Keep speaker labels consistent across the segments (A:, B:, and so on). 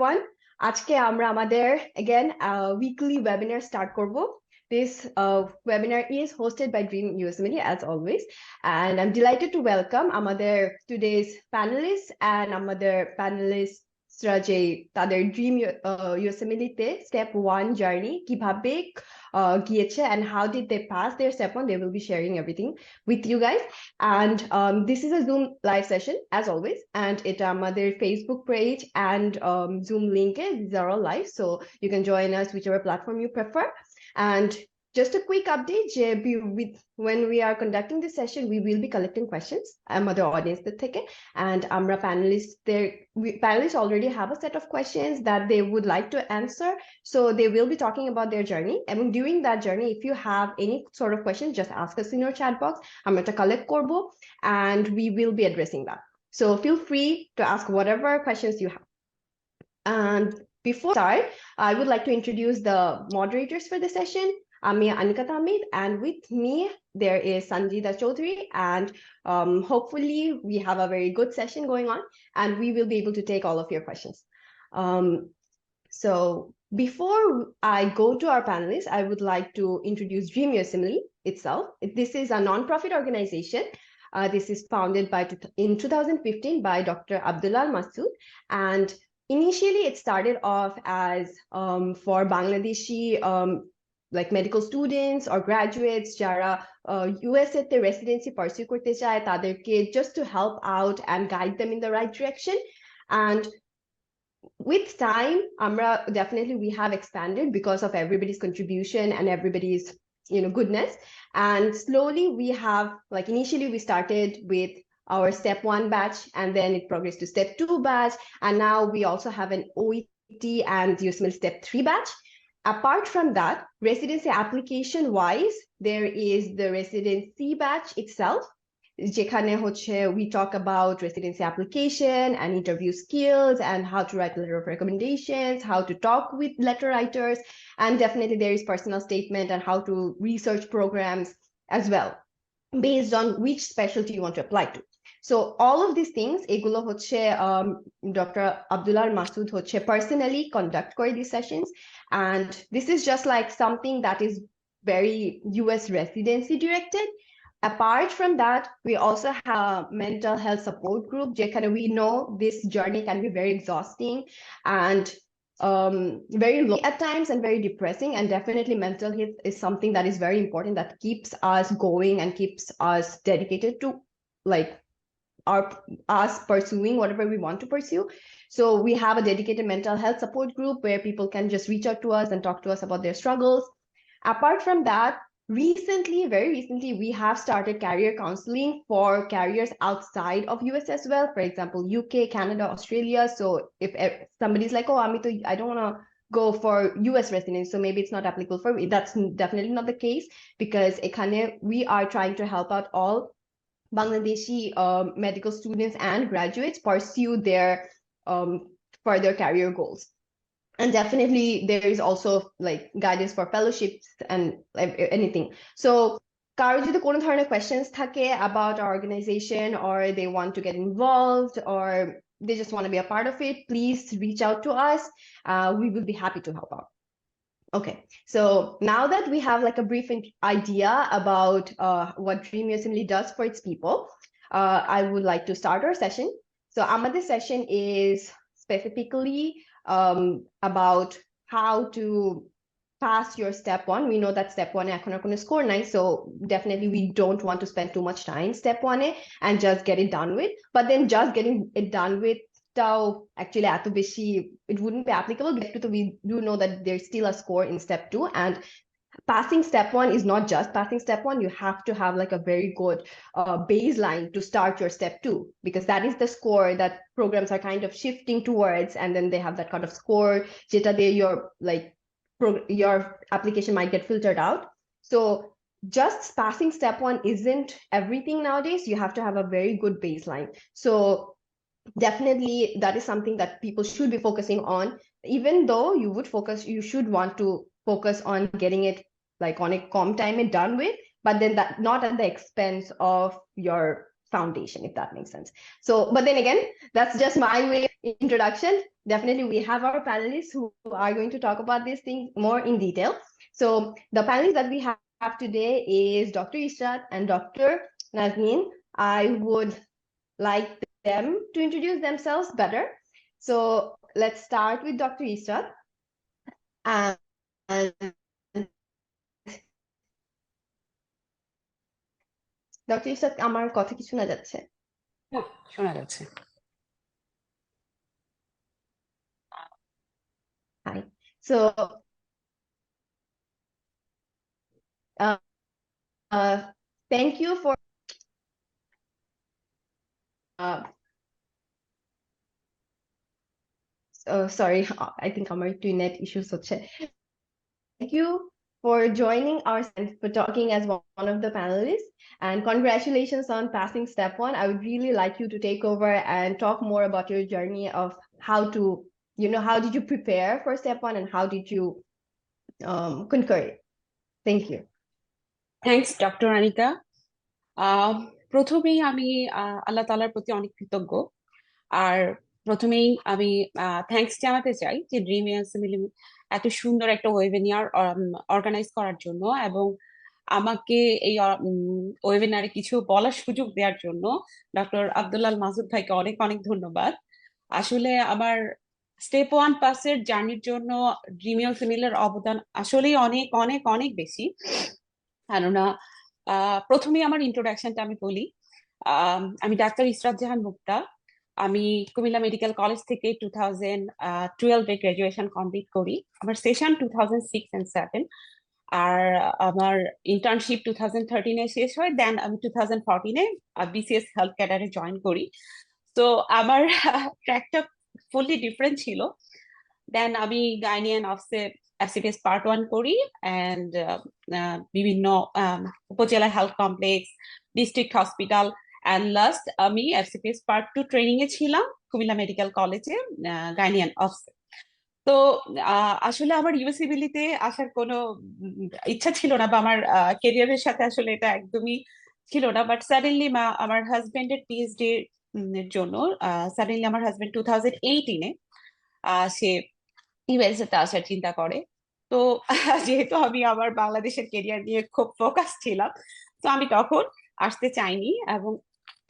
A: everyone. আজকে আমরা আমাদের again weekly webinar start করব. This webinar is hosted by Dream USMLE as always, and I'm delighted to welcome আমাদের today's panelists and আমাদের panelists যে তাদের Dream USMLE তে step 1 journey কিভাবে গিয়েছে and how did they pass their step 1. They will be sharing everything with you guys. And this is a Zoom live session as always, and it's আমাদের Facebook page and Zoom link. These are all live, so you can join us whichever platform you prefer. And just a quick update, when we are conducting this session, we will be collecting questions আমাদের audience থেকে, and আমরা panelists already have a set of questions that they would like to answer, so they will be talking about their journey. And during that journey, if you have any sort of questions, just ask us in your chat box. আমরা এটা collect করব, and we will be addressing that. So feel free to ask whatever questions you have. And before we start, I would like to introduce the moderators for the session. I'm Anika Tamid, and with me there is Sanjida Chaudhary, and hopefully we have a very good session going on, and we will be able to take all of your questions. So before I go to our panelists, I would like to introduce Dream USMLE itself. This is a non-profit organization. This is founded in 2015 by Dr. Abdullah Masood, and initially it started off as for Bangladeshi like medical students or graduates jara USA te residency pursue korte chaye taderke just to help out and guide them in the right direction. And with time we have expanded because of everybody's contribution and everybody's goodness, and slowly we have, like, initially we started with our step 1 batch, and then it progressed to step 2 batch, and now we also have an OET and USMLE step 3 batch. Apart from that, residency application wise, there is the residency batch itself. যেখানে হচ্ছে we talk about residency application and interview skills and how to write a letter of recommendations, how to talk with letter writers, and definitely there is personal statement and how to research programs as well based on which specialty you want to apply to. So all of these things egulo hocche Dr. Abdullah Masood hocche personally conduct kore these sessions, and this is just like something that is very US residency directed. Apart from that, we also have a mental health support group. We know this journey can be very exhausting and very low at times and very depressing, and definitely mental health is something that is very important, that keeps us going and keeps us dedicated to like us pursuing whatever we want to pursue. So we have a dedicated mental health support group where people can just reach out to us and talk to us about their struggles. Apart from that, very recently, we have started career counseling for careers outside of US as well. For example, UK, Canada, Australia. So if somebody's like, oh, I don't want to go for US residency, so maybe it's not applicable for me. That's definitely not the case, because we are trying to help out all Bangladeshi medical students and graduates pursue their further career goals. And definitely there is also like guidance for fellowships and anything. So কারো যদি কোনো ধরনের questions থাকে about our organization, or they want to get involved, or they just want to be a part of it, please reach out to us. We will be happy to help out. Okay, so now that we have like a brief idea about what Dream USMLE does for its people, I would like to start our session. So this session is specifically about how to pass your step 1. We know that step 1 এখন আর কোনো score নাই, so definitely we don't want to spend too much time step 1 and just get it done with. But then just getting it done with actually এত বেশি it wouldn't be applicable, because we do know that there's still a score in step 2, and passing step 1 is not just passing step 1. You have to have like a very good baseline to start your step 2, because that is the score that programs are kind of shifting towards, and then they have that kind of score jeta দিয়ে your application might get filtered out. So just passing step 1 isn't everything nowadays. You have to have a very good baseline. So definitely that is something that people should be focusing on, even though you should want to focus on getting it like on a calm time and done with, but then that not at the expense of your foundation, if that makes sense. So, but then again, that's just my way of introduction. Definitely, we have our panelists who are going to talk about these things more in detail. So, the panelists that we have today is Dr. Ishrat and Dr. Nazneen. I would like them to introduce themselves better. So, let's start with Dr. Ishrat. And doctor ইরশাদ, আমার কথা কি শোনা যাচ্ছে?
B: হ্যাঁ, শোনা যাচ্ছে।
A: Hi. So, uh, thank you for sorry, I think আমার একটু net issues হচ্ছে. Thank you for joining our and for talking as one of the panelists. And congratulations on passing step 1. I would really like you to take over and talk more about your journey of how to, how did you prepare for step 1 and how did you conquer it? Thank you.
B: Thanks doctor Anika. প্রথমেই আমি আল্লাহ তাআলার প্রতি অনেক কৃতজ্ঞ। আর প্রথমেই আমি thanks জানাতে চাই যে ড্রিম ইয়ারসেমিলি এত সুন্দর একটা ওয়েবিনার অর্গানাইজ করার জন্য এবং আমাকে এই ওয়েবিনারে কিছু বলার সুযোগ দেওয়ার জন্য ডক্টর আব্দুল্লাহ মাসুদ ভাইকে অনেক অনেক ধন্যবাদ। আসলে আমার স্টেপ 1 পাসের জার্নির জন্য ড্রিম ইয়ারসেমিলির অবদান আসলেই অনেক অনেক অনেক বেশি। কেননা প্রথমেই আমার ইন্ট্রোডাকশনটা আমি বলি। আমি ডাক্তার ইসরাত জাহান মুক্তা। আমি কুমিল্লা মেডিকেল কলেজ থেকে 2012 গ্রাজুয়েশন কমপ্লিট করি। আমার সেশন 2006 and 7, আর আমার ইন্টার্নশিপ 2013 শেষ হয়। দেন আমি 2014 বিসিএস হেলথ ক্যাডারে জয়েন করি। তো আমার ট্র্যাকটা ফুললি ডিফারেন্ট ছিল। দেন আমি গাইনিয়ান অফসে এফসিপিএস পার্ট 1 করি অ্যান্ড বিভিন্ন উপজেলা health complex, district hospital, and last আমি এফসিপিএস পার্ট 2 ট্রেনিং এ ছিলাম কুমিল্লা মেডিকেল কলেজে গাইনিয়ান অফসে। তো আসলে আমার ইউএসএবিলিতে আসার কোনো ইচ্ছা ছিল না, বা আমার কেরিয়ারের সাথে আসলে এটা একদমই ছিল না। বাট সাডেনলি আমার হাজবেন্ডের পিএইচডি এর জন্য সাডেনলি আমার হাজবেন্ড 2018 সে ইউএসএ তে আসার চিন্তা করে। তো যেহেতু আমি আমার বাংলাদেশের কেরিয়ার নিয়ে খুব ফোকাস ছিলাম, তো আমি তখন আসতে চাইনি। এবং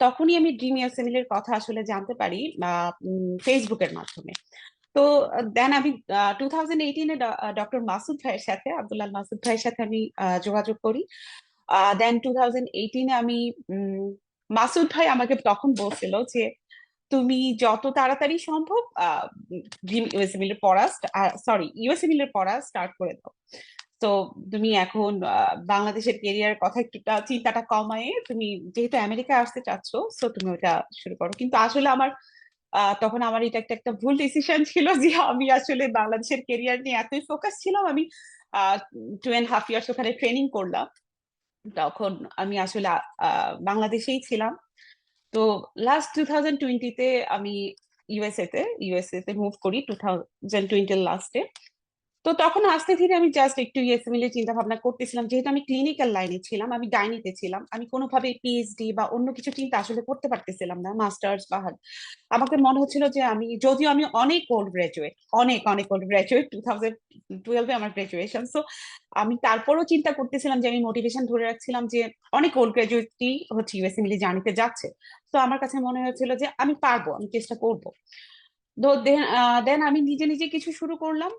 B: তখনই আমি ড্রিম ইয়ারসেমিলির কথা আসলে জানতে পারি ফেসবুকের মাধ্যমে। তো দেন আমি 2018 ডক্টর মাসুদ ভাইয়ের সাথে, আব্দুল্লাহ মাসুদ ভাইয়ের সাথে আমি যোগাযোগ করি। দেন 2018 আমি মাসুদ ভাই আমাকে তখন বলছিল যে তুমি যত তাড়াতাড়ি সম্ভব ইউএসএমএল এর পড়া ইউএসএমএল এর পড়া স্টার্ট করে দাও। তো তুমি এখন বাংলাদেশের কেরিয়ার কথা একটুটা চিন্তাটা কমায়ে তুমি যেহেতু আমেরিকা আসতে চাচ্ছ, সো তুমি ওটা শুরু করো। কিন্তু আসলে আমার তখন আমার এটা একটা ভুল ডিসিশন ছিল যে আমি আসলে বাংলাদেশের কেরিয়ার নিয়ে এতই ফোকাস ছিলাম। আমি 2.5 ইয়ার্স ওখানে ট্রেনিং করলাম। তখন আমি আসলে বাংলাদেশেই ছিলাম। তো লাস্ট 2020-তে আমি ইউএসএ তে মুভ করি 2020 লাস্টে। তো তখন আস্তে ধীরে আমি জাস্ট একটু ইউএসএমএল এর চিন্তা ভাবনা করতেছিলাম। যেহেতু আমি ক্লিনিক্যাল লাইনে ছিলাম, আমি গাইনিতে ছিলাম, আমি কোনোভাবে পিএইচডি বা অন্য কিছু চিন্তা আসলে করতে পারতেছিলাম না, মাস্টার্স বা আমাকে মনে হচ্ছিল যে যদিও আমি অনেক ওল্ড গ্রাজুয়েট, অনেক অনেক ওল্ড গ্রাজুয়েট, 2012-এ আমার গ্রাজুয়েশন। সো আমি তারপরও চিন্তা করতেছিলাম যে আমি মোটিভেশন ধরে রাখছিলাম যে অনেক ওল্ড গ্রাজুয়েটই হচ্ছে ইউএসএমএল জার্নিতে যাচ্ছে। তো আমার কাছে মনে হচ্ছিল যে আমি পারবো, আমি চেষ্টা করবো। তো দেন আমি নিজে নিজে কিছু শুরু করলাম।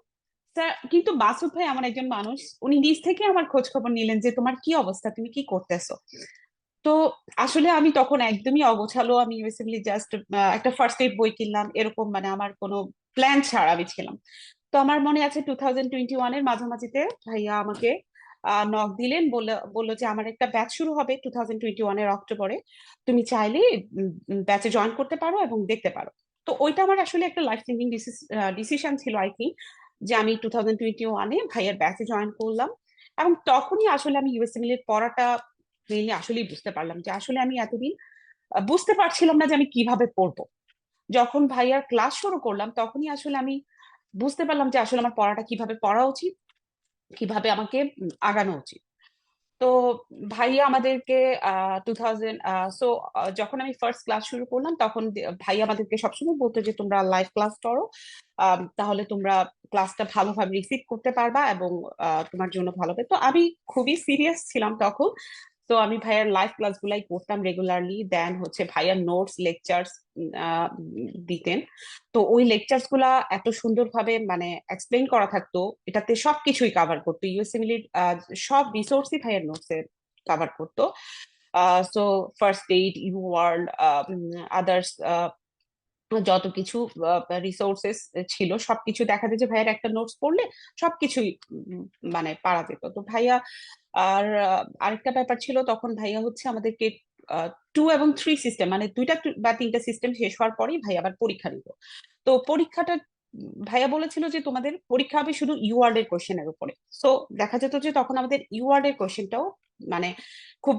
B: স্যার, কিন্তু মাসুদ ভাই এমন একজন মানুষ, উনি নিজ থেকে আমার খোঁজ খবর নিলেন যে তোমার কি অবস্থা, তুমি কি করতেছো। তো আসলে আমি তখন একদমই অগোছালো, আমি ইউএসএমএল জাস্ট একটা ফার্স্ট এড বই কিনলাম, এরকম মানে আমার কোনো প্ল্যান ছাড়া আমি ছিলাম। তো আমার মনে আছে 2021-এর মাঝামাঝিতে ভাইয়া আমাকে নক দিলেন, বললো যে আমার একটা ব্যাচ শুরু হবে 2021-এর অক্টোবরে, তুমি চাইলে ব্যাচে জয়েন করতে পারো এবং দেখতে পারো। তো ওইটা আমার আসলে একটা লাইফ চেঞ্জিং ডিসিশন ছিল আই থিঙ্ক, যে আমি 2021-এ ভাইয়ার ব্যাচে জয়েন করলাম। এবং তখনই আসলে আমি ইউএসএমএল এর পড়াটা মেইনলি আসলেই বুঝতে পারলাম যে আসলে আমি এতদিন বুঝতে পারছিলাম না যে আমি কিভাবে পড়বো। যখন ভাইয়ার ক্লাস শুরু করলাম তখনই আসলে আমি বুঝতে পারলাম যে আসলে আমার পড়াটা কিভাবে পড়া উচিত, কিভাবে আমাকে আগানো উচিত। তো ভাইয়া আমাদেরকে 2000 সো যখন আমি ফার্স্ট ক্লাস শুরু করলাম তখন ভাইয়া আমাদেরকে সবসময় বলতো যে তোমরা লাইভ ক্লাস করো, তাহলে তোমরা ক্লাসটা ভালোভাবে রিসিভ করতে পারবা এবং তোমার জন্য ভালো হবে। তো আমি খুবই সিরিয়াস ছিলাম তখন। তো আমি ভাইয়ার লাইভ ক্লাস গুলাই করতাম রেগুলারলি। দেন হচ্ছে ভাইয়ার নোটস লেকচার্স দিতেন। তো ওই লেকচার্স গুলা এত সুন্দরভাবে মানে এক্সপ্লেন করা থাকতো, এটাতে সবকিছুই কভার করতো। ইউএসএমএল সব রিসোর্সই ভাইয়ার নোটসে কভার করতো। So first aid, UWorld, others যত কিছু রিসোর্সেস ছিল সবকিছু দেখা যায় যে ভাইয়ার একটা নোটস পড়লে সবকিছুই মানে পারা যেত। তো ভাইয়া আর আরেকটা ব্যাপার ছিল, তখন ভাইয়া হচ্ছে আমাদেরকে 2 এবং 3 সিস্টেম মানে দুইটা বা তিনটা সিস্টেম শেষ হওয়ার পরেই ভাইয়া আবার পরীক্ষা নিত। তো পরীক্ষাটা ভাইয়া বলেছিল যে তোমাদের পরীক্ষা হবে শুধু ইউআরড এর কোশ্চেনের উপরে। সো দেখা যেত যে তখন আমাদের ইউআরড এর কোশ্চেনটাও মানে খুব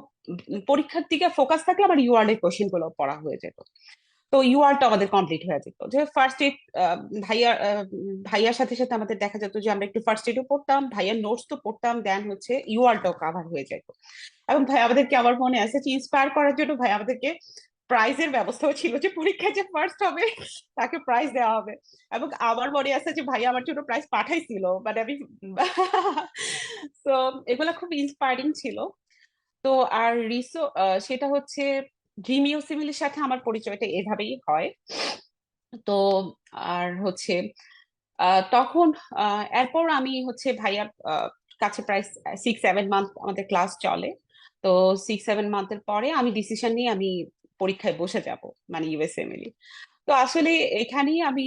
B: পরীক্ষার দিকে ফোকাস থাকলে আমার ইউআরড এর কোশ্চেন গুলো পড়া হয়ে যেত। তো ইউআরটা আমাদের কমপ্লিট হয়ে যেত। যে ফার্স্ট এড ভাইয়ার সাথে সাথে আমাদের দেখা যেত যে আমরা একটু ফার্স্ট এডও পড়তাম, ভাইয়ার নোটস তো পড়তাম, দেন হচ্ছে ইউআরটাও কাভার হয়ে যেত। এবং ভাই আমাদেরকে আমার মনে আছে যে ইন্সপায়ার করার জন্য ভাই আমাদেরকে প্রাইজের ব্যবস্থাও ছিল, যে পরীক্ষায় যে ফার্স্ট হবে তাকে প্রাইজ দেওয়া হবে। এবং আমার মনে আছে যে ভাই আমার জন্য প্রাইজ পাঠাইছিল, মানে আমি তো এগুলা খুব ইন্সপায়ারিং ছিল। তো আর সেটা হচ্ছে ড্রিম ইউসিমিলির সাথে আমার পরিচয়টা এভাবেই হয়। তো আর হচ্ছে তখন এরপর আমি হচ্ছে ভাইয়ার কাছে প্রায় 6-7 মান্থ আমাদের ক্লাস চলে। তো 6-7 মান্থের পরে আমি ডিসিশন নিয়ে আমি পরীক্ষায় বসে যাব, মানে ইউএসএমএলই। তো আসলে এখানেই আমি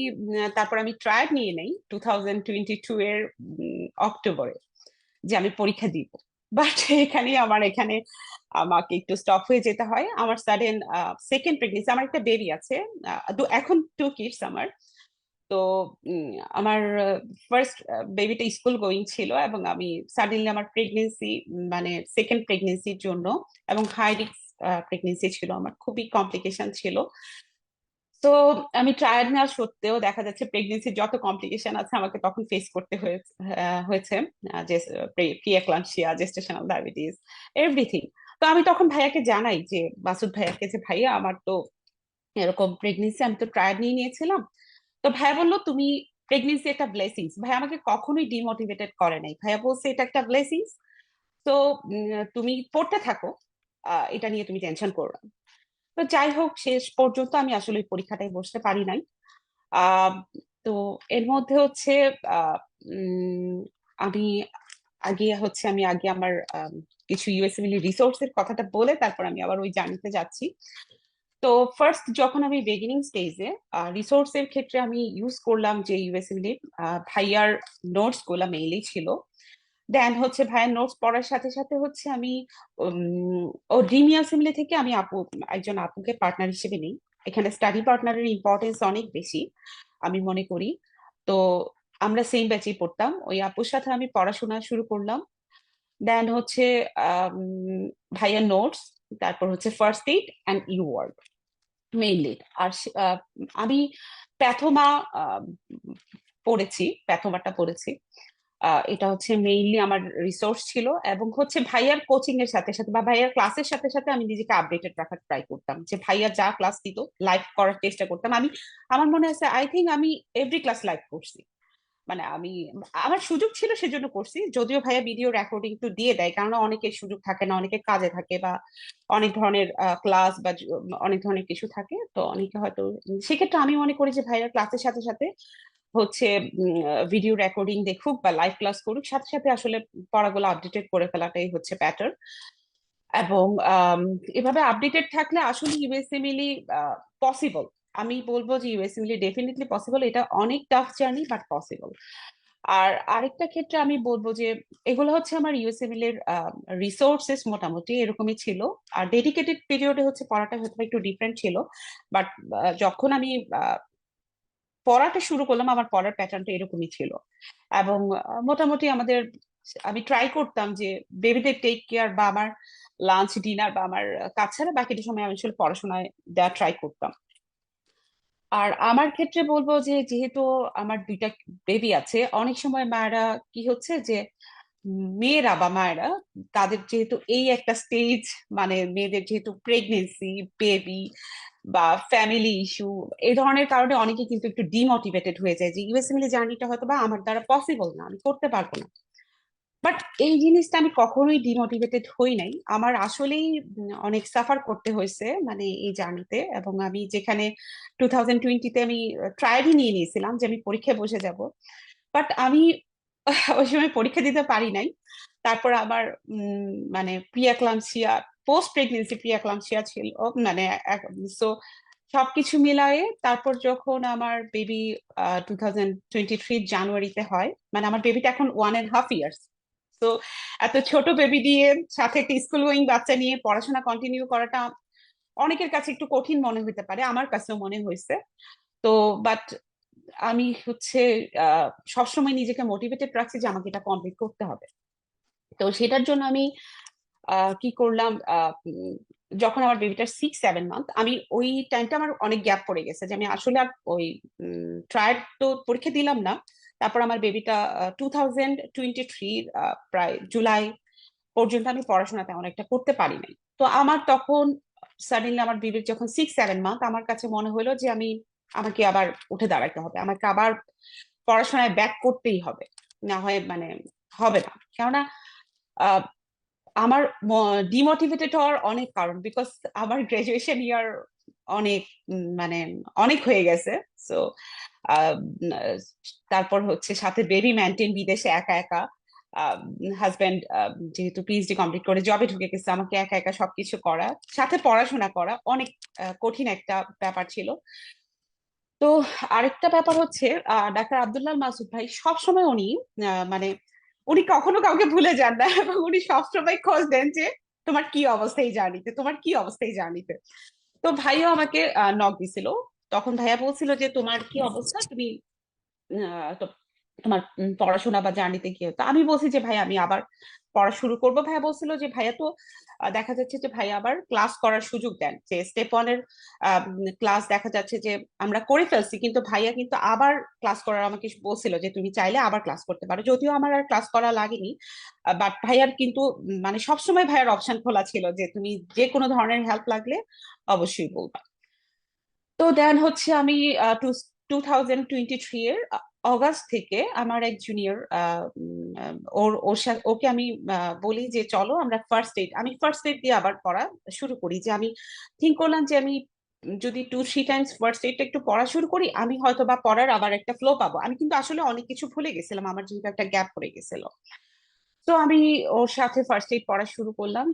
B: তারপর আমি ট্রায়াল নিয়ে নেই 2022 এর অক্টোবরে, যে আমি পরীক্ষা দিব। বাট এখানে আমাকে একটু স্টপ হয়ে যেতে হয়। আমার সাডেন সেকেন্ড প্রেগনেন্সি, আমার একটা বেবি আছে, এখন 2 কিডস আমার। তো উম, আমার ফার্স্ট বেবিটা স্কুল গোয়িং ছিল এবং আমি সাডেনলি আমার প্রেগনেন্সি মানে সেকেন্ড প্রেগনেন্সির জন্য, এবং হাই রিস্ক প্রেগনেন্সি ছিল আমার, খুবই কমপ্লিকেশন ছিল। তো আমি ট্রায়াল নেওয়া সত্ত্বেও দেখা যাচ্ছে প্রেগনেন্সির যত কমপ্লিকেশন আছে আমাকে তখন ফেস করতে হয়েছে, যে pre eclampsia, gestational diabetes, everything. তো আমি তখন ভাইয়াকে জানাই, যে মাসুদ ভাইয়াকে, যে ভাইয়া আমার তো এরকম প্রেগনেন্সি, আমি তো ট্রায়াল নিয়ে নিয়েছিলাম। তো ভাইয়া বললো তুমি, প্রেগনেন্সি একটা ব্লেসিংস। ভাইয়া আমাকে কখনোই ডিমোটিভেটেড করে নাই, ভাইয়া বলছে এটা একটা ব্লেসিংস। তো তুমি পড়তে থাকো, এটা নিয়ে তুমি টেনশন করো না। তো যাই হোক, শেষ পর্যন্ত আমি আসলে ওই পরীক্ষাটায় বসতে পারি নাই। আহ তো এর মধ্যে হচ্ছে আহ উম, আমি আমি আগে আমার কিছু ইউএসএমএল রিসোর্সের কথাটা বলে তারপর আমি আবার ওই জার্নিতে যাচ্ছি। তো ফার্স্ট যখন আমি বিগিনিং স্টেজে রিসোর্সের ক্ষেত্রে আমি ইউজ করলাম যে ইউএসএমএল ভাইয়ার নোটস গুলা মেইনলি ছিল। দেন হচ্ছে ভাইয়ার নোটস পড়ার সাথে সাথে হচ্ছে আমি ও ড্রিম অ্যাসেম্বলি থেকে আমি একজন আপুকে পার্টনার হিসেবে নিই। এখানে স্টাডি পার্টনারের ইম্পর্টেন্স অনেক বেশি আমি মনে করি। তো আমরা সেম ব্যাচেই পড়তাম, ওই আপুর সাথে আমি পড়াশোনা শুরু করলাম। দেন হচ্ছে আম, ভাইয়ার নোটস, তারপর হচ্ছে first aid and UWorld mainly. আর আমি প্যাথোমা প্যাথোমাটা পড়েছি। এটা হচ্ছে মেইনলি আমার রিসোর্স ছিল। এবং হচ্ছে ভাইয়ার কোচিং এর সাথে সাথে বা ভাইয়ার ক্লাসের সাথে সাথে আমি নিজেকে আপডেটেড রাখার ট্রাই করতাম, যে ভাইয়া যা ক্লাস দিত লাইভ করার চেষ্টা করতাম। আমার মনে আছে আই থিঙ্ক আমি এভরি ক্লাস লাইভ করছি। মানে আমার সুযোগ ছিল সেজন্য করছি, যদিও ভাইয়া ভিডিও রেকর্ডিং তো দিয়ে দেয়, কারণ অনেকের সুযোগ থাকে না, অনেকে কাজে থাকে বা অনেক ধরনের ক্লাস বা অনেক ধরনের কিছু থাকে, তো অনেকে হয়তো সেক্ষেত্রে আমি মনে করি যে ভাইয়া ক্লাসের সাথে সাথে হচ্ছে ভিডিও রেকর্ডিং দেখুক বা লাইভ ক্লাস করুক, সাথে সাথে আসলে পড়াগুলো আপডেটেড করে ফেলাটাই হচ্ছে প্যাটার্ন। এবং এভাবে আপডেটেড থাকলে আসলে ইউএসএমএলই পসিবল। আমি বলবো যে ইউএসএমএলই ডেফিনেটলি পসিবল, এটা অনেক টাফ জার্নি বাট পসিবল। আর আরেকটা ক্ষেত্রে আমি বলবো যে এগুলো হচ্ছে আমার ইউএসএমএল এর রিসোর্সেস মোটামুটি এরকমই ছিল। আর ডেডিকেটেড পিরিয়ডে হচ্ছে পড়াটা হয়তো একটু ডিফারেন্ট ছিল। বাট যখন আমি পড়াটা শুরু করলাম আমার পড়ার প্যাটার্নটা এরকমই ছিল। এবং মোটামুটি আমি ট্রাই করতাম যে বেবিদের টেক কেয়ার বা আমার লাঞ্চ ডিনার বা আমার কাজ ছাড়া বাকিটা সময় আমি আসলে পড়াশোনায় দেওয়া ট্রাই করতাম। আর আমার ক্ষেত্রে বলবো যে যেহেতু আমার 2টা বেবি আছে, অনেক সময় মায়েরা কি হচ্ছে যে মেয়েরা বা মায়েরা তাদের যেহেতু এই একটা স্টেজ, মানে মেয়েদের যেহেতু প্রেগনেন্সি, বেবি বা ফ্যামিলি ইস্যু, এই ধরনের কারণে অনেকে কিন্তু একটু ডিমোটিভেটেড হয়ে যায় যে ইউএস ফ্যামিলি জার্নিটা হয়তো বা আমার দ্বারা পসিবল না, আমি করতে পারবো না। বাট এই জিনিসটা আমি কখনোই ডিমোটিভেটেড হই নাই, আমার আসলেই অনেক সাফার করতে হয়েছে মানে এই জার্নিতে। এবং আমি যেখানে 2020-তে আমি ট্রায়ালই নিয়ে নিয়েছিলাম যে আমি পরীক্ষায় বসে যাব, বাট আমি ওই সময় পরীক্ষা দিতে পারি নাই। তারপর আবার মানে প্রিয়াক্লামসিয়া, পোস্ট প্রেগনেন্সি প্রিয়াক্লামসিয়া ছিল, মানে সো সবকিছু মিলায়ে তারপর যখন আমার বেবি 2023 জানুয়ারিতে হয়, মানে আমার বেবিটা এখন 1.5 ইয়ার্স। তো এত ছোট বেবি দিয়ে সাথে একটা স্কুল গোয়িং বাচ্চা নিয়ে পড়াশোনা কন্টিনিউ করাটা অনেকের কাছে একটু কঠিন মনে হতে পারে, আমার কাছেও মনে হয়েছে। তো বাট আমি হচ্ছে আহ সবসময় নিজেকে মোটিভেটেড রাখছি যে আমাকে এটা কমপ্লিট করতে হবে। তো সেটার জন্য আমি কি করলাম, যখন আমার বেবিটার 6-7 মান্থ, আমি ওই টাইমটা আমার অনেক গ্যাপ পড়ে গেছে যে আমি আসলে আর ওই ট্রায়াল তো পরীক্ষা দিলাম না। তারপর আমার বেবিটা 2023 প্রায় জুলাই পর্যন্ত আমি পড়াশোনা তেমন একটা করতে পারি নাই। তো আমার তখন সাডেনলি আমার বেবির যখন 6-7 মান্থ, আমার কাছে মনে হলো যে আমাকে আবার উঠে দাঁড়াতে হবে, আমাকে আবার পড়াশোনায় ব্যাক করতেই হবে, না হয় মানে হবে না। কেননা আহ, আমার ডিমোটিভেটেড হওয়ার অনেক কারণ, বিকজ আমার গ্রাজুয়েশন ইয়ার অনেক মানে অনেক হয়ে গেছে। সো তারপর হচ্ছে সাথে বেবি মেনটেন, বিদেশে একা একা, হাজবেন্ড যেহেতু পিএইচডি কমপ্লিট করে জবে ঢুকে গেছে, আমাকে একা একা সবকিছু করা, সাথে পড়াশোনা করা অনেক কঠিন একটা ব্যাপার ছিল। তো আরেকটা ব্যাপার হচ্ছে, ডাক্তার আব্দুল্লাহ মাসুদ ভাই সবসময় উনি মানে উনি কখনো কাউকে ভুলে যান না এবং উনি সবসময় খোঁজ দেন যে তোমার কি অবস্থা এই জার্নিতে, তোমার কি অবস্থা এই জার্নিতে। তো ভাইও আমাকে নক দিছিল, তখন ভাইয়া বলছিল যে তোমার কি অবস্থা, তুমি তো তোমার পড়াশোনা বা জার্নিতে কি হতো। আমি বলছি যে ভাই আমি আবার পড়া শুরু করবো। ভাইয়া বলছিল যে ভাইয়া তো দেখা যাচ্ছে যে ভাইয়া আবার ক্লাস করার সুযোগ দেন, যে স্টেপ ওয়ানের ক্লাস দেখা যাচ্ছে যে আমরা করে ফেলছি, কিন্তু ভাইয়া কিন্তু আবার ক্লাস করার আমাকে বলছিল যে তুমি চাইলে আবার ক্লাস করতে পারো। যদিও আমার আর ক্লাস করা লাগেনি, বাট ভাইয়ার কিন্তু মানে সবসময় ভাইয়ার অপশন খোলা ছিল যে তুমি যে কোনো ধরনের হেল্প লাগলে অবশ্যই বলবা। তো দেন হচ্ছে আমি 2023 এর অগাস্ট থেকে আমার এক জুনিয়র, ওর সাথে ওকে আমি বলি যে চলো আমরা ফার্স্ট এইড দিয়ে আবার পড়া শুরু করি। যে আমি থিঙ্ক করলাম যে আমি যদি 2-3 টাইমস ফার্স্ট এইডটা একটু পড়া শুরু করি, আমি হয়তো বা পড়ার আবার একটা ফ্লো পাবো। আমি কিন্তু আসলে অনেক কিছু ভুলে গেছিলাম, আমার যেহেতু একটা গ্যাপ পড়ে গেছিল। তো আমি ওর সাথে ফার্স্ট এইড পড়া শুরু করলাম।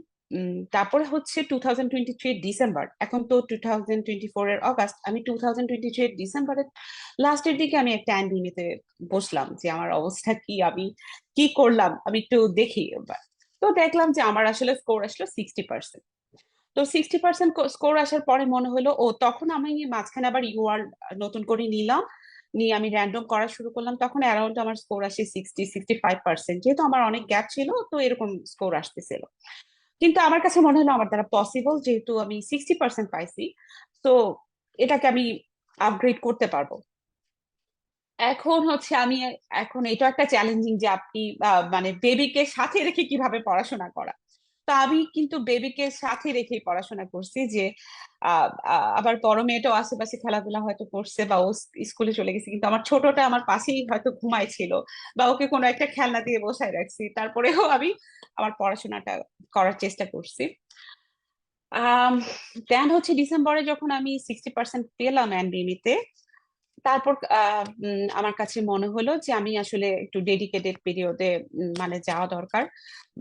B: তারপরে হচ্ছে 2023 ডিসেম্বর, এখন তো 2024 এর অগাস্ট, আমি 2023 ডিসেম্বরের লাস্টের দিকে আমি একটা অ্যানবিমিতে বসলাম যে আমার অবস্থা কি, আমি কি করলাম আমি একটু দেখি এবার। তো দেখলাম যে আমার আসলে স্কোর আসলো 60%। তো 60% স্কোর আসার পরে মনে হলো, ও তখন আমি মাঝখানে আবার ইউআর নতুন করে নিলাম, নিয়ে আমি র্যান্ডম করা শুরু করলাম। তখন অ্যারাউন্ড আমার স্কোর আসে 60-65%, যেহেতু আমার অনেক গ্যাপ ছিল তো এরকম স্কোর আসতেছিল। কিন্তু আমার কাছে মনে হলো আমার দ্বারা পসিবল, যেহেতু আমি 60% পাইছি, তো এটাকে আমি আপগ্রেড করতে পারবো। এখন হচ্ছে আমি, এখন এটা একটা চ্যালেঞ্জিং যে আপনি মানে বেবিকে সাথে রেখে কিভাবে পড়াশোনা করা। তো আমি কিন্তু বেবিকে সাথে রেখেই পড়াশোনা করছি, যে আবার বড় মেয়েটাও আশেপাশে খেলাধুলা হয়তো করছে বা ও স্কুলে চলে গেছে, কিন্তু আমার ছোটটা আমার পাশেই হয়তো ঘুমাইছিল, বা ওকে কোনো একটা খেলনা দিয়ে বসায় রাখছি, তারপরেও আমি আমার পড়াশোনাটা করার চেষ্টা করছি। আহ দেন হচ্ছে ডিসেম্বরে যখন আমি 60% পেলাম এনবিএমিতে, তারপর আমার কাছে মনে হলো যে আমি আসলে একটু ডেডিকেটেড পিরিয়ডে মানে যাওয়া দরকার,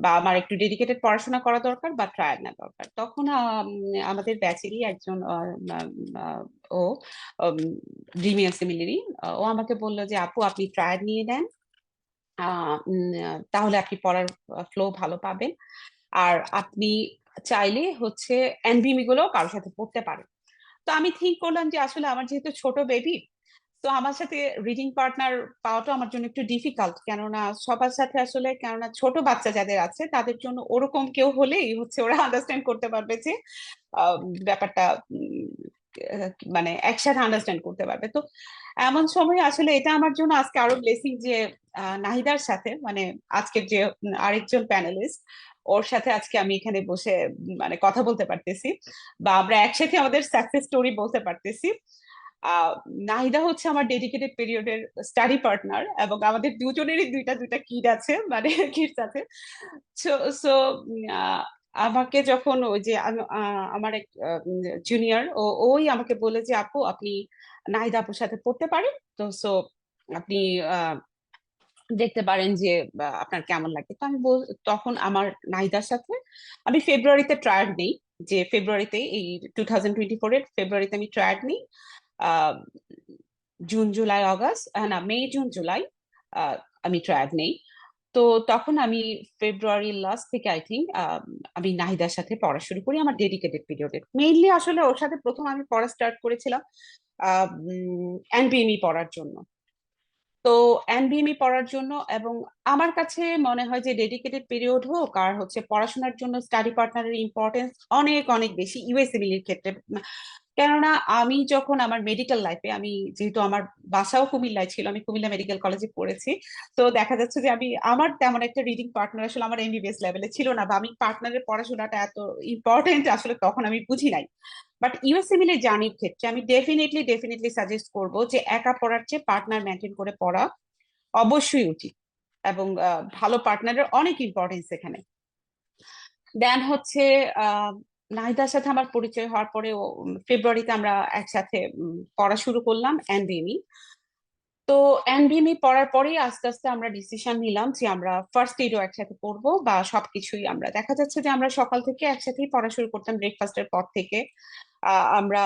B: বা আমার একটু ডেডিকেটেড পড়াশোনা করা দরকার বা ট্রায়াল নেওয়া দরকার। তখন আমাদের ব্যাচেরই একজন আহ, ও ড্রিমিয়াল সিমিলারি, ও আমাকে বললো যে আপু আপনি ট্রায়াল নিয়ে নেন, তাহলে আপনি পড়ার ফ্লো ভালো পাবেন। আর আপনি চাইলে হচ্ছে এনবিএমি গুলো কারোর সাথে পড়তে পারেন। তো আমি ঠিক করলাম যে আসলে আমার যেহেতু ছোট বেবি, তো আমার সাথে রিডিং পার্টনার পাওয়াটা আমার জন্য একটু ডিফিকাল্ট, কেননা সবার সাথে আসলে, কেননা ছোট বাচ্চা যাদের আছে তাদের জন্য ওরকম কেউ হলেই হচ্ছে ওরা আন্ডারস্ট্যান্ড করতে পারবে যে আহ, ব্যাপারটা মানে একসাথে আন্ডারস্ট্যান্ড করতে পারবে। তো এমন সময় আসলে এটা আমার জন্য আজকে আরো ব্লেসিং যে নাহিদার সাথে মানে আজকের যে আরেকজন প্যানেলিস্ট ওর সাথে আজকে আমি এখানে বসে মানে কথা বলতে পারতেছি, বা আমরা একসাথে আমাদের সাকসেস স্টোরি বলতে পারতেছি। আহ নাহিদা হচ্ছে আমার ডেডিকেটেড পিরিয়ডের স্টাডি পার্টনার, এবং আমাদের দুজনেরই দুইটা দুইটা কিড আছে, মানে কিডস আছে। সো সো আমাকে যখন ওই যে আমার এক জুনিয়র ওই আমাকে বলে যে আপু আপনি নাহিদা আপুর সাথে পড়তে পারেন, তো সো আপনি আহ, দেখতে পারেন যে আপনার কেমন লাগে। তো আমি তখন আমার নাহিদার সাথে আমি ফেব্রুয়ারিতে ট্রায়াল নিই, যে ফেব্রুয়ারিতে এই 2024-এর ফেব্রুয়ারিতে আমি ট্রায়াল নিই। আহ জুন জুলাই আগস্ট না মে জুন জুলাই আহ, আমি ট্রায়াল নেই। তো তখন আমি ফেব্রুয়ারি লাস্ট থেকে আই থিঙ্ক আমি নাহিদার সাথে পড়া শুরু করি আমার ডেডিকেটেড পিরিয়ডে। মেইনলি আসলে ওর সাথে প্রথম আমি পড়া স্টার্ট করেছিলাম এনবিএমই পড়ার জন্য। তো এনবিএমই পড়ার জন্য, এবং আমার কাছে মনে হয় যে ডেডিকেটেড পিরিয়ড হোক আর হচ্ছে পড়াশোনার জন্য স্টাডি পার্টনারের ইম্পর্টেন্স অনেক অনেক বেশি ইউএসএমএল ক্ষেত্রে। কেননা আমি যখন আমার মেডিকেল লাইফে, আমি যেহেতু আমার বাসাও কুমিল্লায় ছিল, আমি কুমিল্লা মেডিকেল কলেজে পড়েছি, তো দেখা যাচ্ছে যে আমি আমার তেমন একটা রিডিং পার্টনার আসলে আমার এমবিবিএস লেভেলে ছিল না, বা আমি পার্টনারের পড়াশোনাটা এত ইম্পর্টেন্ট আসলে তখন আমি বুঝি নাই। বাট ইউএসএমএল এর জার্নির ক্ষেত্রে আমি ডেফিনেটলি ডেফিনেটলি সাজেস্ট করবো যে একা পড়ার চেয়ে পার্টনার মেনটেন করে পড়া অবশ্যই উচিত, এবং ভালো পার্টনারের অনেক ইম্পর্টেন্স এখানে। দেন হচ্ছে আহ নাহিদার সাথে আমার পরিচয় হওয়ার পরে ফেব্রুয়ারিতে আমরা একসাথে পড়া শুরু করলাম এনবিএমই। তো এনবিএমই পড়ার পরেই আস্তে আস্তে আমরা ডিসিশন নিলাম যে আমরা ফার্স্ট এইডও একসাথে পড়বো, বা সবকিছুই আমরা দেখা যাচ্ছে যে আমরা সকাল থেকে একসাথেই পড়া শুরু করতাম, ব্রেকফাস্টের পর থেকে আমরা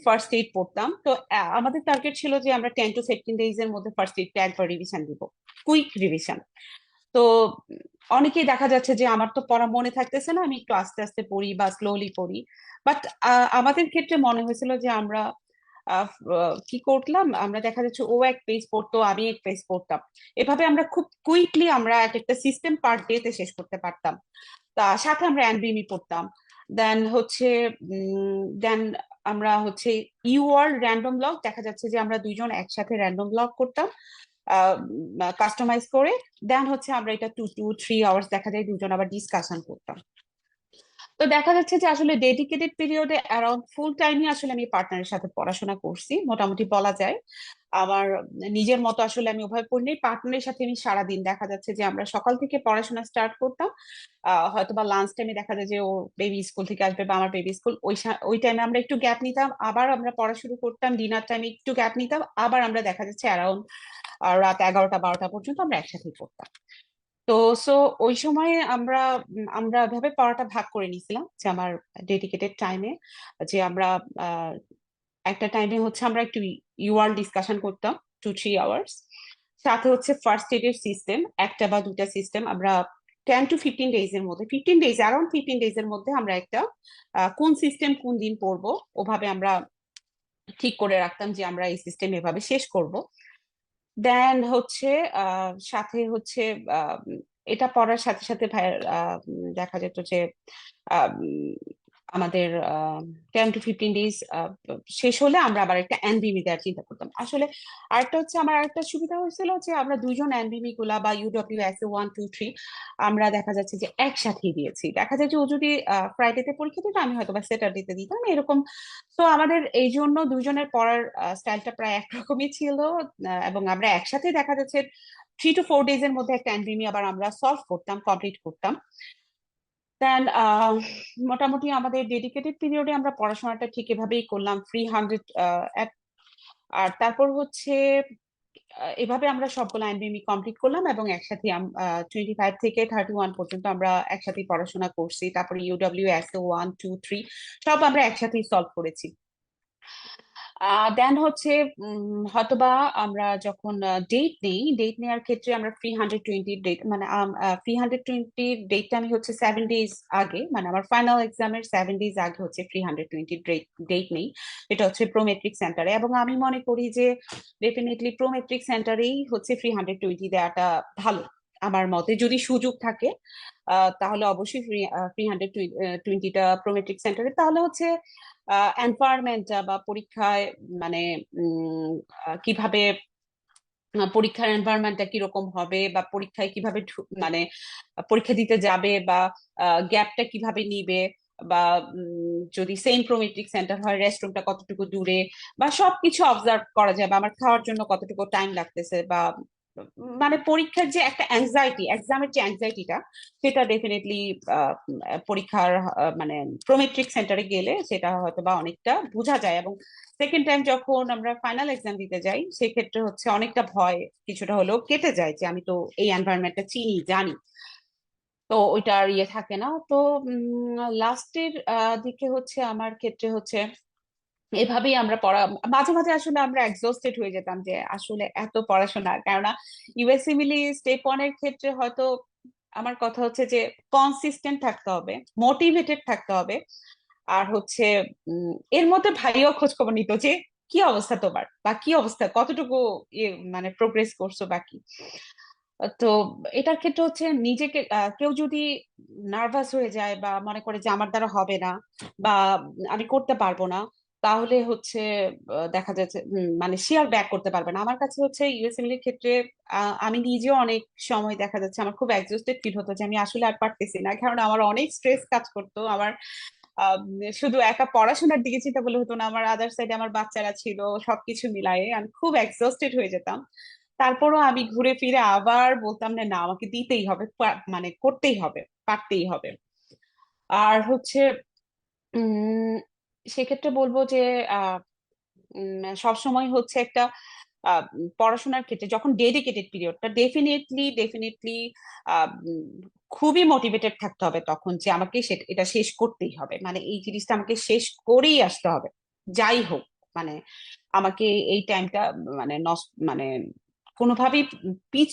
B: ফার্স্ট এইড পড়তাম। তো আমাদের টার্গেট ছিল যে আমরা 10 to 15 days এর মধ্যে ফার্স্ট এইডটা একবার রিভিশন দিব, কুইক রিভিশন। তো অনেকেই দেখা যাচ্ছে যে আমার তো পড়া মনে থাকতেছে না, আমি একটু আস্তে আস্তে পড়ি বা স্লোলি পড়ি। বাট আমাদের ক্ষেত্রে মনে হয়েছিল যে আমরা কি করলাম, আমরা দেখা যাচ্ছে ও এক পেজ পড়তো আমি এক পেজ পড়তাম, এভাবে আমরা খুব কুইকলি আমরা এক একটা সিস্টেম পার ডে তে শেষ করতে পারতাম। তা সাথে আমরা এনবিএমই পড়তাম। দেন হচ্ছে দেন আমরা হচ্ছে ইউআর র্যান্ডম ব্লগ, দেখা যাচ্ছে যে আমরা দুইজন একসাথে র্যান্ডম ব্লগ করতাম কাস্টমাইজ করে। দেন হচ্ছে আমরা এটা 2 to 3 আওয়ার্স দেখা যায় দুজন আবার ডিসকাশন করতাম। তো দেখা যাচ্ছে যে আসলে ডেডিকেটেড পিরিয়ডে অ্যারাউন্ড ফুল টাইমই আসলে আমি পার্টনারের সাথে পড়াশোনা করছি মোটামুটি বলা যায়। আমার নিজের মতো আসলে আমি ওভাবে পড়িনি, পার্টনারের সাথে আমি সারাদিন দেখা যাচ্ছে যে আমরা সকাল থেকে পড়াশোনা স্টার্ট করতাম। হয়তো বা লাঞ্চ টাইমে দেখা যায় যে ও বেবি স্কুল থেকে আসবে বা আমার বেবি স্কুল, ওই টাইমে আমরা একটু গ্যাপ নিতাম, আবার আমরা পড়া শুরু করতাম, ডিনার টাইমে একটু গ্যাপ নিতাম, আবার আমরা দেখা যাচ্ছে অ্যারাউন্ড রাত 11টা 12টা পর্যন্ত আমরা একসাথেই পড়তাম। তো সো ওই সময়ে আমরা ভাবে পড়াটা ভাগ করে নিয়েছিলাম যে আমার ডেডিকেটেড টাইমে যে আমরা আহ, একটা টাইমে হচ্ছে আমরা একটু ইউআর ডিসকাশন করতাম 2 to 3 আওয়ার্স। সাথে হচ্ছে ফার্স্ট এডের সিস্টেম একটা বা দুটা সিস্টেম আমরা 10 to 15 days এর মধ্যে, 15 days অ্যারাউন্ড 15 days এর মধ্যে আমরা একটা কোন সিস্টেম কোন দিন পড়বো ওভাবে আমরা ঠিক করে রাখতাম যে আমরা এই সিস্টেম এভাবে শেষ করব। দেন হচ্ছে সাথে হচ্ছে আহ, এটা পড়ার সাথে সাথে ভাইয়ের দেখা যেত যে আহ, উম, আমাদের 10 to 15 days শেষ হলে আমরা আবার একটা এনবিএমই দেওয়ার চিন্তা করতাম আসলে। আরেকটা হচ্ছে আমার আরেকটা সুবিধা হয়েছিল যে আমরা দুইজন এনবিএমই গুলা বা UWSA 1 2 3 আমরা দেখা যাচ্ছে যে একসাথেই দিয়েছি। দেখা যায় যে ও যদি ফ্রাইডেতে পরীক্ষা দিত আমি হয়তো বা স্যাটারডেতে দিতাম এরকম। তো আমাদের এই জন্য দুইজনের পড়ার স্টাইলটা প্রায় একরকমই ছিল। এবং আমরা একসাথে দেখা যাচ্ছে 3 to 4 days এর মধ্যে একটা এনডিএমই আবার আমরা সলভ করতাম, কমপ্লিট করতাম। দেন মোটামুটি আমাদের ডেডিকেটেড পিরিয়ডে আমরা পড়াশোনাটা ঠিক এভাবেই করলাম, 300 আর তারপর হচ্ছে এভাবে আমরা সবগুলো এনবিএমই কমপ্লিট করলাম, এবং একসাথে 25 থেকে 31 পর্যন্ত আমরা একসাথে পড়াশোনা করছি। তারপরে UWSA 1 2 3 সব আমরা একসাথেই সলভ করেছি। দেন হচ্ছে হয়তোবা আমরা যখন ডেট নেওয়ার ক্ষেত্রে আমরা 320 ডেট মানে 320 ডেটটা আমি হচ্ছে 7 days আগে, মানে আমার ফাইনাল এক্সামের 7 days আগে হচ্ছে 320 ডেট নেই। এটা হচ্ছে প্রোমেট্রিক সেন্টারে, এবং আমি মনে করি যে ডেফিনেটলি প্রোমেট্রিক সেন্টারেই হচ্ছে 320 দেওয়াটা ভালো আমার মতে, যদি সুযোগ থাকে। তাহলে অবশ্যই 320টা প্রোমেট্রিক সেন্টারে, তাহলে হচ্ছে এনভায়রনমেন্টটা বা পরীক্ষায় মানে কিভাবে পরীক্ষার এনভায়রনমেন্টটা কিরকম হবে, বা পরীক্ষায় কিভাবে মানে পরীক্ষা দিতে যাবে, বা গ্যাপটা কিভাবে নিবে, বা যদি সেম প্রোমেট্রিক সেন্টার হয় রেস্টরুমটা কতটুকু দূরে, বা সবকিছু অবজার্ভ করা যায়, বা আমার খাওয়ার জন্য কতটুকু টাইম লাগতেছে, বা মানে পরীক্ষার যে একটা অ্যাংজাইটি, এক্সামের যে অ্যাংজাইটিটা, সেটা ডেফিনেটলি পরীক্ষার মানে প্রোমেট্রিক সেন্টারে গেলে সেটা হয়তো বা অনেকটা বোঝা যায়। এবং সেকেন্ড টাইম যখন আমরা ফাইনাল এক্সাম দিতে যাই সেক্ষেত্রে হচ্ছে অনেকটা ভয় কিছুটা হলেও কেটে যায়, যে আমি তো এই এনভায়রনমেন্টটা চিনি জানি, তো ওইটা আর ইয়ে থাকে না। তো লাস্টের দিকে হচ্ছে আমার ক্ষেত্রে হচ্ছে এভাবেই আমরা পড়া, মাঝে মাঝে আসলে আমরা এক্সস্টেড হয়ে যেতাম যে আসলে এত পড়াশোনা, কেননা ইউএসসি মিলি স্টেপ ওয়ানের ক্ষেত্রে হয়তো আমার কথা হচ্ছে যে কনসিস্টেন্ট থাকতে হবে, মোটিভেটেড থাকতে হবে, আর হচ্ছে এর মধ্যে ভাইও খোঁজ খবর নিত যে কি অবস্থা তোমার, বা কি অবস্থা, কতটুকু মানে প্রোগ্রেস করছো বাকি। তো এটার ক্ষেত্রে হচ্ছে নিজেকে কেউ যদি নার্ভাস হয়ে যায় বা মনে করে যে আমার দ্বারা হবে না, বা আমি করতে পারবো না, তাহলে হচ্ছে দেখা যাচ্ছে মানে সে আর ব্যাক করতে পারবে না। আমার কাছে হচ্ছে ইউএসএমএল এর ক্ষেত্রে আমি নিজেও অনেক সময় দেখা যাচ্ছে আমার খুব এক্সস্টেড ফিল হতো যে আমি আসলে আর পারতেছি না, কারণ আমার অনেক স্ট্রেস কাজ করতো। আমার আহ, শুধু একা পড়াশোনার দিকে চিন্তা করলে হতো না, আমার আদার সাইডে আমার বাচ্চারা ছিল, সবকিছু মিলায়ে আমি খুব এক্সস্টেড হয়ে যেতাম। তারপরও আমি ঘুরে ফিরে আবার বলতাম না, না আমাকে দিতেই হবে, মানে করতেই হবে, পারতেই হবে। আর হচ্ছে উম সেক্ষেত্রে বলবো যে আহ সবসময় হচ্ছে একটা পড়াশোনার ক্ষেত্রে যখন ডেডিকেটেড পিরিয়ডটা, ডেফিনেটলি ডেফিনেটলি খুবই মোটিভেটেড থাকতে হবে তখন, যে আমাকে এটা শেষ করতেই হবে, মানে এই জিনিসটা আমাকে শেষ করেই আসতে হবে যাই হোক। মানে আমাকে এই টাইমটা মানে মানে কোনোভাবেই পিছ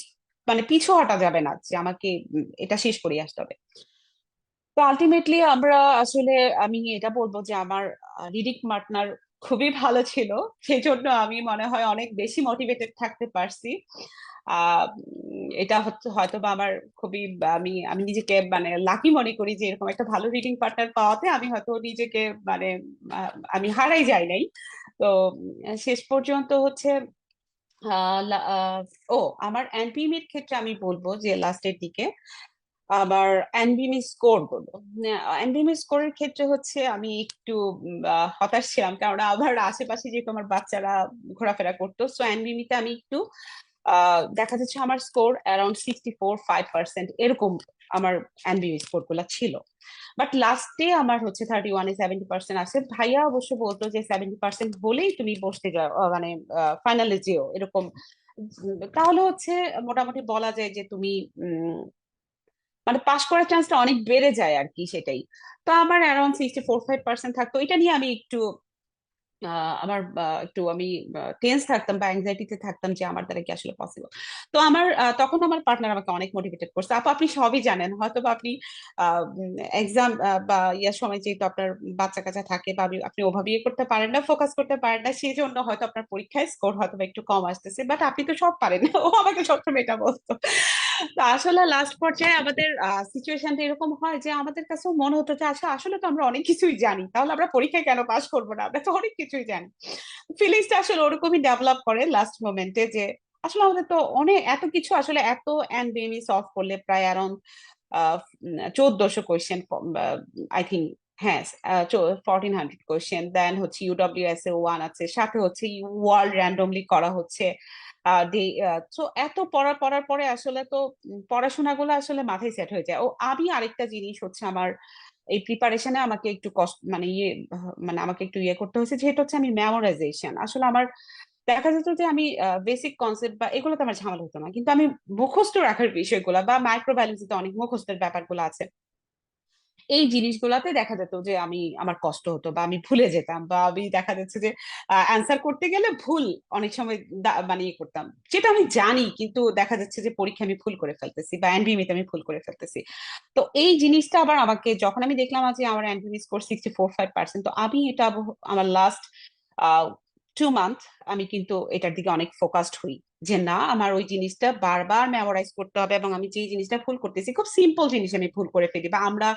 B: মানে পিছু হটা যাবে না, যে আমাকে এটা শেষ করেই আসতে হবে। তো আলটিমেটলি আমরা আসলে, আমি এটা বলবো যে আমার রিডিং পার্টনার খুবই ভালো ছিল, সেই জন্য আমি মনে হয় অনেক বেশি মোটিভেটেড থাকতে পারছি। এটা হচ্ছে হয়তো বা আমার খুবই, আমি আমি নিজেকে মানে লাকি মনে করি যে এরকম একটা ভালো রিডিং পার্টনার পাওয়াতে আমি হয়তো নিজেকে মানে আমি হারাই যাই নাই। তো শেষ পর্যন্ত হচ্ছে আহ, লা- আহ, ও আমার এনপিএম এর ক্ষেত্রে আমি বলবো যে লাস্টের দিকে আবার এনবিএম স্কোর বলবো। এনবিএম স্কোরের ক্ষেত্রে হচ্ছে আমি একটু হতাশ ছিলাম, কারণ আমার আশেপাশে যেহেতু আমার বাচ্চারা ঘোরাফেরা করতো, সো এনবিএম তে আমি একটু দেখা যাচ্ছে আমার স্কোর অ্যারাউন্ড 64-65% এরকম আমার এনবিএম স্কোর গুলা ছিল। বাট লাস্টে আমার হচ্ছে 31-এ 70% আছে। ভাইয়া অবশ্য বলতো যে 70% হলেই তুমি বসতে যাও, মানে ফাইনালে যেও এরকম। তাহলে হচ্ছে মোটামুটি বলা যায় যে তুমি মানে পাশ করার চান্সটা অনেক বেড়ে যায় আর কি, সেটাই। তো আমার অ্যারাউন্ড 64-65% থাকতো, এটা নিয়ে আমি একটু আমার একটু আমি টেন্স থাকতাম বা অ্যাংজাইটিতে থাকতাম যে আমার দ্বারা কি আসলে পসিবল। তো আমার তখন আমার পার্টনার আমাকে অনেক মোটিভেটেড করছে। আপু আপনি সবই জানেন, হয়তো বা আপনি এক্সাম বা ইয়ার সময় যেহেতু আপনার বাচ্চা কাচ্চা থাকে, বা আপনি ওভাবে ইয়ে করতে পারেন না, ফোকাস করতে পারেন না, সেই জন্য হয়তো আপনার পরীক্ষায় স্কোর হয়তো বা একটু কম আসতেছে, বাট আপনি তো সব পারেন। ও আমাকে সবসময় এটা বলতো। তো আসলে লাস্ট পর্যায়ে আমাদের সিচুয়েশনটা এরকম হয় যে আমাদের কাছেও মনে হতো যে আসলে আসলে তো আমরা অনেক কিছুই জানি, তাহলে আমরা পরীক্ষায় কেন পাশ করবো না, আমরা তো অনেক কিছুই জানি। ফিলিংসটা আসলে ওরকমই ডেভেলপ করে লাস্ট মোমেন্টে, যে আসলে আমাদের তো অনেক এত কিছু, আসলে এত এনবিএমই সলভ করলে প্রায় অ্যারাউন্ড 1400 কোয়েশ্চেন আই থিঙ্ক। হ্যাঁ, 1400 কোয়েশ্চেন, দেন হচ্ছে ইউডব্লিউএস এ ওয়ান আছে, সাথে হচ্ছে ওয়ার্ল্ড র্যান্ডমলি করা হচ্ছে। তো এত পড়ার পরে আসলে তো পড়াশোনাগুলো আসলে মাথায় সেট হয়ে যায়। ও আমি আরেকটা জিনিস হচ্ছে আমার এই প্রিপারেশনে আমাকে একটু কষ্ট মানে ইয়ে মানে আমাকে একটু ইয়ে করতে হয়েছে, যেহেতু হচ্ছে আমি মেমোরাইজেশন, আসলে আমার দেখা যেত যে আমি বেসিক কনসেপ্ট বা এগুলোতে আমার ঝামেলা হতো না, কিন্তু আমি মুখস্থ রাখার বিষয়গুলো বা মাইক্রোবায়োলজিতে অনেক মুখস্থের ব্যাপারগুলো আছে, এই জিনিসগুলাতে দেখা যেত যে আমি আমার কষ্ট হতো, বা আমি ভুলে যেতাম, বা আমি দেখা যাচ্ছে যে অ্যান্সার করতে গেলে ভুল অনেক সময় মানে ইয়ে করতাম, যেটা আমি জানি, কিন্তু দেখা যাচ্ছে যে পরীক্ষা আমি ভুল করে ফেলতেছি বা এনবিএমিতে আমি ভুল করে ফেলতেছি। তো এই জিনিসটা আবার আমাকে যখন আমি দেখলাম যে আমার এনবিএমি স্কোর 64-65%, তো আমি এটা আমার লাস্ট 2 মান্থ আমি কিন্তু এটার দিকে অনেক ফোকাসড হই। যে না, আমার ওই জিনিসটা বারবার মেমোরাইজ করতে হবে, এবং আমি যে জিনিসটা ভুল করতেছি খুব সিম্পল জিনিস আমি ভুল করে ফেলি, বা আমরা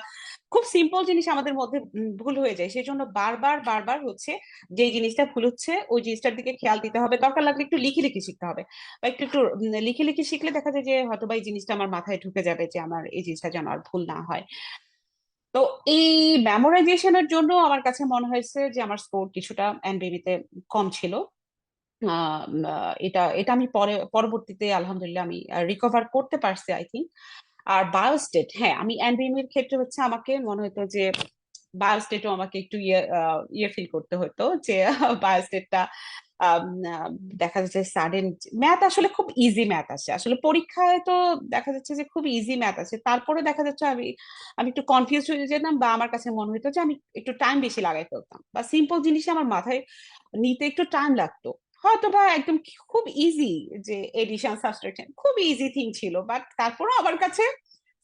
B: খুব সিম্পল জিনিস আমাদের মধ্যে ভুল হয়ে যায়, সেই জন্য বারবার বারবার হচ্ছে যে জিনিসটা ভুল হচ্ছে ওই জিনিসটার দিকে খেয়াল দিতে হবে, দরকার লাগলে একটু লিখে লিখে শিখতে হবে, বা একটু একটু লিখে লিখে শিখলে দেখা যায় যে হয়তো বা এই জিনিসটা আমার মাথায় ঢুকে যাবে, যে আমার এই জিনিসটা যেন আর ভুল না হয়। তো এই মেমোরাইজেশনের জন্য আমার কাছে মনে হয়েছে যে আমার স্কোর কিছুটা এনবিবিতে কম ছিল। এটা এটা আমি পরবর্তীতে আলহামদুলিল্লাহ আমি রিকভার করতে পারছি আই থিঙ্ক। আর বায়োস্টেট, হ্যাঁ, আমি এনবিএম এর ক্ষেত্রে হচ্ছে আমাকে মনে হতো যে বায়োস্টেটও আমাকে একটু ইয়ে ফিল করতে হতো, যে বায়োস্টেটটা দেখা যাচ্ছে সাডেন, ম্যাথ আসলে খুব ইজি ম্যাথ আসে আসলে পরীক্ষায়, তো দেখা যাচ্ছে যে খুব ইজি ম্যাথ আছে, তারপরে দেখা যাচ্ছে আমি আমি একটু কনফিউজ হয়ে যেতাম, বা আমার কাছে মনে হতো যে আমি একটু টাইম বেশি লাগাই ফেলতাম, বা সিম্পল জিনিস আমার মাথায় নিতে একটু টাইম লাগতো। হয়তো বা একদম খুব ইজি, যে এডিশন সাবট্রাকশন খুব ইজি থিং ছিল, বাট তারপরও আমার কাছে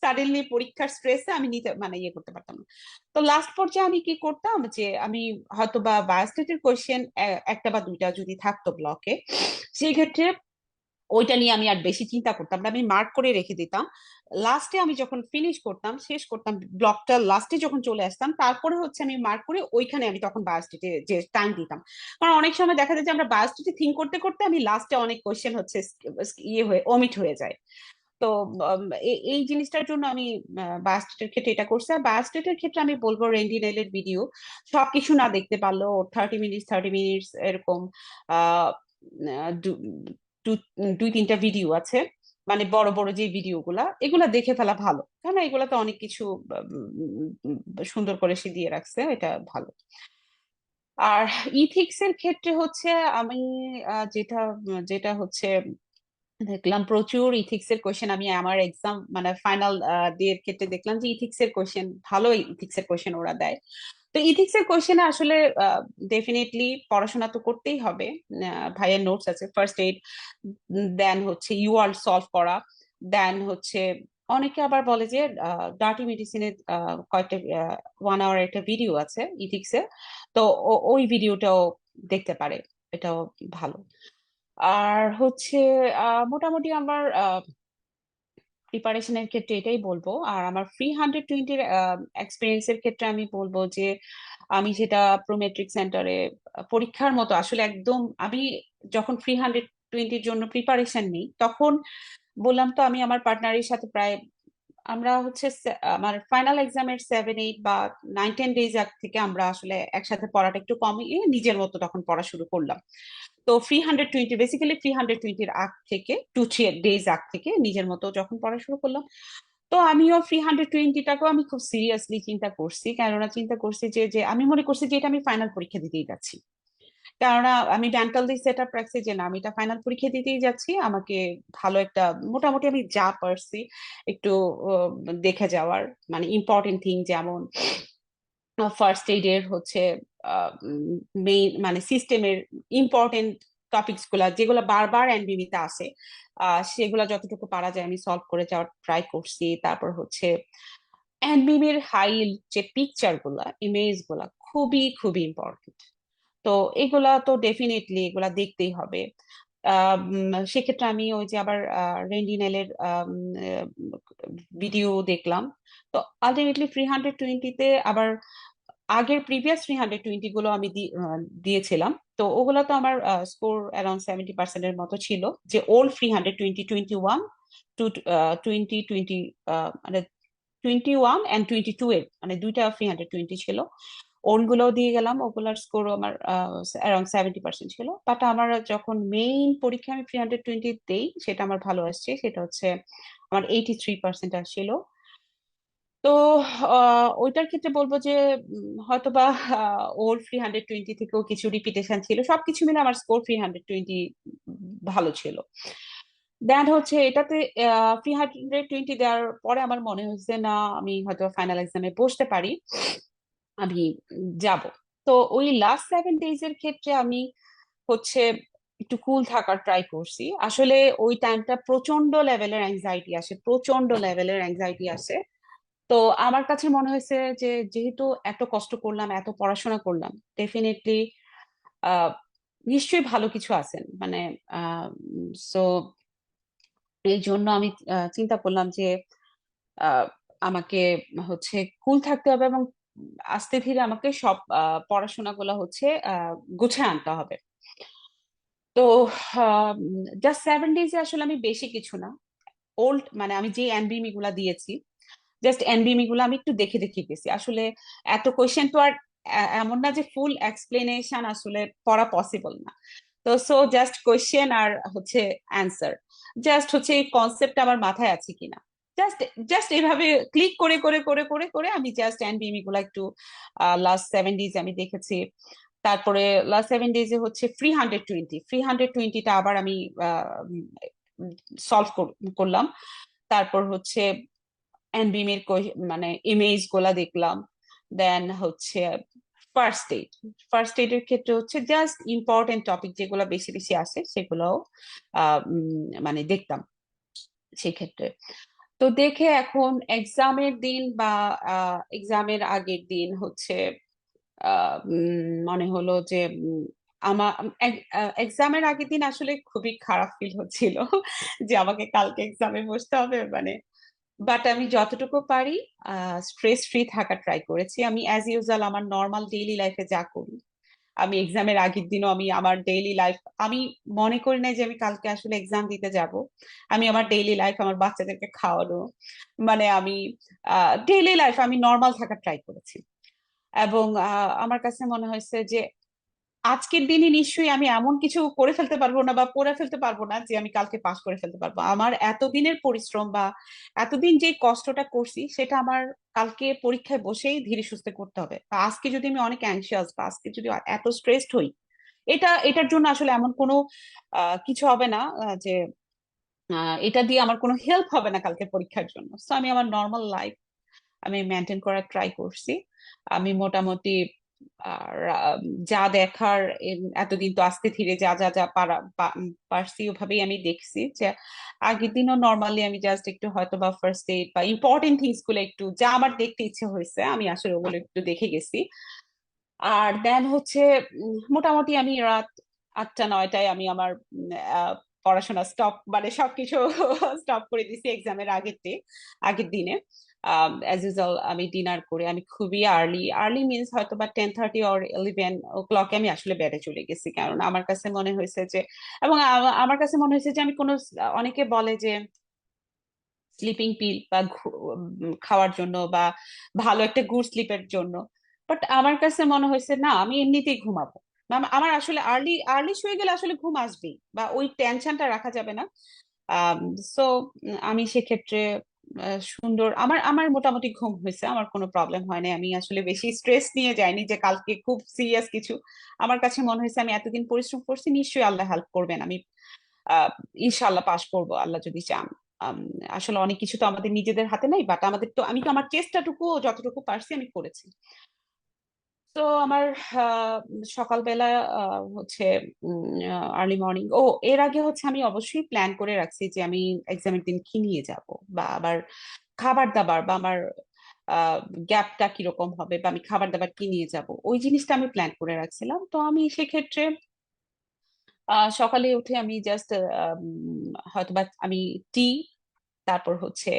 B: সাডেনলি পরীক্ষার স্ট্রেসে আমি নিতে মানে ইয়ে করতে পারতাম না। তো লাস্ট পর্যায়ে আমি কি করতাম, যে আমি হয়তো বা বায়োস্ট্যাটের কোয়েশ্চেন একটা বা দুইটা যদি থাকতো ব্লকে, সেই ক্ষেত্রে ওইটা নিয়ে আমি আর বেশি চিন্তা করতাম না, আমি মার্ক করে রেখে দিতাম। লাস্টে আমি যখন ফিনিশ করতাম, শেষ করতাম, ব্লকটা লাস্টে যখন চলে আসতাম, তারপরে হচ্ছে আমি মার্ক করে ওইখানে আমি তখন বায়োস্টেটে যে টাইম দিতাম। কারণ অনেক সময় দেখা যায় যে আমরা বায়োস্টেটে থিঙ্ক করতে করতে আমি লাস্টে অনেক কোয়েশ্চেন হচ্ছে ইয়ে হয়ে ওমিট হয়ে যায়। তো এই জিনিসটার জন্য আমি বায়োস্টেটের ক্ষেত্রে এটা করছি। আর বায়োস্টেটের ক্ষেত্রে আমি বলবো রেন্ডি নেলের ভিডিও সবকিছু না দেখতে পারলেও 30 মিনিটস এরকম আহ দু- দুই তিনটা ভিডিও আছে, মানে বড় বড় যে ভিডিও গুলা এগুলা দেখে ফেলা ভালো, কেন এগুলাতে অনেক কিছু সুন্দর করে সে দিয়ে রাখছে, এটা ভালো। আর ইথিক্স এর ক্ষেত্রে হচ্ছে আমি যেটা যেটা হচ্ছে দেখলাম প্রচুর ইথিক্স এর কোশ্চেন, আমি আমার এক্সাম মানে ফাইনাল ডে এর ক্ষেত্রে দেখলাম যে ইথিক্স এর কোশ্চেন, ভালো ইথিক্স এর কোশ্চেন ওরা দেয়। তো ইথিক্স এর কোশ্চেনে আসলে ডেফিনেটলি পড়াশোনা তো করতেই হবে। ভাইয়ের নোটস আছে ফার্স্ট এইড, দেন হচ্ছে ইউআর সলভ করা, দেন হচ্ছে অনেকে আবার বলে যে ডার্টি মেডিসিনের কয়েকটা 1 আওয়ার একটা ভিডিও আছে ইথিক্স এর, তো ওই ভিডিওটাও দেখতে পারে, এটাও ভালো। আর হচ্ছে মোটামুটি আমার প্রিপারেশনের ক্ষেত্রে এটাই বলবো। আর আমার ফ্রি 120-র এক্সপিরিয়েন্সের ক্ষেত্রে আমি বলবো যে আমি যেটা প্রোমেট্রিক সেন্টারে পরীক্ষার মতো আসলে একদম, আমি যখন ফ্রি 120-র জন্য প্রিপারেশন নিই তখন বললাম তো আমি আমার পার্টনারের সাথে প্রায় আমরা হচ্ছে আমার ফাইনাল এক্সামের 7-8 বা 9-10 ডেজ আগ থেকে আমরা আসলে একসাথে পড়াটা একটু কমিয়ে নিজের মতো তখন পড়া শুরু করলাম। তো ফ্রি 120, বেসিক্যালি ফ্রি 120-র আগ থেকে 2-3 ডেজ আগ থেকে নিজের মতো যখন পড়া শুরু করলাম, তো আমিও ফ্রি 120টাকেও আমি খুব সিরিয়াসলি চিন্তা করছি, কেননা চিন্তা করছি যে যে আমি মনে করছি যে এটা আমি ফাইনাল পরীক্ষা দিতেই যাচ্ছি, কেননা আমি মেন্টালি সেট আপ রাখছি যে না, আমি এটা ফাইনাল পরীক্ষা দিতেই যাচ্ছি, আমাকে ভালো একটা মোটামুটি আমি যা পারছি একটু আহ, দেখে যাওয়ার, মানে ইম্পর্টেন্ট থিং যেমন ফার্স্ট এইডের হচ্ছে মেইন মানে সিস্টেমের ইম্পর্টেন্ট টপিকস গুলা যেগুলো বারবার এনবিবিতে আসে, সেগুলা যতটুকু পারা যায় আমি সলভ করে যাওয়ার ট্রাই করছি। তারপর হচ্ছে এনবিবির হাই যে পিকচার গুলা, ইমেজ গুলা খুবই খুবই ইম্পর্টেন্ট। তো এগুলা তো ডেফিনেটলি এগুলা দেখতেই হবে। সেক্ষেত্রে আমি ওই যে আবার রেন্ডিনেলের ভিডিও দেখলাম। তো আলটিমেটলি ফ্রি 120-তে আবার আগের প্রিভিয়াস 320 গুলো আমি দিয়েছিলাম, তো ওগুলো তো আমার স্কোর অ্যারাউন্ড 70%-এর মতো ছিল, যে ওল্ড ফ্রি 120, 21 টু 2020, মানে 21 and 22 এর মানে দুইটা ফ্রি 120 ছিল, ওগুলোও দিয়ে গেলাম, ওগুলার স্কোর আমার অ্যারাউন্ড 70% ছিল। বাট আমার যখন মেইন পরীক্ষা আমি 320 দেই, সেটা আমার ভালো আসছে, সেটা হচ্ছে আমার 83% আসছিল। তো ওইটার ক্ষেত্রে বলবো যে হয়তোবা ওল্ড ফ্রি 120 থেকেও কিছু রিপিটেশন ছিল, সবকিছু মিলে আমার স্কোর ফ্রি 120 ভালো ছিল। দেন হচ্ছে এটাতে ফ্রি 120 দেওয়ার পরে আমার মনে হচ্ছে না, আমি হয়তো ফাইনাল এক্সামে বসতে পারি, আমি যাব। তো ওই লাস্ট 7 ডেজ এর ক্ষেত্রে আমি হচ্ছে একটু কুল থাকার ট্রাই করছি, আসলে ওই টাইমটা প্রচন্ড লেভেলের অ্যাংজাইটি আসে, প্রচন্ড লেভেলের অ্যাংজাইটি আসে। তো আমার কাছে মনে হয়েছে যে যেহেতু এত কষ্ট করলাম, এত পড়াশোনা করলাম, ডেফিনেটলি নিশ্চয়ই ভালো কিছু আছেন, মানে সো এই জন্য আমি চিন্তা করলাম যে আহ, আমাকে হচ্ছে কুল থাকতে হবে এবং আস্তে ধীরে আমাকে সব পড়াশোনাগুলো হচ্ছে গুছিয়ে আনতে হবে। তো জাস্ট 7 ডেজে আসলে আমি বেশি কিছু না, ওল্ড মানে আমি যে এনবিএমই গুলা দিয়েছি, জাস্ট এনবিএমই গুলো আমি একটু দেখে দেখে গেছি আসলে। এত কোয়েশ্চেন তো আর এমন না যে ফুল এক্সপ্লেনেশন আসলে পড়া পসিবল না। তো সো জাস্ট কোয়েশ্চেন আর হচ্ছে অ্যান্সার, জাস্ট হচ্ছে এই কনসেপ্ট আমার মাথায় আছে কিনা, জাস্ট জাস্ট এইভাবে ক্লিক করে করে করে করে করে আমি জাস্ট এনবিএমই গুলা একটু লাস্ট 7 ডেজ আমি দেখেছি। তারপরে লাস্ট 7 ডেজে হচ্ছে ফ্রি 120টা আবার আমি সলভ করলাম। তারপর হচ্ছে এনবিএম এর মানে ইমেজ গুলা দেখলাম। দেন হচ্ছে ফার্স্ট এইড, ফার্স্ট এইডের ক্ষেত্রে হচ্ছে জাস্ট ইম্পর্টেন্ট টপিক যেগুলো বেশি বেশি আসে সেগুলোও মানে দেখতাম সেক্ষেত্রে। তো দেখে এখন এক্সামের দিন বা এক্সামের আগের দিন হচ্ছে মনে হলো যে আমার এক্সামের আগের দিন আসলে খুবই খারাপ ফিল হচ্ছিল যে আমাকে কালকে এক্সামে বসতে হবে, মানে বাট আমি যতটুকু পারি স্ট্রেস ফ্রি থাকা ট্রাই করেছি। আমি অ্যাজ ইউজুয়াল আমার নর্মাল ডেইলি লাইফে যা করি, আমি এক্সামের আগের দিনও আমি আমার ডেইলি লাইফ, আমি মনে করি না যে আমি কালকে আসলে এক্সাম দিতে যাব। আমি আমার ডেইলি লাইফ, আমার বাচ্চাদেরকে খাওয়ানো, মানে আমি ডেইলি লাইফ আমি নর্মাল থাকা ট্রাই করেছি। এবং আমার কাছে মনে হয়েছে যে আজকের দিনে নিশ্চয়ই আমি এমন কিছু করে ফেলতে পারবো না বা পড়ে ফেলতে পারবো না যে আমি কালকে পাস করে ফেলতে পারবো। আমার এতদিনের পরিশ্রম বা এতদিন যে কষ্টটা করছি সেটা আমার কালকে পরীক্ষায় বসেই ধীরে সুস্থে করতে হবে। বা আজকে যদি আমি অনেক অ্যাংশিয়াস বা আজকে যদি এত স্ট্রেসড হই, এটার জন্য আসলে এমন কোনো কিছু হবে না যে এটা দিয়ে আমার কোনো হেল্প হবে না কালকে পরীক্ষার জন্য। তো আমি আমার নর্মাল লাইফ আমি মেনটেন করার ট্রাই করছি। আমি মোটামুটি আর যা দেখার এতদিন তো আস্তে ধীরে যা যা যা পারছি ওভাবেই আমি দেখছি যে আগের দিনও নর্মালি আমি জাস্ট একটু হয়তো বা ফার্স্ট এইড বা ইম্পর্টেন্ট থিংস গুলো একটু যা আমার দেখতে ইচ্ছে হয়েছে আমি আসলে ওগুলো একটু দেখে গেছি। আর দেন হচ্ছে মোটামুটি আমি রাত 8টা 9টায় আমি আমার পড়াশোনা স্টপ, মানে সবকিছু স্টপ করে দিছি এক্সামের আগের দিনে। অ্যাজ ইউজুয়াল আমি ডিনার করে আমি খুবই আর্লি আর্লি মিনস হয়তো বা 10:30 অর 11 o'clock আমি আসলে বেডে চলে গেছি, কারণ আমার কাছে মনে হয়েছে যে, এবং আমার কাছে মনে হয়েছে যে আমি কোনো, অনেকে বলে যে স্লিপিং পিল বা খাওয়ার জন্য বা ভালো একটা গুড স্লিপের জন্য, বাট আমার কাছে মনে হয়েছে না, আমি এমনিতেই ঘুমাবো। আমার আসলে আর্লি আর্লি শুয়ে গেলে আসলে ঘুম আসবেই, বা ওই টেনশনটা রাখা যাবে না। সো আমি সেক্ষেত্রে সুন্দর আমার আমার মোটামুটি ঘুম হয়েছে, আমার কোনো প্রবলেম হয় না। আমি আসলে বেশি স্ট্রেস নিয়ে যাইনি যে কালকে খুব সিরিয়াস কিছু। আমার কাছে মনে হয়েছে আমি এতদিন পরিশ্রম করছি, নিশ্চয়ই আল্লাহ হেল্প করবেন, আমি আহ ইনশাল্লাহ পাশ করবো আল্লাহ যদি চান। আম, আসলে অনেক কিছু তো আমাদের নিজেদের হাতে নাই, বাট আমাদের তো, আমি তো আমার চেষ্টাটুকু যতটুকু পারছি আমি করেছি। তো আমার আহ, সকালবেলা হচ্ছে আর্লি মর্নিং, ও এর আগে হচ্ছে আমি অবশ্যই প্ল্যান করে রাখছি যে আমি এক্সামের দিন কি নিয়ে যাব, বা আবার খাবার দাবার বা আমার গ্যাপটা কিরকম হবে, বা আমি খাবার দাবার কি নিয়ে যাব ওই জিনিসটা আমি প্ল্যান করে রাখছিলাম। তো আমি সেক্ষেত্রে সকালে উঠে আমি জাস্ট হয়তোবা আমি টি, তারপর হচ্ছে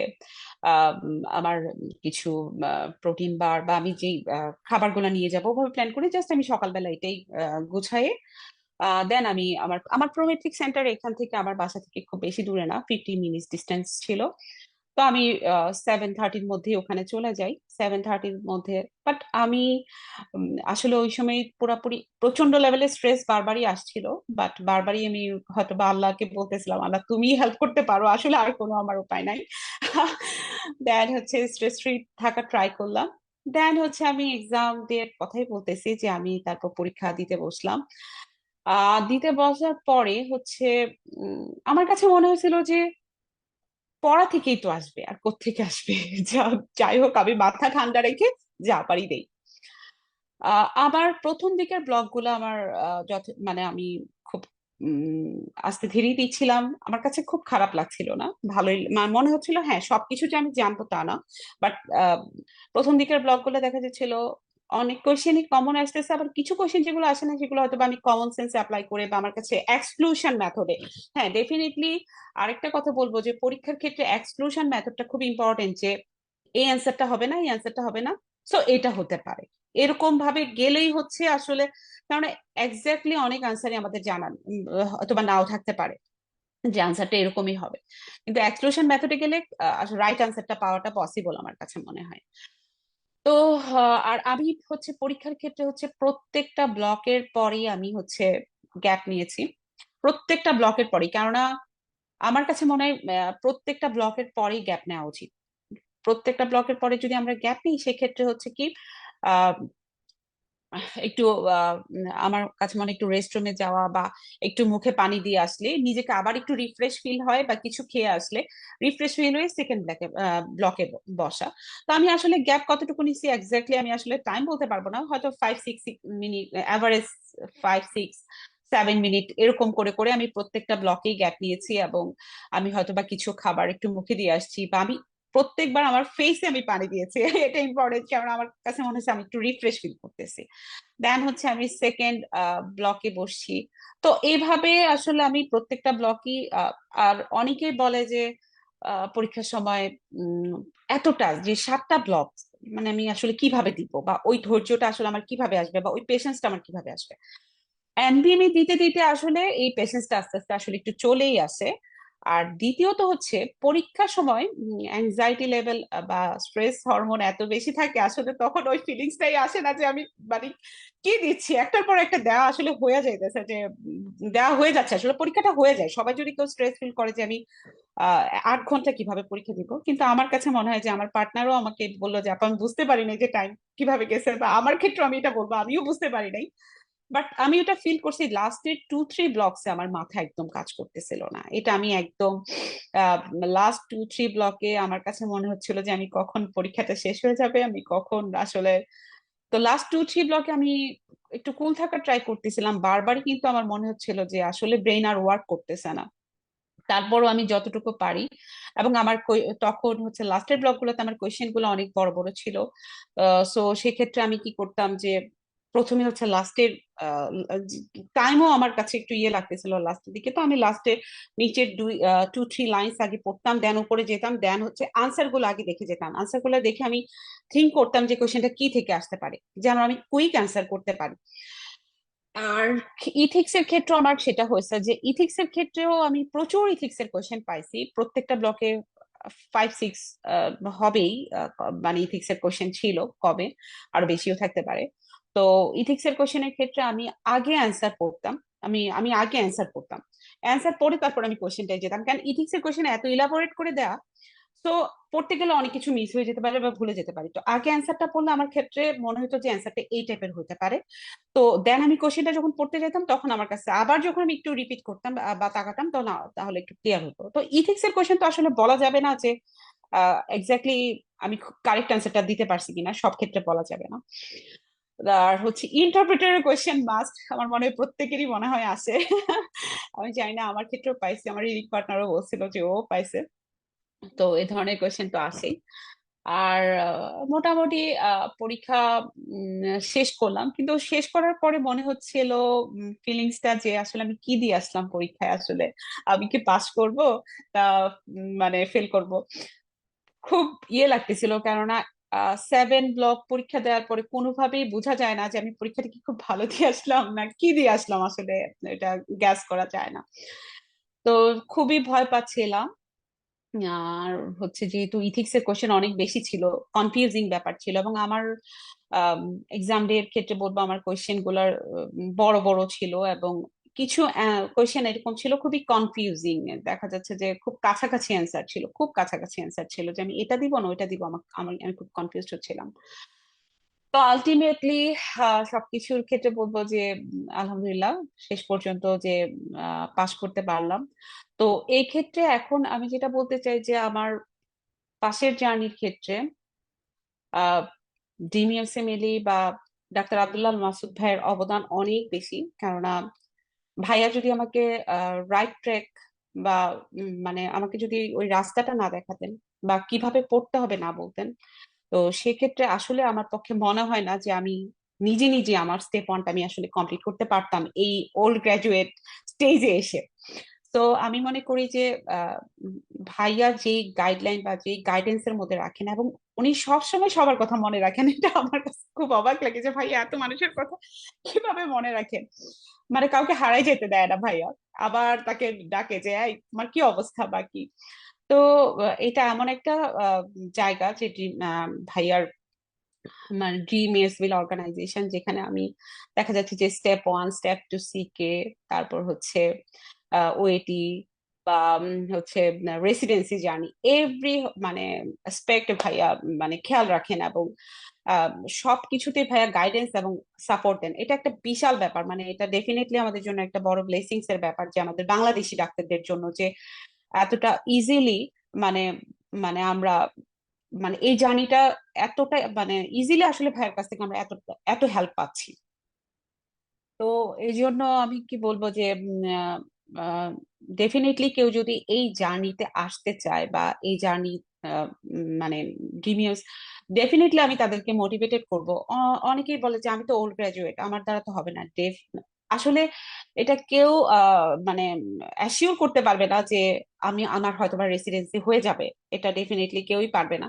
B: আমার কিছু প্রোটিন বার বা আমি যেই খাবারগুলো নিয়ে যাবো ওভাবে প্ল্যান করে জাস্ট আমি সকালবেলা এটাই গুছায়ে দেন আমি আমার আমার প্রোমেট্রিক সেন্টার এখান থেকে আমার বাসা থেকে খুব বেশি দূরে না, 15 মিনিটস ডিস্টেন্স ছিল। তো আমি 7:30-র মধ্যে ওখানে চলে যাই, 7:30-র মধ্যে। বাট আমি আসলে ওই সময় পুরোপুরি প্রচন্ড লেভেলের স্ট্রেস বারবারই আসছিল, বাট বারবারই আমি হয়তো বা আল্লাহকে বলতেছিলাম, আল্লাহ তুমি হেল্প করতে পারো, আসলে আর কোনো আমার উপায় নাই। দেন হচ্ছে স্ট্রেস ফ্রি থাকা ট্রাই করলাম। দেন হচ্ছে আমি এক্সাম ডেট কথাই বলতেছি যে আমি তারপর পরীক্ষা দিতে বসলাম। দিতে বসার পরে হচ্ছে আমার কাছে মনে হয়েছিল যে পড়া থেকেই তো আসবে, আর কোত্থেকে আসবে। যা যাই হোক আমি মাথা ঠান্ডা রেখে যা পারি দেই। আমার প্রথম দিকের ব্লগগুলো আমার মানে আমি খুব উম, আস্তে ধীরেই দিচ্ছিলাম, আমার কাছে খুব খারাপ লাগছিল না, ভালোই মনে হচ্ছিল। হ্যাঁ, সবকিছু যে আমি জানবো তা না, বাট প্রথম দিকের ব্লগগুলো দেখা যাচ্ছিল অনেক কোয়েশ্চেনই কমন আসতেছে, আবার কিছু কোয়েশ্চেন যেগুলো আসে না সেগুলো হয়তো বা আমি কমন সেন্স অ্যাপ্লাই করে বা আমার কাছে এক্সক্লুশন মেথডে। হ্যাঁ, ডেফিনেটলি আরেকটা কথা বলবো যে পরীক্ষার ক্ষেত্রে এক্সক্লুশন মেথডটা খুব ইম্পর্টেন্ট, যে এই অ্যান্সারটা হবে না, এই অ্যান্সারটা হবে না, সো এটা হতে পারে, এরকম ভাবে গেলেই হচ্ছে আসলে। কারণ এক্স্যাক্টলি অনেক আনসারই আমাদের জানা হয়তো বা নাও থাকতে পারে যে আনসারটা এরকমই হবে, কিন্তু এক্সক্লুশন মেথডে গেলে রাইট আনসারটা পাওয়াটা পসিবল আমার কাছে মনে হয়। তো আর আমি হচ্ছে পরীক্ষার ক্ষেত্রে হচ্ছে প্রত্যেকটা ব্লকের পরেই আমি হচ্ছে গ্যাপ নিয়েছি, প্রত্যেকটা ব্লকের পরেই, কেননা আমার কাছে মনে হয় প্রত্যেকটা ব্লকের পরেই গ্যাপ নেওয়া উচিত। প্রত্যেকটা ব্লকের পরে যদি আমরা গ্যাপ নিই সেক্ষেত্রে হচ্ছে কি আহ একটু আমার কাছে মনে হয় একটু রেস্টরুমে যাওয়া বা একটু মুখে পানি দিয়ে আসলে নিজেকে আবার একটু রিফ্রেশ ফিল হয়, বা কিছু খেয়ে আসলে রিফ্রেশ ফিল হয়ে সেকেন্ড ব্লকে বসা। তো আমি আসলে গ্যাপ কতটুকু নিচ্ছি এক্স্যাক্টলি আমি আসলে টাইম বলতে পারবো না, হয়তো 5-6 মিনিট, অ্যাভারেজ 5-6-7 মিনিট এরকম করে করে আমি প্রত্যেকটা ব্লকেই গ্যাপ নিয়েছি, এবং আমি হয়তো বা কিছু খাবার একটু মুখে দিয়ে আসছি, বা আমি প্রত্যেকবার আমার ফেসে আমি পানি দিয়েছি এটা ইম্পর্টেন্ট, কারণ আমার কাছে মনে হচ্ছে আমি একটু রিফ্রেশ ফিল করতেছি। দেন হচ্ছে আমি সেকেন্ড ব্লকে বসছি। তো এইভাবে আসলে আমি প্রত্যেকটা ব্লকই আর অনেকেই বলে যে পরীক্ষার সময় উম, এতটা যে 7টা ব্লক মানে আমি আসলে কিভাবে দিব, বা ওই ধৈর্যটা আসলে আমার কিভাবে আসবে, বা ওই পেশেন্সটা আমার কিভাবে আসবে। এনবিএমই দিতে দিতে আসলে এই পেশেন্সটা আস্তে আস্তে আসলে একটু চলেই আসে। আর দ্বিতীয়ত হচ্ছে পরীক্ষার সময় অ্যাংজাইটি লেভেল বা স্ট্রেস হরমোন এত বেশি থাকে, আসলে তখন ওই ফিলিংসটাই আসে না যে আমি মানে কি দিচ্ছি, একটার পর একটা দেওয়া আসলে হয়ে যাইতেছে, যে দেওয়া হয়ে যাচ্ছে, আসলে পরীক্ষাটা হয়ে যায়। সবাই যদি কেউ স্ট্রেস ফিল করে যে আমি আহ 8 ঘন্টা কিভাবে পরীক্ষা দিব, কিন্তু আমার কাছে মনে হয় যে আমার পার্টনারও আমাকে বললো যে আপা আমি বুঝতে পারি নাই যে টাইম কিভাবে গেছে, বা আমার ক্ষেত্রে আমি এটা বলবো আমিও বুঝতে পারি নাই। বাট আমি ওটা ফিল করছি লাস্টের 2-3 ব্লকসে আমার মাথা একদম কাজ করতেছিল না, এটা আমি একদম লাস্ট 2-3 ব্লকে আমার কাছে মনে হচ্ছিল যে আমি কখন পরীক্ষাটা শেষ হয়ে যাবে, আমি কখন আসলে। তো লাস্ট 2-3 ব্লকে আমি একটু কুল থাকার ট্রাই করতেছিলাম বারবারই, কিন্তু আমার মনে হচ্ছিল যে আসলে ব্রেন আর ওয়ার্ক করতেছে না। তারপরও আমি যতটুকু পারি, এবং আমার তখন হচ্ছে লাস্টের ব্লকগুলোতে আমার কোয়েশ্চেন গুলো অনেক বড় বড় ছিল। সো সেক্ষেত্রে আমি কি করতাম যে প্রথমে হচ্ছে লাস্টের টাইমও আমার কাছে একটু ইয়ে লাগতেছিল লাস্টের দিকে, তো আমি লাস্টে নিচের 2-3 লাইন্স আগে পড়তাম, দেন উপরে যেতাম, দেন হচ্ছে আনসার গুলো আগে দেখে যেতাম, আনসার গুলো দেখে আমি থিঙ্ক করতাম যে কোয়েশ্চেনটা কি থেকে আসতে পারে, যেন আমি কুইক অ্যান্সার করতে পারি। আর ইথিক্স এর ক্ষেত্রে আমার সেটা হয়েছে যে ইথিক্স এর ক্ষেত্রেও আমি প্রচুর ইথিক্স এর কোশ্চেন পাইছি, প্রত্যেকটা ব্লকে 5-6 হবেই, মানে ইথিক্স এর কোশ্চেন ছিল কবে, আরো বেশিও থাকতে পারে। তো ইথিক্স এর কোশ্চেনের ক্ষেত্রে আমি আগে অ্যান্সার পড়তাম, আমি আগে অ্যান্সার পড়তাম, অ্যান্সার পড়ে তারপর আমি কোশ্চেনটাই যেতাম, কারণ ইথিক্স এর কোশ্চেন এত ইলাবোরেট করে দেয়া, তো পড়তে গেলে অনেক কিছু মিস হয়ে যেতে পারে বা ভুলে যেতে পারি। তো আগে অ্যান্সারটা পড়লে আমার ক্ষেত্রে মনে হতো যে অ্যান্সারটা এই টাইপের হতে পারে। তো দেন আমি কোশ্চেনটা যখন পড়তে যেতাম তখন আমার কাছে আবার যখন আমি একটু রিপিট করতাম বা তাকাতাম, তো না তাহলে একটু ক্লিয়ার হতো। তো ইথিক্স এর কোশ্চেন তো আসলে বলা যাবে না যে এক্স্যাক্টলি আমি কারেক্ট অ্যান্সারটা দিতে পারছি কিনা, সব ক্ষেত্রে বলা যাবে না। আর হচ্ছে ইন্টারপ্রেটারের কোশ্চেন মাস্ট, আমার মনে হয় প্রত্যেকেরই মনে হয় আসে আমি জানি না, আমার ক্ষেত্রেও পাইছি, আমার রিডিং পার্টনারও বলছিল যে ও পাইছে। তো এই ধরনের কোয়েশ্চেন তো আসেই। আর মোটামুটি পরীক্ষা শেষ করলাম, কিন্তু শেষ করার পরে মনে হচ্ছিল ফিলিংসটা যে আসলে আমি কি দিয়ে আসলাম পরীক্ষায়, আসলে আমি কি পাস করব তা মানে ফেল করব, খুব ইয়ে লাগতেছিল। কেননা 7 ব্লক পরীক্ষা দেওয়ার পরে কোনোভাবেই বোঝা যায় না যে আমি পরীক্ষাটা কি খুব ভালো দিয়ে আসলাম না কি দিয়ে আসলাম, আসলে এটা গ্যাস করা যায় না। তো খুবই ভয় পাচ্ছিলাম। আর হচ্ছে যেহেতু ইথিক্স এর কোশ্চেন অনেক বেশি ছিল, কনফিউজিং ব্যাপার ছিল, এবং আমার এক্সাম ডে এর ক্ষেত্রে বলবো আমার কোশ্চেন গুলার বড় বড় ছিল, এবং কিছু কোশ্চেন এরকম ছিল খুবই কনফিউজিং, দেখা যাচ্ছে যে খুব কাছাকাছি অ্যান্সার ছিল, খুব কাছাকাছি অ্যান্সার ছিল, যে আমি এটা দিব না ওইটা দিব, আমি খুব কনফিউজ হচ্ছিলাম। তো আলটিমেটলি সবকিছুর ক্ষেত্রে বলবো যে আলহামদুলিল্লাহ শেষ পর্যন্ত যে পাশ করতে পারলাম। তো এই ক্ষেত্রে এখন আমি যেটা বলতে চাই যে আমার পাশের জার্নির ক্ষেত্রে আহ ডিমিএমসি মিলি বা ডাক্তার আব্দুল্লাহ মাসুদ ভাইয়ের অবদান অনেক বেশি, কেননা ভাইয়া যদি আমাকে রাইট ট্র্যাক বা মানে আমাকে যদি ওই রাস্তাটা না দেখাতেন বা কিভাবে পড়তে হবে না বলতেন, তো সেক্ষেত্রে আসলে আমার পক্ষে মনে হয় না যে আমি নিজে নিজে আমার স্টেপ ওয়ানটা আমি আসলে কমপ্লিট করতে পারতাম এই ওল্ড গ্রাজুয়েট স্টেজে এসে। তো আমি মনে করি যে আহ, ভাইয়া যে গাইডলাইন বা যে গাইডেন্স এর মধ্যে রাখেন, এবং উনি সবসময় সবার কথা মনে রাখেন, এটা আমার কাছে খুব অবাক লাগে যে ভাইয়া এত মানুষের কথা কিভাবে মনে রাখেন। মানে কাউকে হারাই যেতে দেয় না ভাইয়া, আবার তাকে ডাকে যে এই তোমার কি অবস্থা বা কি। তো এটা এমন একটা আহ, জায়গা যে ভাইয়ার মানে ড্রিম ইএসবিএল অর্গানাইজেশন, যেখানে আমি দেখা যাচ্ছে যে স্টেপ ওয়ান স্টেপ টু সিকে, তারপর হচ্ছে ওএটি বা হচ্ছে রেসিডেন্সি জার্নি, এভরি মানে অ্যাসপেক্ট ভাইয়া মানে খেয়াল রাখেন, এবং আহ, সবকিছুতে ভাইয়া গাইডেন্স এবং সাপোর্ট দেন। এটা একটা বিশাল ব্যাপার, মানে এটা ডেফিনেটলি আমাদের জন্য একটা বড় ব্লেসিংস এর ব্যাপার যে আমাদের বাংলাদেশি ডাক্তারদের জন্য যে এতটা ইজিলি মানে মানে আমরা মানে এই জার্নিটা এতটা মানে ইজিলি আসলে ভাইয়ের কাছ থেকে আমরা এত এত হেল্প পাচ্ছি। তো এই জন্য আমি কি বলবো যে ডেফিনেটলি কেউ যদি এই জার্নিতে আসতে চায় বা এই জার্নি মানে ড্রিমিয়াস, ডেফিনেটলি আমি তাদেরকে মোটিভেটেড করব। অনেকেই বলে যে আমি তো ওল্ড গ্রাজুয়েট, আমার দ্বারা তো হবে না। আসলে এটা কেউ মানে অ্যাসিওর করতে পারবে না যে আমি আমার হয়তো বা রেসিডেন্সি হয়ে যাবে, এটা ডেফিনেটলি কেউই পারবে না।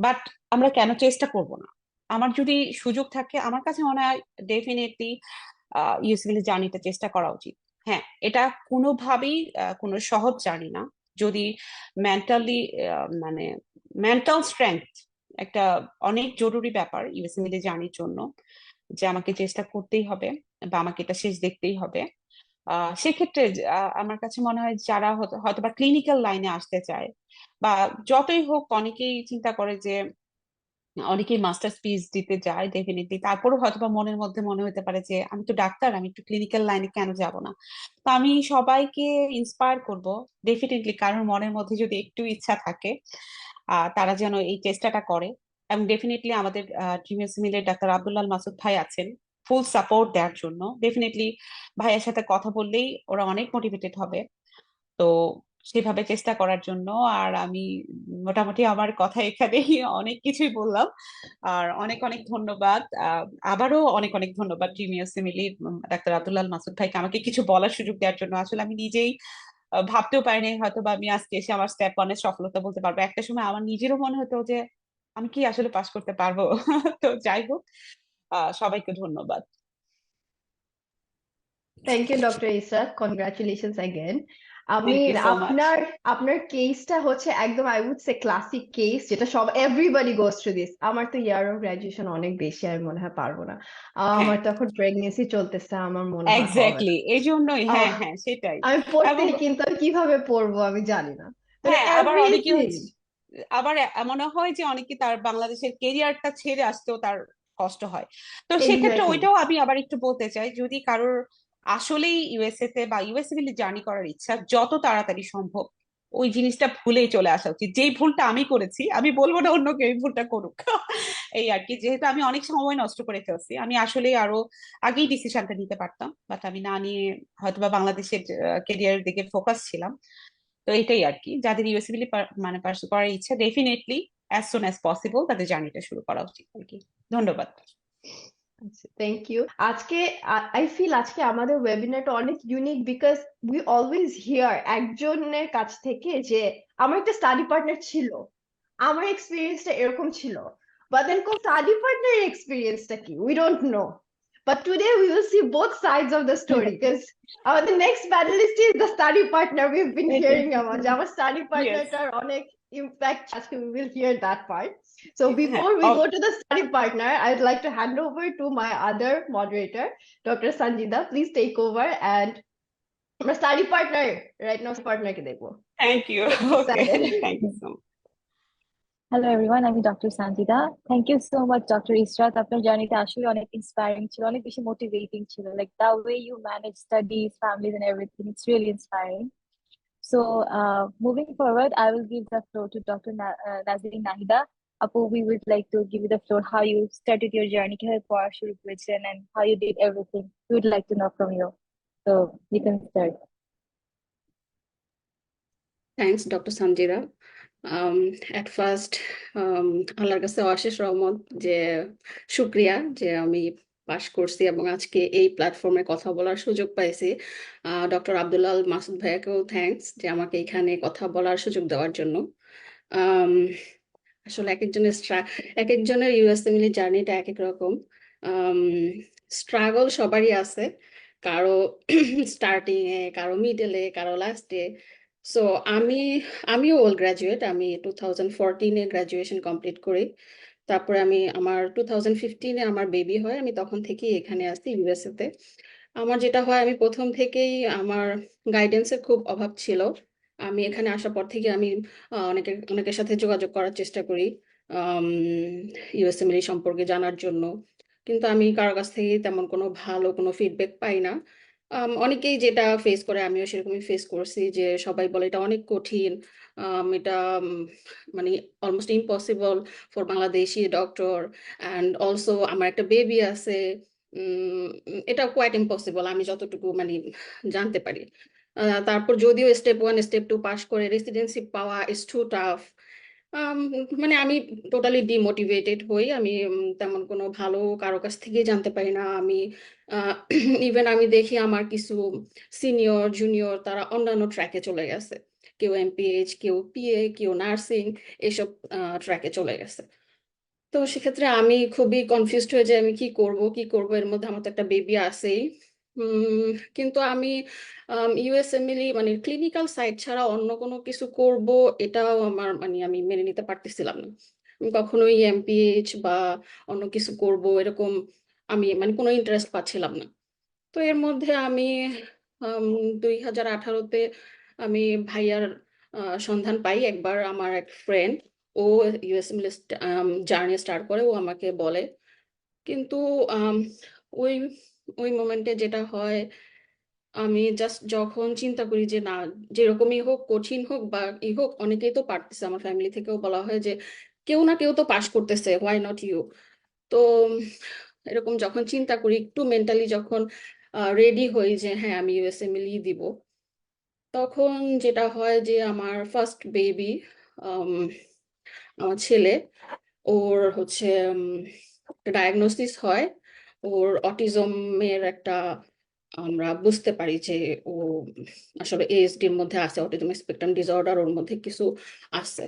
B: বাট আমরা কেন চেষ্টা করব না? আমার যদি সুযোগ থাকে, আমার কাছে মনে হয় ডেফিনেটলি ইউসিবি জার্নিটা চেষ্টা করা উচিত। হ্যাঁ, এটা কোনোভাবেই কোনো সহজ জার্নি না। যদি মেন্টালি মানে মেন্টাল স্ট্রেংথ একটা অনেক জরুরি ব্যাপার ইউএসএমএল জার্নির জন্য, যে আমাকে চেষ্টা করতেই হবে বা আমাকে এটা শেষ দেখতেই হবে। সেক্ষেত্রে আমার কাছে মনে হয় যারা হয়তো বা ক্লিনিক্যাল লাইনে আসতে চায় বা যতই হোক, অনেকেই চিন্তা করে যে অনেকেই মাস্টার্স পিএইচডি তে যায় ডেফিনেটলি, তারপরেও হয়তো বা মনের মধ্যে মনে হতে পারে যে আমি তো ডাক্তার, আমি একটু ক্লিনিক্যাল লাইনে কেন যাব না। তো আমি সবাইকে ইন্সপায়ার করব, ডেফিনেটলি কারোর মনের মধ্যে যদি একটু ইচ্ছা থাকে তারা যেন এই চেষ্টাটা করে। এবং ডেফিনেটলি আমাদের ড্রিমস মিলের ডাক্তার আব্দুল্লাহ মাসুদ ভাই আছেন ফুল সাপোর্ট দেওয়ার জন্য। ডেফিনেটলি ভাইয়ের সাথে কথা বললেই ওরা অনেক মোটিভেটেড হবে। তো সেভাবে চেষ্টা করার জন্য। আর আমি মোটামুটি আমার কথা এখানেই অনেক কিছুই বললাম। আর অনেক অনেক ধন্যবাদ, আবারও অনেক অনেক ধন্যবাদ premier simile doctor Abdullah Masud ভাইকে আমাকে কিছু বলার সুযোগ দেওয়ার জন্য। আসলে আমি নিজেই ভাবতেও পারিনি হয়তো বা আমি আজকে এসে আমার স্টেপ ওয়ানের সফলতা বলতে পারবো। একটা সময় আমার নিজেরও মনে হতো যে আমি কি আসলে পাশ করতে পারবো। তো যাই হোক, সবাইকে ধন্যবাদ।
A: Thank you doctor Israt, congratulations again. আমি
B: থ্যাংক ইউ সো মাচ।
A: আপনার আপনার কেসটা হচ্ছে একদম I would say classic case, যেটা সব এভরিবডি গোস থ্রু দিস। আমার তো ইয়ার অফ গ্রাজুয়েশন অনেক বেশি, আমি মনে হয় পারবো না।
B: হ্যাঁ,
A: আমার তখন প্রেগনেন্সি চলতেছে, আমার মনে হয় হবে না।
B: এক্স্যাক্টলি, এই জন্যই, হ্যাঁ
A: আহ,
B: হ্যাঁ সেটাই।
A: আমি পড়তে,
B: এবং
A: কিন্তু আমি কিভাবে পড়বো আমি জানি না, মানে
B: হ্যাঁ, আবার অনেকে
A: এভরিথিং।
B: হচ্ছে, আবার মনে হয় যে অনেকে তার বাংলাদেশের কেরিয়ারটা ছেড়ে আসতেও তার কষ্ট হয়। তো সেক্ষেত্রে
A: এক্স্যাক্টলি।
B: ওইটাও আমি আবার একটু বলতে চাই, যদি কারোর আসলেই ইউএসএ তে বা ইউএসএ জার্নি করার ইচ্ছা, যত তাড়াতাড়ি সম্ভব ওই জিনিসটা ভুলেই চলে আসা উচিত। যেই ভুলটা আমি করেছি, আমি বলবো না অন্য কেউ এই ভুলটা করুক। এই আর কি, যেহেতু আমি অনেক সময় নষ্ট করে ফেলছি, আমি আসলে আরো আগেই ডিসিশনটা নিতে পারতাম, বাট আমি না নিয়ে হয়তোবা বাংলাদেশের কেরিয়ারের দিকে ফোকাস ছিলাম। তো এটাই আর কি, যাদের ইউএসএ মানে পার্সু করার ইচ্ছা, definitely as soon as possible তাদের জার্নিটা শুরু করা উচিত আর কি। ধন্যবাদ।
A: Thank you. আজকে আই ফিল আজকে আমাদের ওয়েবিনারটা অনেক unique, because we always hear একজনের কাছ থেকে যে আমার একটা স্টাডি পার্টনার ছিল, আমার এক্সপিরিয়েন্সটা এরকম ছিল, বাট দেন কোন স্টাডি পার্টনারের এক্সপিরিয়েন্সটা কি we don't know. But today we will see both sides of the story, because the next panelist is the study partner we've been hearing about. Our study partner
B: yes,
A: are on impact. We will hear that part. So
B: হ্যাঁ,
A: before we go to the study partner, I'd like to hand over to my other moderator, Dr. Sanjida. Please take over, and my study partner right now, partner ke dekho.
B: Thank you.
A: Very
B: okay,
A: excited.
B: Thank you so
C: Hello everyone, I'm Dr. Sanjida. Thank you so much, Dr. Israt. আপনার জার্নিটা আসলে অনেক inspiring ছিল, অনেক বেশি motivating ছিল। Like the way you manage studies, families, and everything, it's really inspiring. So, moving forward, I will give the floor to Dr. Nazreen Nahida. Apu, we would like to give you the floor how you started your journey, কিভাবে পড়া শুরু করেছেন, and how you did everything. We would like to know from you. So, you can start.
D: Thanks, Dr. Sanjida. At first আল্লাহর কাছে অশেষ রহমত, যে শুক্রিয়া যে আমি পাশ করছি এবং আজকে এই প্ল্যাটফর্মে কথা বলার সুযোগ পাইছি। ডক্টর আব্দুল্লাহ আল মাসুদ ভাইয়াকেও থ্যাঙ্কস যে আমাকে এখানে কথা বলার সুযোগ দেওয়ার জন্য। আম, আসলে এক একজনের ইউএসএমএল জার্নিটা এক এক রকম। স্ট্রাগল সবারই আছে, কারো স্টার্টিং এ, কারো মিডলে, কারো লাস্টে। সো আমিও ওল গ্রাজুয়েট। আমি 2014-এ গ্রাজুয়েশন কমপ্লিট করি। তারপরে আমার 2015-এ আমার বেবি হয়। আমি তখন থেকেই এখানে আসি ইউএসএ তে। আমার যেটা হয়, আমি প্রথম থেকেই আমার গাইডেন্সের খুব অভাব ছিল। আমি এখানে আসার পর থেকে আমি অনেকের সাথে যোগাযোগ করার চেষ্টা করি ইউএসএমএল সম্পর্কে জানার জন্য, কিন্তু আমি কারো কাছ থেকে তেমন কোনো ভালো কোনো ফিডব্যাক পাই না। অনেকেই যেটা ফেস করে আমিও সেরকমই ফেস করছি, যে সবাই বলে এটা অনেক কঠিন, এটা মানে almost impossible for Bangladeshi doctor, and also আমার একটা বেবি আছে। এটা কোয়াইট ইম্পসিবল আমি যতটুকু জানতে পারি। তারপর যদিও স্টেপ 1 স্টেপ 2 পাস করে রেসিডেন্সি পাওয়া ইজ টু টাফ। আমি টোটালি ডিমোটিভেটেড হই। আমি তেমন কোনো ভালো কারো কাছ থেকে জানতে পারি না। আমি ইভেন আমি দেখি আমার কিছু সিনিয়র জুনিয়র তারা অন্যান্য ট্র্যাকে চলে গেছে, কেউ এমপিএইচ, কেউ পিএ, কেউ নার্সিং, এইসব ট্র্যাকে চলে গেছে। তো সেক্ষেত্রে আমি খুবই কনফিউজড হয়ে যাই, আমি কি করব। এর মধ্যে আমার তো একটা বেবি আছেই। কিন্তু আমি ইউএসএমএল ক্লিনিক্যাল সাইড ছাড়া অন্য কোনো কিছু করব, এটাও আমার আমি মেনে নিতে পারতেছিলাম না। আমি কখনোই এমপিএইচ বা অন্য কিছু করব এরকম আমি কোনো ইন্টারেস্ট পাচ্ছিলাম না। তো এর মধ্যে আমি 2018-তে আমি ভাইয়ার সন্ধান পাই। একবার আমার এক ফ্রেন্ড, ও ইউএসএমএল জার্নি স্টার্ট করে, ও আমাকে বলে। কিন্তু আম, ওই ওই মোমেন্টে যেটা হয়, আমি জাস্ট যখন চিন্তা করি যে না, যেরকমই হোক, কঠিন হোক বা ই হোক, অনেকেই তো পারতেছে। আমার ফ্যামিলি থেকেও বলা হয় যে কেউ না কেউ তো পাশ করতেছে, হোয়াই নট ইউ। তো এরকম যখন চিন্তা করি, একটু মেন্টালি যখন রেডি হই যে হ্যাঁ আমি ইউএসএমএল দিব, তখন যেটা হয় যে আমার ফার্স্ট বেবি, আমার ছেলে, ওর হচ্ছে ডায়াগনোসিস হয়। ওর অটিজমের একটা, আমরা বুঝতে পারি যে ও আসলে এএসডির মধ্যে আছে, অটিজম স্পেকট্রাম ডিসঅর্ডার ওর মধ্যে কিছু আছে।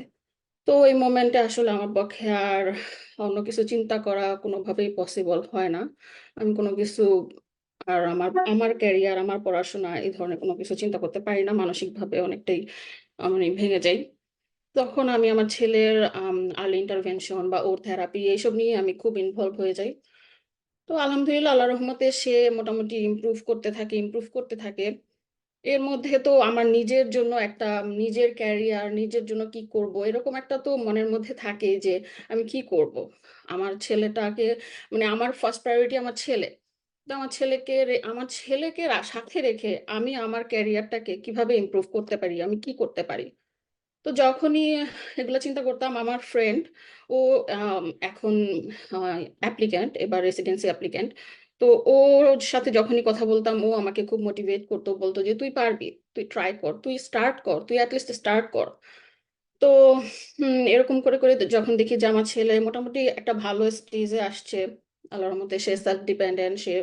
D: তো এই মোমেন্টে আসলে আমার পক্ষে আর অন্য কিছু চিন্তা করা কোনোভাবেই পসিবল হয় না। আমি কোনো কিছু আর আমার ক্যারিয়ার, আমার পড়াশোনা, এই ধরনের কোনো কিছু চিন্তা করতে পারি না। মানসিকভাবে অনেকটাই ভেঙে যাই। তখন আমি আমার ছেলের আর্লি ইন্টারভেনশন বা ওর থেরাপি এইসব নিয়ে আমি খুব ইনভলভ হয়ে যাই। তো আলহামদুলিল্লাহ, আল্লাহ রহমতে সে মোটামুটি ইমপ্রুভ করতে থাকে। এর মধ্যে তো আমার নিজের জন্য একটা, নিজের ক্যারিয়ার, নিজের জন্য কি করব, এরকম একটা তো মনের মধ্যে থাকে যে আমি কি করব। আমার ছেলেটাকে, আমার ফার্স্ট প্রায়োরিটি আমার ছেলে। তো আমার ছেলেকে সাথে রেখে আমি আমার ক্যারিয়ারটাকে কিভাবে ইমপ্রুভ করতে পারি, আমি কি করতে পারি। তো যখনই এগুলো চিন্তা করতাম, আমার ফ্রেন্ড, ও এখন অ্যাপ্লিক্যান্ট, এবার রেসিডেন্সি অ্যাপ্লিক্যান্ট। তো ওর সাথে যখনই কথা বলতাম, ও আমাকে খুব মোটিভেট করতো, বলতো যে তুই পারবি, তুই ট্রাই কর, তুই স্টার্ট কর, তুই অ্যাটলিস্ট স্টার্ট কর। তো এরকম করে করে যখন দেখি যে আমার ছেলে মোটামুটি একটা ভালো স্টেজে আসছে, আল্লাহর মধ্যে সে সেলফ ডিপেন্ডেন্ট, সে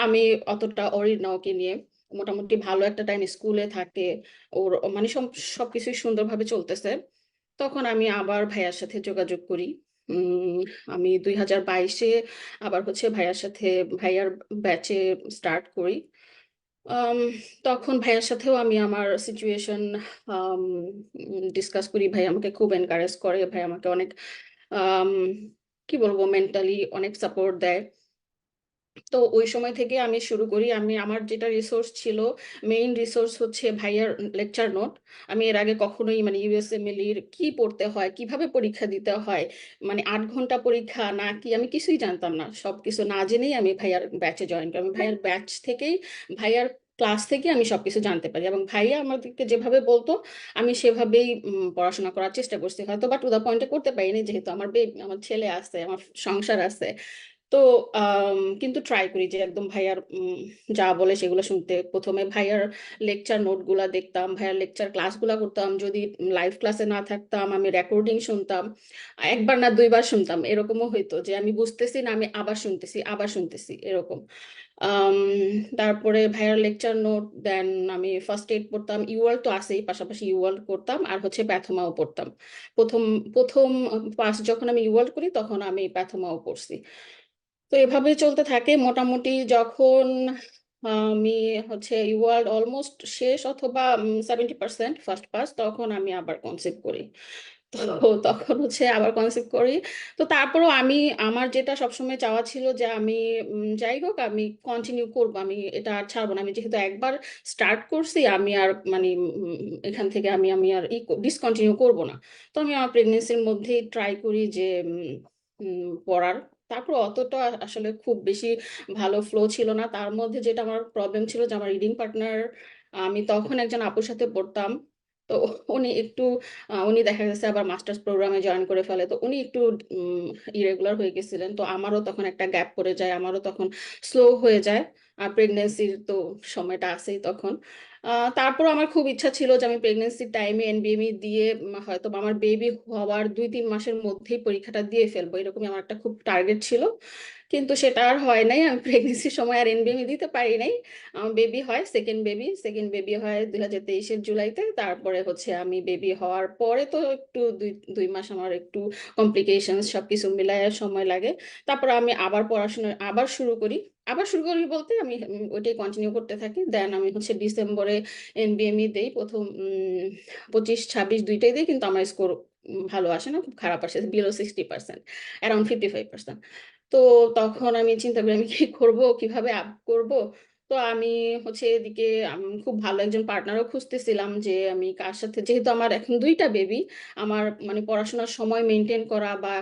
D: আমি অতটা অরি না ওকে নিয়ে, মোটামুটি ভালো একটা টাইম স্কুলে থাকে, ওর সবকিছুই সুন্দরভাবে চলতেছে। তখন আমি আবার ভাইয়ার সাথে যোগাযোগ করি। আমি 2022-এ আবার হচ্ছে ভাইয়ার ব্যাচে স্টার্ট করি। আম, তখন ভাইয়ার সাথেও আমি আমার সিচুয়েশন ডিসকাস করি। ভাই আমাকে খুব এনকারেজ করে, ভাই আমাকে অনেক আম, কি বলবো, মেন্টালি অনেক সাপোর্ট দেয়। তো ওই সময় থেকে আমি শুরু করি। আমার যেটা রিসোর্স ছিল, মেইন রিসোর্স হচ্ছে ভাইয়ার লেকচার নোট। আমি এর আগে কখনোই ইউএসএমএল এর কি পড়তে হয়, কিভাবে পরীক্ষা দিতে হয়, 8 ঘন্টা পরীক্ষা নাকি, আমি কিছুই জানতাম না। সবকিছু না জেনেই আমি ভাইয়ার ব্যাচে জয়েন করি। আমি ভাইয়ার ব্যাচ থেকেই, ভাইয়ার ক্লাস থেকে আমি সবকিছু জানতে পারি, এবং ভাইয়া আমাদেরকে যেভাবে বলতো আমি সেভাবেই পড়াশোনা করার চেষ্টা করছি। হয়তো বা টু দা পয়েন্টে করতে পারিনি, যেহেতু আমার ছেলে আছে, আমার সংসার আছে। তো কিন্তু ট্রাই করি যে একদম ভাইয়ার যা বলে সেগুলো শুনতে। প্রথমে ভাইয়ার লেকচার নোটগুলা দেখতাম, ভাইয়ার লেকচার ক্লাসগুলা করতাম। যদি লাইভ ক্লাসে না থাকতাম আমি রেকর্ডিং শুনতাম, একবার না দুইবার শুনতাম। এরকমও হইতো যে আমি বুঝতেছি না, আমি আবার শুনতেছি আবার শুনতেছি এরকম। আম, তারপরে ভাইয়ার লেকচার নোট, দেন আমি ফার্স্ট এইড পড়তাম, ইউয়াল তো আছেই, পাশাপাশি ইউয়াল করতাম আর হচ্ছে প্যাথোমাও পড়তাম। প্রথম প্রথম পাস যখন আমি ইউয়াল করি তখন আমি প্যাথোমাও পড়ছি। তো এভাবে চলতে থাকে মোটামুটি। যখন আমি হচ্ছে ইউয়ার্ড অলমোস্ট শেষ অথবা 70% ফার্স্ট পাস, তখন আমি আবার কনসেপ্ট করি। তো তখন হচ্ছে আবার কনসেপ্ট করি। তো তারপরও আমি, আমার যেটা সবসময় চাওয়া ছিল যে আমি যাই হোক আমি কন্টিনিউ করব, আমি এটা আর ছাড়বো না। আমি যেহেতু একবার স্টার্ট করছি আমি আর মানে এখান থেকে আমি আমি আর ডিসকন্টিনিউ করব না। তো আমি আমার প্রেগনেন্সির মধ্যেই ট্রাই করি যে পড়ার। তারপর অতটা আসলে খুব বেশি ভালো ফ্লো ছিল না। তার মধ্যে যেটা আমার প্রবলেম ছিল যে আমার রিডিং পার্টনার, আমি তখন একজন আপুর সাথে পড়তাম। তো উনি একটু উনি দেখা গেছে আবার মাস্টার্স প্রোগ্রামে জয়েন করে ফেলে, তো উনি একটু ইরেগুলার হয়ে গেছিলেন। তো আমারও তখন একটা গ্যাপ পড়ে যায়, আমারও তখন স্লো হয়ে যায়। আর প্রেগনেন্সির তো সময়টা আছেই তখন। তারপর আমার খুব ইচ্ছা ছিল যে আমি প্রেগনেন্সির টাইমে এনবিএমই দিয়ে হয়তো বা আমার বেবি হওয়ার 2-3 মাসের মধ্যেই পরীক্ষাটা দিয়ে ফেলবো, এরকমই আমার একটা খুব টার্গেট ছিল। কিন্তু সেটা আর হয় নাই, আমি প্রেগনেন্সির সময় আর এনবিএমই দিতে পারি নাই। আমার বেবি হয়, সেকেন্ড বেবি হয় 2023-এর জুলাইতে। তারপরে হচ্ছে আমি বেবি হওয়ার পরে তো একটু দুই দুই মাস আমার একটু কমপ্লিকেশন সবকিছু মিলায় সময় লাগে। তারপর আমি আবার পড়াশোনা আবার শুরু করি বলতে আমি ওইটাই কন্টিনিউ করতে থাকি। দেন আমি হচ্ছে ডিসেম্বরে এনবিএমই দেই প্রথম 25-26 দুইটাই দিই, কিন্তু আমার স্কোর ভালো আসে না, খুব খারাপ আসে, বিলো 60%, অ্যারাউন্ড 55%। তো তখন আমি চিন্তা করি আমি কি করব, কিভাবে আপ করব। তো আমি হচ্ছে এদিকে খুব ভালো একজন পার্টনারও খুঁজতেছিলাম যে আমি কার সাথে, যেহেতু আমার এখন দুইটা বেবি, আমার মানে পড়াশোনার সময় মেনটেন করা বা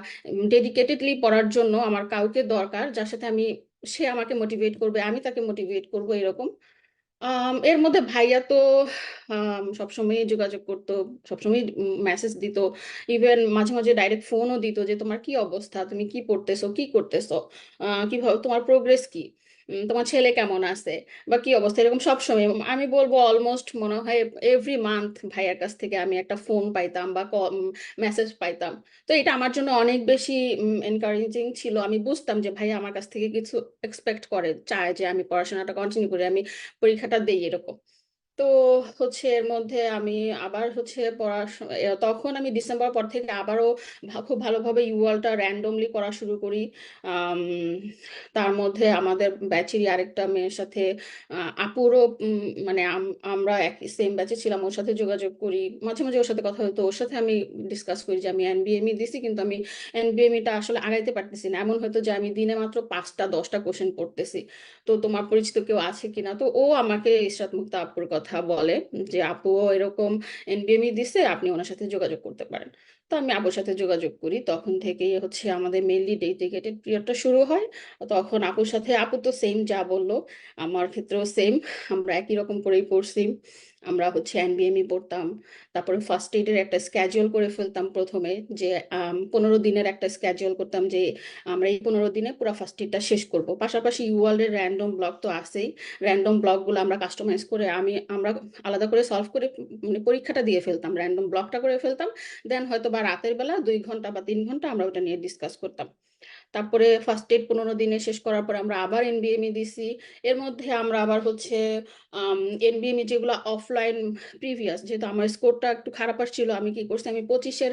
D: ডেডিকেটেডলি পড়ার জন্য আমার কাউকে দরকার যার সাথে আমি, সে আমাকে মোটিভেট করবে আমি তাকে মোটিভেট করব এরকম। এর মধ্যে ভাইয়া তো সবসময় যোগাযোগ করতো, সবসময় মেসেজ দিত, ইভেন মাঝে মাঝে ডাইরেক্ট ফোনও দিত যে তোমার কি অবস্থা, তুমি কি পড়তেছো কি করতেছো, কিভাবে তোমার প্রোগ্রেস কি, তোমার ছেলে কেমন আছে বা কি অবস্থা, এরকম সবসময়। আমি বলবো অলমোস্ট মনে হয় এভরি মান্থ ভাইয়ার কাছ থেকে আমি একটা ফোন পাইতাম বা মেসেজ পাইতাম। তো এটা আমার জন্য অনেক বেশি এনকারেজিং ছিল। আমি বুঝতাম যে ভাইয়া আমার কাছ থেকে কিছু এক্সপেক্ট করে, চায় যে আমি পড়াশোনাটা কন্টিনিউ করি, আমি পরীক্ষাটা দেই এরকম। তো হচ্ছে এর মধ্যে আমি আবার হচ্ছে তখন আমি ডিসেম্বর পর থেকে আবারও খুব ভালোভাবে ইউয়ালটা র্যান্ডমলি করা শুরু করি। আম, তার মধ্যে আমাদের ব্যাচেরই আরেকটা মেয়ের সাথে আপুরও মানে আমরা একই সেম ব্যাচে ছিলাম, ওর সাথে যোগাযোগ করি, মাঝে মাঝে ওর সাথে কথা হতো, ওর সাথে আমি ডিসকাস করি যে আমি এনবিএমই দিছি কিন্তু আমি এনবিএমইটা আসলে আগাইতে পারতেছি না। এমন হয়তো যে আমি দিনে মাত্র 5টা 10টা কোশ্চেন পড়তেছি, তো তোমার পরিচিত কেউ আছে কিনা। তো ও আমাকে ইশরাত মুক্তা আপুর কথা বলে যে আপুও এরকম এনবিএমই দিছে, আপনি ওনার সাথে যোগাযোগ করতে পারেন। তো আমি আপুর সাথে যোগাযোগ করি, তখন থেকেই হচ্ছে আমাদের মেইনলি ডেডিকেটেড পিরিয়ডটা শুরু হয়। তখন আপুর সাথে, আপু তো সেম যা বললো আমার ক্ষেত্রেও সেম, আমরা একই রকম করেই পড়ছি। আমরা হচ্ছে এনবিএমই পড়তাম। তারপরে ফার্স্ট এইডের একটা স্ক্যাজুয়াল করে ফেলতাম প্রথমে, যে 15 দিনের একটা স্ক্যাজুয়াল করতাম যে আমরা এই 15 দিনে পুরো ফার্স্ট ইয়ারটা শেষ করব। পাশাপাশি ইউয়ালের র্যান্ডম ব্লক তো আছেই, র্যান্ডম ব্লকগুলো আমরা কাস্টমাইজ করে আমরা আলাদা করে সলভ করে মানে পরীক্ষাটা দিয়ে ফেলতাম, র্যান্ডম ব্লকটা করে ফেলতাম। দেন হয়তো বা রাতের বেলা 2 ঘন্টা বা 3 ঘন্টা আমরা ওটা নিয়ে ডিসকাস করতাম। তারপরে ফার্স্ট এইড 15 দিনে শেষ করার পর আমরা আবার এনবিএমই দিছি। এর মধ্যে আমরা আবার হচ্ছে এনবিএমই যেগুলো অফলাইন প্রিভিয়াস, যেহেতু আমার স্কোরটা একটু খারাপ আসছিল, আমি কি করছি, আমি 25-এর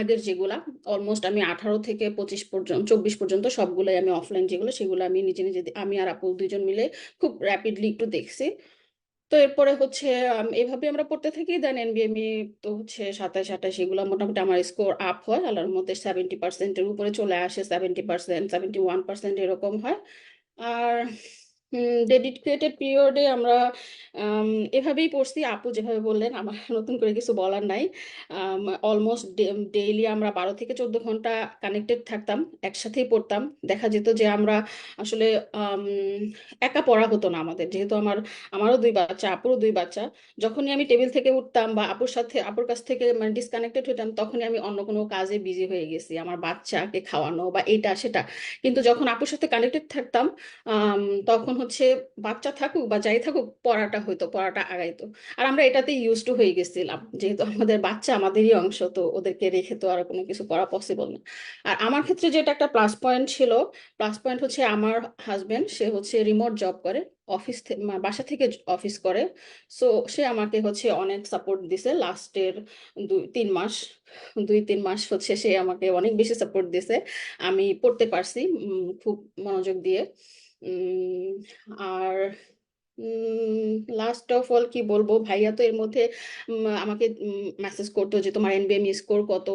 D: আগের যেগুলা, অলমোস্ট আমি 18 থেকে 25 পর্যন্ত 24 পর্যন্ত সবগুলোই আমি অফলাইন যেগুলো সেগুলো আমি নিজে নিজে আমি আর আপু দুইজন মিলে খুব র্যাপিডলি একটু দেখছি। তো এরপরে হচ্ছে এইভাবে আমরা পড়তে থাকি। দেন এনবিএমই তো হচ্ছে 27-28 সেগুলো মোটামুটি আমার স্কোর আপ হয়, আল্লাহর মধ্যে 70%-এর উপরে চলে আসে, 70%, 71% এরকম হয়। আর ডেডিকেটেড পিরিয়ডে আমরা এভাবেই পড়ছি, আপু যেভাবে বললেন, আমার নতুন করে কিছু বলার নাই। অলমোস্ট ডেইলি আমরা 12 থেকে 14 ঘন্টা কানেক্টেড থাকতাম, একসাথেই পড়তাম। দেখা যেত যে আমরা আসলে আম, একা পড়া হতো না আমাদের, যেহেতু আমারও 2 বাচ্চা, আপুরও 2 বাচ্চা। যখনই আমি টেবিল থেকে উঠতাম বা আপুর কাছ থেকে মানে ডিসকানেক্টেড হতাম, তখনই আমি অন্য কোনো কাজে বিজি হয়ে গেছি, আমার বাচ্চাকে খাওয়ানো বা এটা সেটা। কিন্তু যখন আপুর সাথে কানেক্টেড থাকতাম, আম, তখন হচ্ছে বাচ্চা থাকুক বা যাই থাকুক, পড়াটা আগাইতো। আর আমরা এটাতে ইউজ টু হয়ে গেছিলাম, যেহেতু আমাদের বাচ্চা আমাদেরই অংশ, তো ওদেরকে রেখে তো আর কোনো কিছু করা পসিবল না। আর আমার ক্ষেত্রে যেটা একটা প্লাস পয়েন্ট ছিল, প্লাস পয়েন্ট হচ্ছে আমার হাজবেন্ড, সে হচ্ছে রিমোট জব করে, বাসা থেকে অফিস করে। সো সে আমাকে হচ্ছে অনেক সাপোর্ট দিছে লাস্টের 2-3 মাস। 2-3 মাস হচ্ছে সে আমাকে অনেক বেশি সাপোর্ট দিছে। আমি পড়তে পারছি খুব মনোযোগ দিয়ে। উম, আর লাস্ট অফ অল কি বলবো, ভাইয়া তো এর মধ্যে আমাকে মেসেজ করতো যে তোমার এনবিএম স্কোর কত,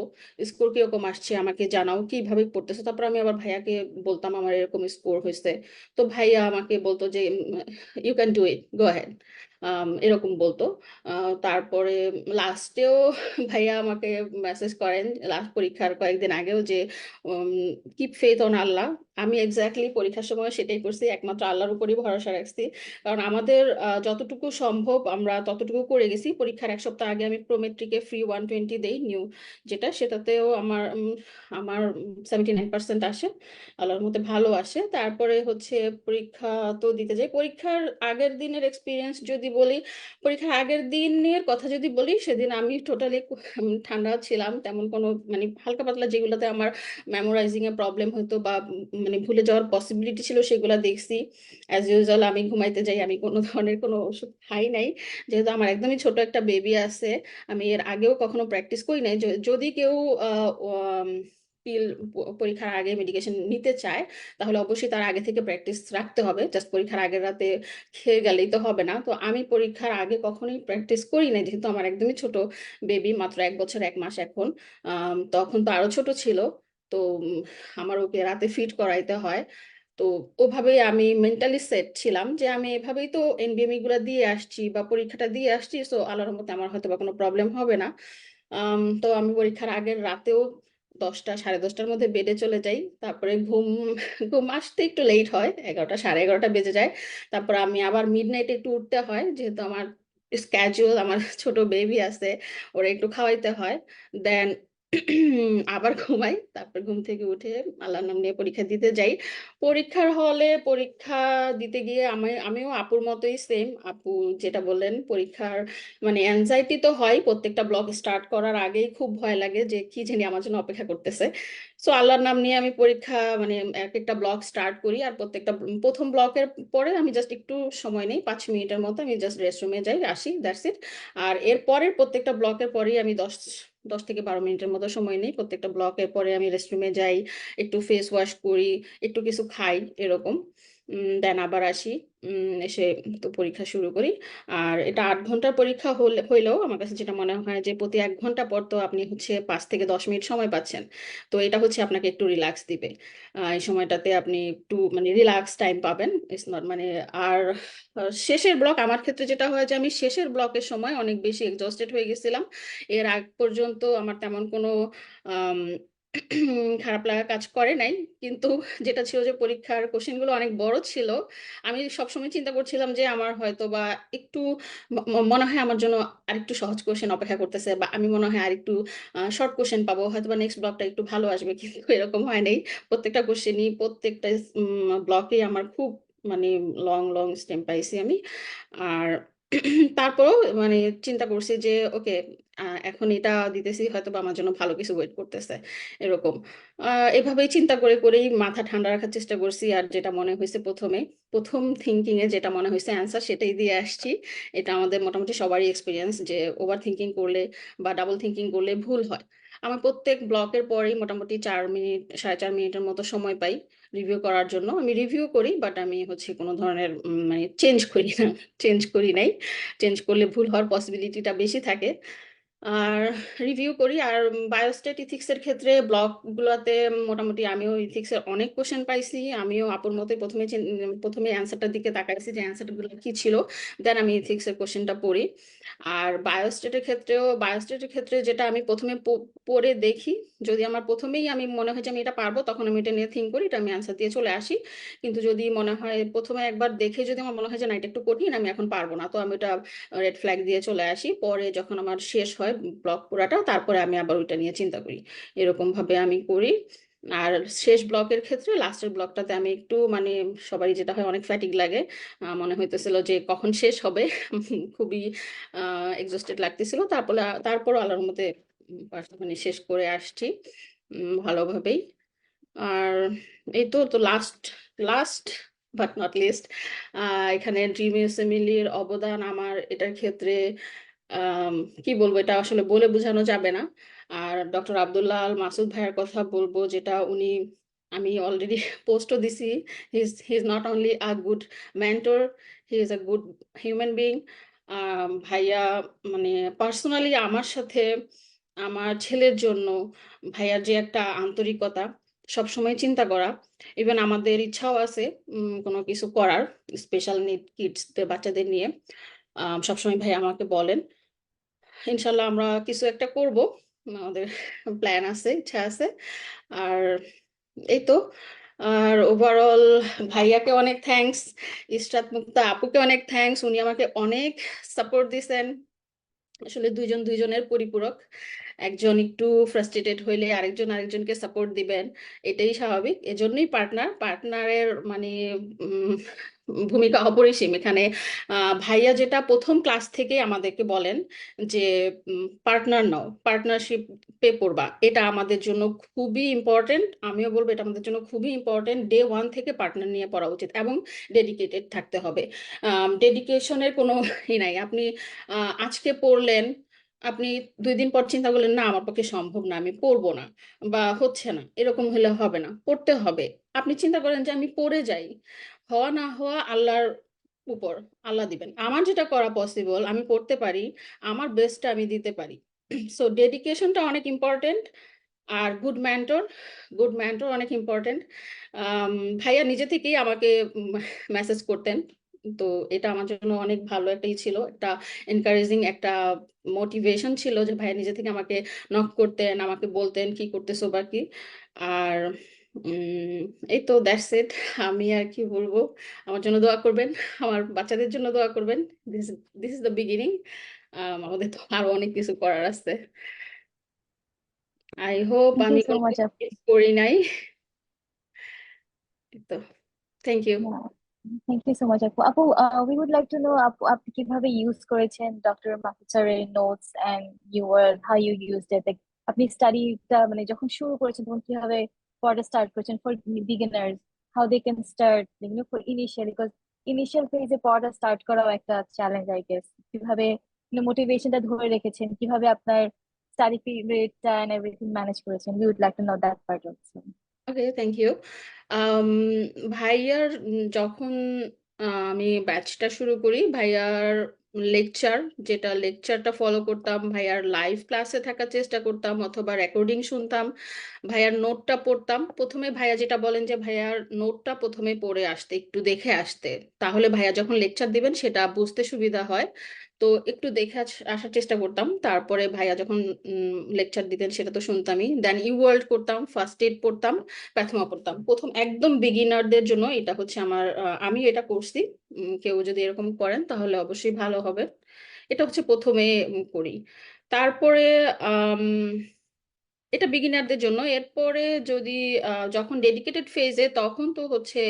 D: স্কোর কিরকম আসছে আমাকে জানাও, কিভাবে পড়তেছো। তারপর আমি আবার ভাইয়াকে বলতাম আমার এরকম স্কোর হয়েছে, তো ভাইয়া আমাকে বলতো যে you can do it, go hard, এরকম বলতো। তারপরে লাস্টেও ভাইয়া আমাকে মেসেজ করেন লাস্ট পরীক্ষার কয়েকদিন আগেও যে কিপ ফেথ অন আল্লাহ। আমি এক্স্যাক্টলি পরীক্ষার সময় সেটাই করছি, একমাত্র আল্লাহর উপরই ভরসা রাখছি। কারণ আমাদের যতটুকু সম্ভব আমরা ততটুকু করে গেছি। পরীক্ষার 1 সপ্তাহ আগে আমি প্রোমেট্রিকে ফ্রি 120 দেই, নিউ সেটাতেও আমার 79% আসে, আল্লাহর মধ্যে ভালো আসে। তারপরে হচ্ছে পরীক্ষা তো দিতে যাই। পরীক্ষার আগের দিনের এক্সপিরিয়েন্স যদি বলি, পরীক্ষার আগের দিনের কথা যদি বলি, সেদিন আমি টোটালি ঠান্ডা ছিলাম, তেমন কোনো মানে হালকা পাতলা যেগুলোতে আমার মেমোরাইজিং এ প্রবলেম হতো বা মানে ভুলে যাওয়ার পসিবিলিটি ছিল, সেগুলো দেখছি। অ্যাজ ইউজুয়াল আমি ঘুমাইতে যাই, আমি কোনো ধরনের কোনো ওষুধ খাই নাই, যেহেতু আমার একদমই ছোট একটা বেবি আছে। আমি এর আগেও কখনো প্র্যাকটিস করি নাই। যদি কেউ পিল পরীক্ষার আগে মেডিকেশন নিতে চায়, তাহলে অবশ্যই তার আগে থেকে প্র্যাকটিস রাখতে হবে, জাস্ট পরীক্ষার আগের রাতে খেয়ে গেলেই তো হবে না। তো আমি পরীক্ষার আগে কখনোই প্র্যাকটিস করি নাই, যেহেতু আমার একদমই ছোট বেবি, মাত্র 1 বছর 1 মাস এখন। তখন তো আরো ছোট ছিল। তো আমার ওকে রাতে ফিট করাইতে হয়। তো ওভাবেই আমি মেন্টালি সেট ছিলাম যে আমি এভাবেই তো এনবিএমই গুলা দিয়ে আসছি বা পরীক্ষাটা দিয়ে আসছি, সো আল্লাহর রহমতে আমার হয়তো বা কোনো প্রবলেম হবে না। তো আমি পরীক্ষার আগের রাতেও 10টা সাড়ে 10টার মধ্যে বেডে চলে যাই। তারপরে ঘুম ঘুম আসতে একটু লেট হয়, 11টা সাড়ে 11টা বেজে যায়। তারপর আমি আবার মিডনাইটে একটু উঠতে হয়, যেহেতু আমার স্ক্যাজুয়াল, আমার ছোট বেবি আছে, ওরা একটু খাওয়াইতে হয়। দেন আবার ঘুমাই, তারপর ঘুম থেকে উঠে আল্লাহর নাম নিয়ে পরীক্ষা দিতে যাই। পরীক্ষার হলে পরীক্ষা দিতে গিয়ে আমিও আপুর মতোই সেম, আপু যেটা বললেন, পরীক্ষার মানে অ্যাংজাইটি তো হয়, প্রত্যেকটা ব্লক স্টার্ট করার আগেই খুব ভয় লাগে যে কি জানি আমার জন্য অপেক্ষা করতেছে। সো আল্লাহর নাম নিয়ে আমি পরীক্ষা মানে এক একটা ব্লক স্টার্ট করি, আর প্রত্যেকটা প্রথম ব্লকের পরে আমি জাস্ট একটু সময় নেই, 5 মিনিটের মতো আমি জাস্ট রেস্টরুমে যাই, আসি, দ্যাটস ইট। আর এর পরের প্রত্যেকটা ব্লকের পরেই আমি 10 থেকে 12 মিনিটের মতো সময় নেই, প্রত্যেকটা ব্লকের পরে আমি রেস্টরুমে যাই, একটু ফেস ওয়াশ করি, একটু কিছু খাই, এরকম। দেন আবার আসি, এসে তো পরীক্ষা শুরু করি। আর এটা 8 ঘন্টার পরীক্ষা হইলেও আমার কাছে যেটা মনে হয় যে প্রতি 1 ঘন্টা পর তো আপনি হচ্ছে 5 থেকে 10 মিনিট সময় পাচ্ছেন। তো এটা হচ্ছে আপনাকে একটু রিল্যাক্স দিবে, এই সময়টাতে আপনি একটু মানে রিল্যাক্স টাইম পাবেন। ইটস নট মানে আর শেষের ব্লক আমার ক্ষেত্রে যেটা হয় যে আমি শেষের ব্লকের সময় অনেক বেশি এক্সস্টেড হয়ে গেছিলাম। এর আগ পর্যন্ত আমার তেমন কোনো আম, খারাপ লাগা কাজ করে নাই। কিন্তু যেটা ছিল যে পরীক্ষার কোশ্চেনগুলো অনেক বড় ছিল, আমি সবসময় চিন্তা করছিলাম যে আমার হয়তো বা একটু মনে হয় আমার জন্য আরেকটু সহজ কোশ্চেন অপেক্ষা করতেছে, বা আমি মনে হয় আরেকটু শর্ট কোশ্চেন পাবো, হয়তো বা নেক্সট ব্লকটা একটু ভালো আসবে, কিন্তু এরকম হয় নাই। প্রত্যেকটা কোশ্চেনই প্রত্যেকটা ব্লকেই আমার খুব মানে লং লং স্টেম পাইছি আমি। আর তারপরও মানে চিন্তা করছি যে ওকে, এখন এটা দিতেছি, হয়তো বা আমার জন্য ভালো কিছু ওয়েট করতেছে, এরকম। এভাবেই চিন্তা করে করেই মাথা ঠান্ডা রাখার চেষ্টা করছি। আর যেটা মনে হয়েছে প্রথম থিঙ্কিং এ যেটা মনে হয়েছে অ্যান্সার, সেটাই দিয়ে আসছি। এটা আমাদের মোটামুটি সবারই এক্সপিরিয়েন্স যে ওভার থিঙ্কিং করলে বা ডাবল থিঙ্কিং করলে ভুল হয়। আমি প্রত্যেক ব্লকের পরেই মোটামুটি 4 মিনিট 4.5 মিনিটের মতো সময় পাই রিভিউ করার জন্য। আমি রিভিউ করি, বাট আমি হচ্ছে কোনো ধরনের মানে চেঞ্জ করি না, চেঞ্জ করি নাই। চেঞ্জ করলে ভুল হওয়ার পসিবিলিটিটা বেশি থাকে। আর রিভিউ করি। আর বায়োস্ট্যাটিস্টিক্সের ক্ষেত্রে ব্লকগুলোতে মোটামুটি আমিও ইথিক্সের অনেক কোশ্চেন পাইছি। আমিও আপুর মতোই প্রথমে অ্যান্সারটার দিকে তাকাইছি যে অ্যান্সারগুলো কি ছিল, দেন আমি ইথিক্সের কোশ্চেনটা পড়ি। আর বায়োস্ট্যাটের ক্ষেত্রে যেটা আমি প্রথমে পড়ে দেখি, যদি আমার প্রথমেই আমি মনে হয় যে আমি এটা পারবো, তখন আমি এটা নিয়ে থিঙ্ক করি, এটা আমি অ্যান্সার দিয়ে চলে আসি। কিন্তু যদি মনে হয় প্রথমে একবার দেখে যদি আমার মনে হয় যে না এটা একটু কঠিন, আমি এখন পারবো না, তো আমি এটা রেড ফ্ল্যাগ দিয়ে চলে আসি। পরে যখন আমার শেষ হয় ব্লক পুরাটা, তারপরে আমি আবার ওইটা নিয়ে চিন্তা করি। এরকম ভাবে আমি করি। আর শেষ ব্লকের ক্ষেত্রে লাস্টের ব্লকটাতে আমি একটু মানে সবারই যেটা হয় অনেক ফ্যাটিক লাগে, মনে হইতেছিল যে কখন শেষ হবে। খুবই এক্সস্টেড লাগতেছিল। তারপর আল্লাহর মতে মানে শেষ করে আসছি ভালোভাবেই। আর এই তো তো last last but not list, এখানে ড্রিম ইউএসএমএলির অবদান আমার এটার ক্ষেত্রে আম, কি বলবো, এটা আসলে বলে বোঝানো যাবে না। আর ডক্টর আব্দুল্লাহ আল মাসুদ ভাইয়ের কথা বলবো, যেটা উনি, আমি অলরেডি পোস্টও দিছি, he is not only a good mentor, he is a good human being. ভাইয়া মানে পার্সোনালি আমার সাথে আমার ছেলের জন্য ভাইয়ার যে একটা আন্তরিকতা, সবসময় চিন্তা করা, ইভেন আমাদের ইচ্ছাও আছে কোনো কিছু করার, স্পেশাল নিড কিডসদের বাচ্চাদের নিয়ে। সবসময় ভাই আমাকে বলেন ইনশাল্লাহ আমরা কিছু একটা করব, আমাদের প্ল্যান আছে, ইচ্ছা আছে। আর এই তো। আর ওভারঅল ভাইয়াকে অনেক থ্যাঙ্কস, ইশরাত মুক্তা আপুকে অনেক থ্যাঙ্কস, উনি আমাকে অনেক সাপোর্ট দিছেন। আসলে দুইজন দুইজনের পরিপূরক, একজন একটু ফ্রাস্ট্রেটেড হইলে আরেকজনকে সাপোর্ট দিবেন, এটাই স্বাভাবিক। এজন্যই পার্টনারের মানে উম, ভূমিকা অপরিসীম এখানে। ভাইয়া যেটা প্রথম ক্লাস থেকে আমাদেরকে বলেন যে পার্টনার নাও, পার্টনারশিপে পড়বা, এটা আমাদের জন্য খুবই ইম্পর্টেন্ট। আমিও বলবো এটা আমাদের জন্য খুবই ইম্পর্টেন্ট। ডে ওয়ান থেকে পার্টনার নিয়ে পড়া উচিত এবং ডেডিকেটেড থাকতে হবে। ডেডিকেশনের কোনো নাই। আপনি আজকে পড়লেন, আপনি 2 দিন পর চিন্তা করলেন না আমার পক্ষে সম্ভব না, আমি পড়বো না বা হচ্ছে না, এরকম হলে হবে না, পড়তে হবে। আপনি চিন্তা করেন যে আমি পড়ে যাই, হওয়া না হওয়া আল্লাহর উপর, আল্লাহ দিবেন। আমার যেটা করা পসিবল আমি করতে পারি, আমার বেস্টটা আমি দিতে পারি। সো ডেডিকেশনটা অনেক ইম্পর্টেন্ট। আর গুড মেন্টর অনেক ইম্পর্টেন্ট। ভাইয়া নিজে থেকেই আমাকে মেসেজ করতেন, তো এটা আমার জন্য অনেক ভালো একটাই ছিল, একটা এনকারেজিং একটা মোটিভেশন ছিল যে ভাইয়া নিজে থেকে আমাকে নক করতেন, আমাকে বলতেন কি করতেছো বা কি। আর উম, এই তো দ্যাটস ইট। আমি আর কি বলবো, আমার জন্য দোয়া করবেন, আমার বাচ্চাদের জন্য দোয়া করবেন। This this is the beginning. আমাদের তো আরো অনেক কিছু করার আছে। আই হোপ
C: থ্যাংক ইউ
D: আমি
C: সো
D: কোনো
C: মাচ
D: কিছু
C: আপু।
D: মিস করি নাই। এই তো, thank you.
C: Thank you so much আপু। আপু, we would like to know আপু আপনি কিভাবে ইউজ করেছেন ডক্টর মাহফুজ স্যারের notes and how you used it. আপনি স্টাডিটা মানে যখন শুরু করেছেন তখন কিভাবে পড়া স্টার্ট করেছেন for beginners, how they can start for initial, because initial ফেজে পড়াটা স্টার্ট করাও একটা চ্যালেঞ্জ আই গেস। কিভাবে মোটিভেশনটা ধরে রেখেছেন, কিভাবে আপনার স্টাডি পিরিয়ডটা এন্ড এভরিথিং ম্যানেজ করেছেন, we would like to know that part also.
D: Okay, thank you. ভাইয়ার যখন আমি ব্যাচটা শুরু করি, ভাইয়ার লেকচার, যেটা লেকচারটা ফলো করতাম, ভাইয়ার লাইভ ক্লাসে থাকার চেষ্টা করতাম অথবা রেকর্ডিং শুনতাম, ভাইয়ার নোটটা পড়তাম। প্রথমে ভাইয়া যেটা বলেন যে ভাইয়ার নোটটা প্রথমে পড়ে আসতে, একটু দেখে আসতে, তাহলে ভাইয়া যখন লেকচার দিবেন সেটা বুঝতে সুবিধা হয়। তো একটু দেখে আসার চেষ্টা করতাম। তারপরে ভাইয়া যখন লেকচার দিতেন সেটা তো শুনতামই, দেন ইউ ওয়ার্ল্ড করতাম, ফার্স্ট এড পড়তাম, প্রাথমা পড়তাম। প্রথম একদম বিগিনারদের জন্য এটা হচ্ছে আমার, আমি এটা করছি। কেউ যদি এরকম করেন তাহলে অবশ্যই ভালো হবে। এটা হচ্ছে প্রথমে করি। তারপরে আম, এটা বিগিনারদের জন্য। এরপরে যদি যখন ডেডিকেটেড ফেজে, তখন তো হচ্ছে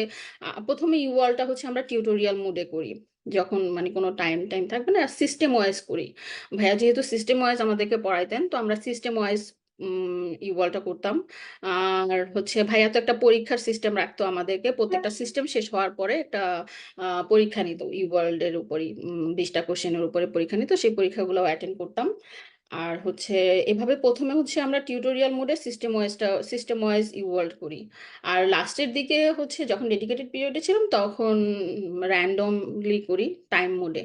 D: প্রথমে ইউআলটা হচ্ছে আমরা টিউটোরিয়াল মোডে করি, যখন মানে কোনো টাইম টাইম থাকবে না, সিস্টেম ওয়াইজ করি। ভাইয়া যেহেতু সিস্টেম ওয়াইজ আমাদেরকে পড়াইতেন, তো আমরা সিস্টেম ওয়াইজ ইউআলটা করতাম। আর হচ্ছে ভাইয়া তো একটা পরীক্ষার সিস্টেম রাখতো আমাদেরকে, প্রত্যেকটা সিস্টেম শেষ হওয়ার পরে একটা পরীক্ষা নিত ইউওয়ার্ল্ড এর উপরই, 20টা কোশ্চেনের উপরে পরীক্ষা নিত, সেই পরীক্ষাগুলো অ্যাটেন্ড করতাম। আর হচ্ছে এভাবে প্রথমে হচ্ছে আমরা টিউটোরিয়াল মোডে সিস্টেম ওয়াইজ ইভলভ করি। আর লাস্টের দিকে হচ্ছে যখন ডেডিকেটেড পিরিয়ডে ছিলাম তখন র্যান্ডমলি করি টাইম মোডে।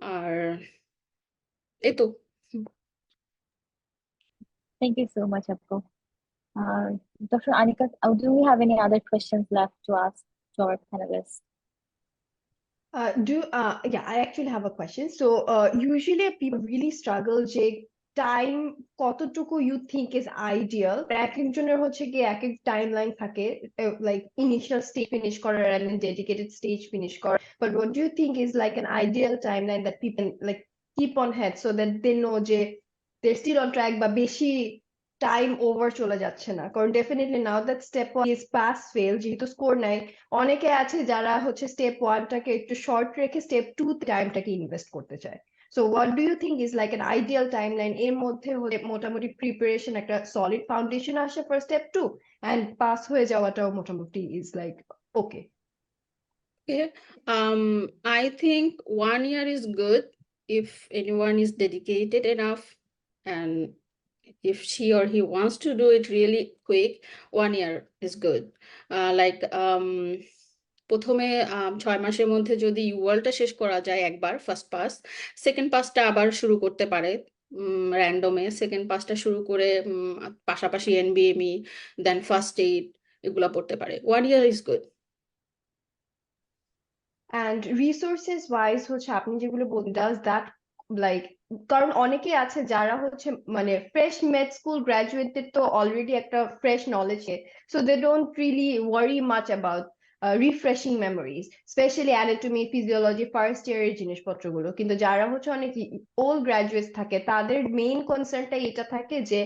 D: আর এই তো।
C: Thank you so much, Apko. Dr. Anika, do we have any other questions left to ask to our panelists?
A: Yeah, I actually have a question. So, usually people really struggle যে time কতটুকু you think is ideal? এক একজনের হচ্ছে কি এক এক timeline থাকে, like initial stage finish করার and then dedicated stage finish করার. But what do you think is like an ideal timeline that people like keep on head so that they know যে they're still on track বা বেশি time over চলে যাচ্ছে না? কারণ definitely now that step 1 is pass fail, যেহেতু score নাই, অনেকে আছে যারা হচ্ছে স্টেপ 1টাকে একটু শর্ট রেখে স্টেপ 2 টাইমটাকে ইনভেস্ট করতে চায়। So what do you think is like an ideal timeline? এর মধ্যে হলে মোটামুটি প্রিপারেশন একটা সলিড ফাউন্ডেশন আসে ফর স্টেপ 2 এন্ড পাস হয়ে যাওয়াটাও মোটামুটি is like okay.
D: Okay. I think 1 year is good if anyone is dedicated enough, and if she or he wants to do it really quick, 1 year is good. Like প্রথমে 6 মাসের মধ্যে যদি ইউয়ালটা শেষ করা যায় একবার ফার্স্ট পাস, সেকেন্ড পাসটা আবার শুরু করতে পারে র্যান্ডমে, সেকেন্ড পাসটা শুরু করে পাশাপাশি এনবিএমই, দেন ফার্স্ট এইড এগুলা পড়তে পারে। 1 year is good.
A: And resources wise হচ্ছে আপনি যেগুলো বলছেন, ডাজ দ্যাট লাইক, কারণ অনেকে আছে যারা হচ্ছে মানে ফ্রেশ med স্কুল গ্রাজুয়েটেড তো অলরেডি একটা fresh knowledge, so they don't really worry much about refreshing memories, especially anatomy physiology first ইয়ারের জিনিসপত্রগুলো। কিন্তু যারা হচ্ছে অনেক ওল্ড গ্রাজুয়েটস থাকে, তাদের মেইন কনসার্নটা এটা থাকে যে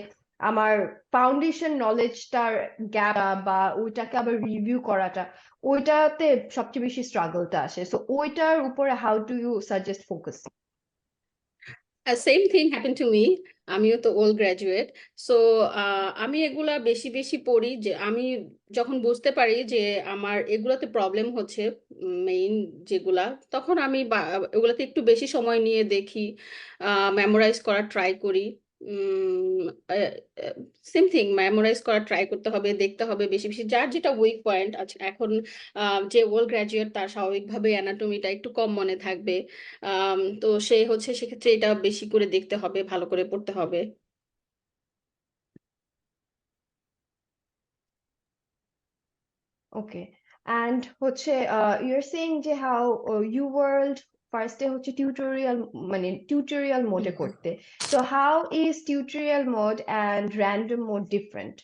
A: আমার ফাউন্ডেশন নলেজটার গ্যাপ বা ওইটাকে আবার রিভিউ করাটা, ওইটাতে সবচেয়ে বেশি স্ট্রাগলটা আসে। সো ওইটার উপরে how do you suggest focus?
D: Same thing happen to me, আমিও তো ওল্ড গ্রাজুয়েট। সো আমি এগুলা বেশি বেশি পড়ি, যে আমি যখন বুঝতে পারি যে আমার এগুলাতে প্রবলেম হচ্ছে মেইন যেগুলা, তখন আমি এগুলাতে একটু বেশি সময় নিয়ে দেখি, মেমোরাইজ করার ট্রাই করি। সেম থিং, মেমোরাইজ করার ট্রাই করতে হবে, দেখতে হবে বেশি বেশি যার যেটা উইক পয়েন্ট আছে। এখন যে ওল্ড গ্রাজুয়েট তার স্বাভাবিকভাবে অ্যানাটমিটা একটু কম মনে থাকবে, তো সে হচ্ছে সেক্ষেত্রে এটা বেশি করে দেখতে হবে, ভালো করে পড়তে হবে।
A: ওকে, অ্যান্ড হচ্ছে ইউর সেইং যে হাউ ইউ ওয়ার্ল্ড ফার্স্টে হচ্ছে টিউটোরিয়াল, মানে টিউটোরিয়াল মোডে করতে, so how is tutorial mode and random mode different?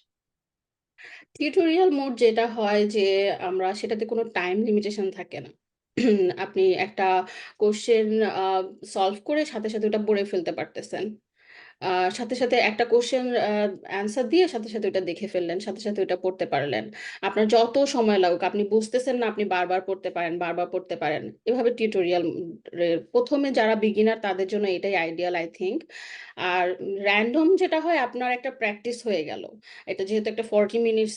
D: Tutorial mode যেটা হয় যে আমরা সেটাতে কোনো টাইম লিমিটেশন থাকে না। আপনি একটা কোশ্চেন সলভ করে সাথে সাথে ওটা পড়ে ফেলতে পারতেছেন, সাথে সাথে একটা কোশ্চেন অ্যান্সার দিয়ে সাথে সাথে ওটা দেখে ফেললেন, সাথে সাথে ওটা পড়তে পারলেন। আপনার যত সময় লাগুক, আপনি বুঝতেছেন না, আপনি বারবার পড়তে পারেন, বারবার পড়তে পারেন। এভাবে টিউটোরিয়াল প্রথমে যারা বিগিনার তাদের জন্য এটাই আইডিয়াল আই থিঙ্ক। আর র্যান্ডম যেটা হয়, আপনার একটা প্র্যাকটিস হয়ে গেল। এটা যেহেতু একটা 40 মিনিটস,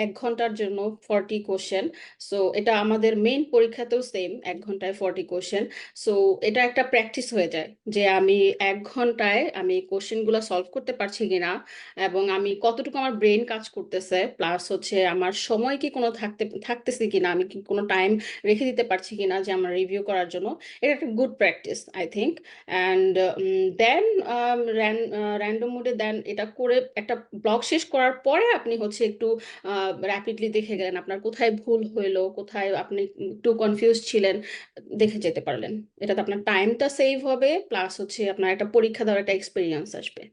D: 1 ঘন্টার জন্য 40 কোশ্চেন, সো এটা আমাদের মেইন পরীক্ষাতেও সেম, 1 ঘন্টায় 40 কোশ্চেন। সো এটা একটা প্র্যাকটিস হয়ে যায় যে আমি 1 ঘন্টায় আমি কোশ্চেনগুলো সলভ করতে পারছি কিনা, এবং আমি কতটুকু আমার ব্রেন কাজ করতেছে, প্লাস হচ্ছে আমার সময় কি কোনো থাকতেছে কিনা, আমি কি কোনো টাইম রেখে দিতে পারছি কিনা যে আমার রিভিউ করার জন্য। এটা একটা good practice I think. And then random মোডে দেন এটা করে একটা ব্লক শেষ করার পরে আপনি হচ্ছে একটু র্যাপিডলি দেখে গেলেন আপনার কোথায় ভুল হইলো, কোথায় আপনি একটু কনফিউজ ছিলেন, দেখে যেতে পারলেন। এটাতে আপনার টাইমটা সেভ হবে, প্লাস হচ্ছে আপনার একটা পরীক্ষা দেওয়ার একটা এক্সপিরিয়েন্স আসবে।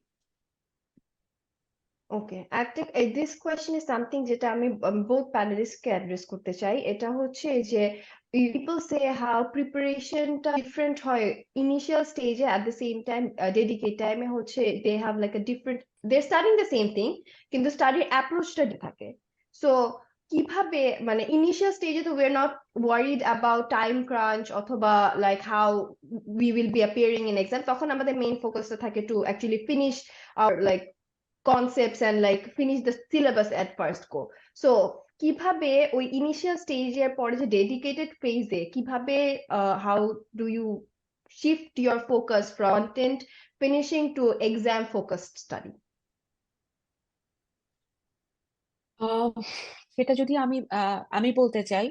A: ওকে, একটা দিস কোয়েশ্চেন ইজ সামথিং যেটা আমি বোথ প্যানেলিস্টকে অ্যাড্রেস করতে চাই। এটা হচ্ছে যে পিপল সে হাউ প্রিপারেশনটা ডিফারেন্ট হয় ইনিশিয়াল স্টেজে, at the same time dedicate টাইমে হচ্ছে they have like a different, they studying the same thing কিন্তু স্টাডির অ্যাপ্রোচটা থাকে। সো কিভাবে মানে ইনিশিয়াল স্টেজে তো we are not worried about time crunch অথবা like how we will be appearing in exam, তখন আমাদের মেইন ফোকাসটা থাকে to actually finish our like concepts and like finish the syllabus at first go. So কিভাবে ওই initial স্টেজের পরে যে ডেডিকেটেড ফেজে কিভাবে how do you shift your focus from content finishing to exam focused study?
B: সেটা যদি আমি বলতে চাই,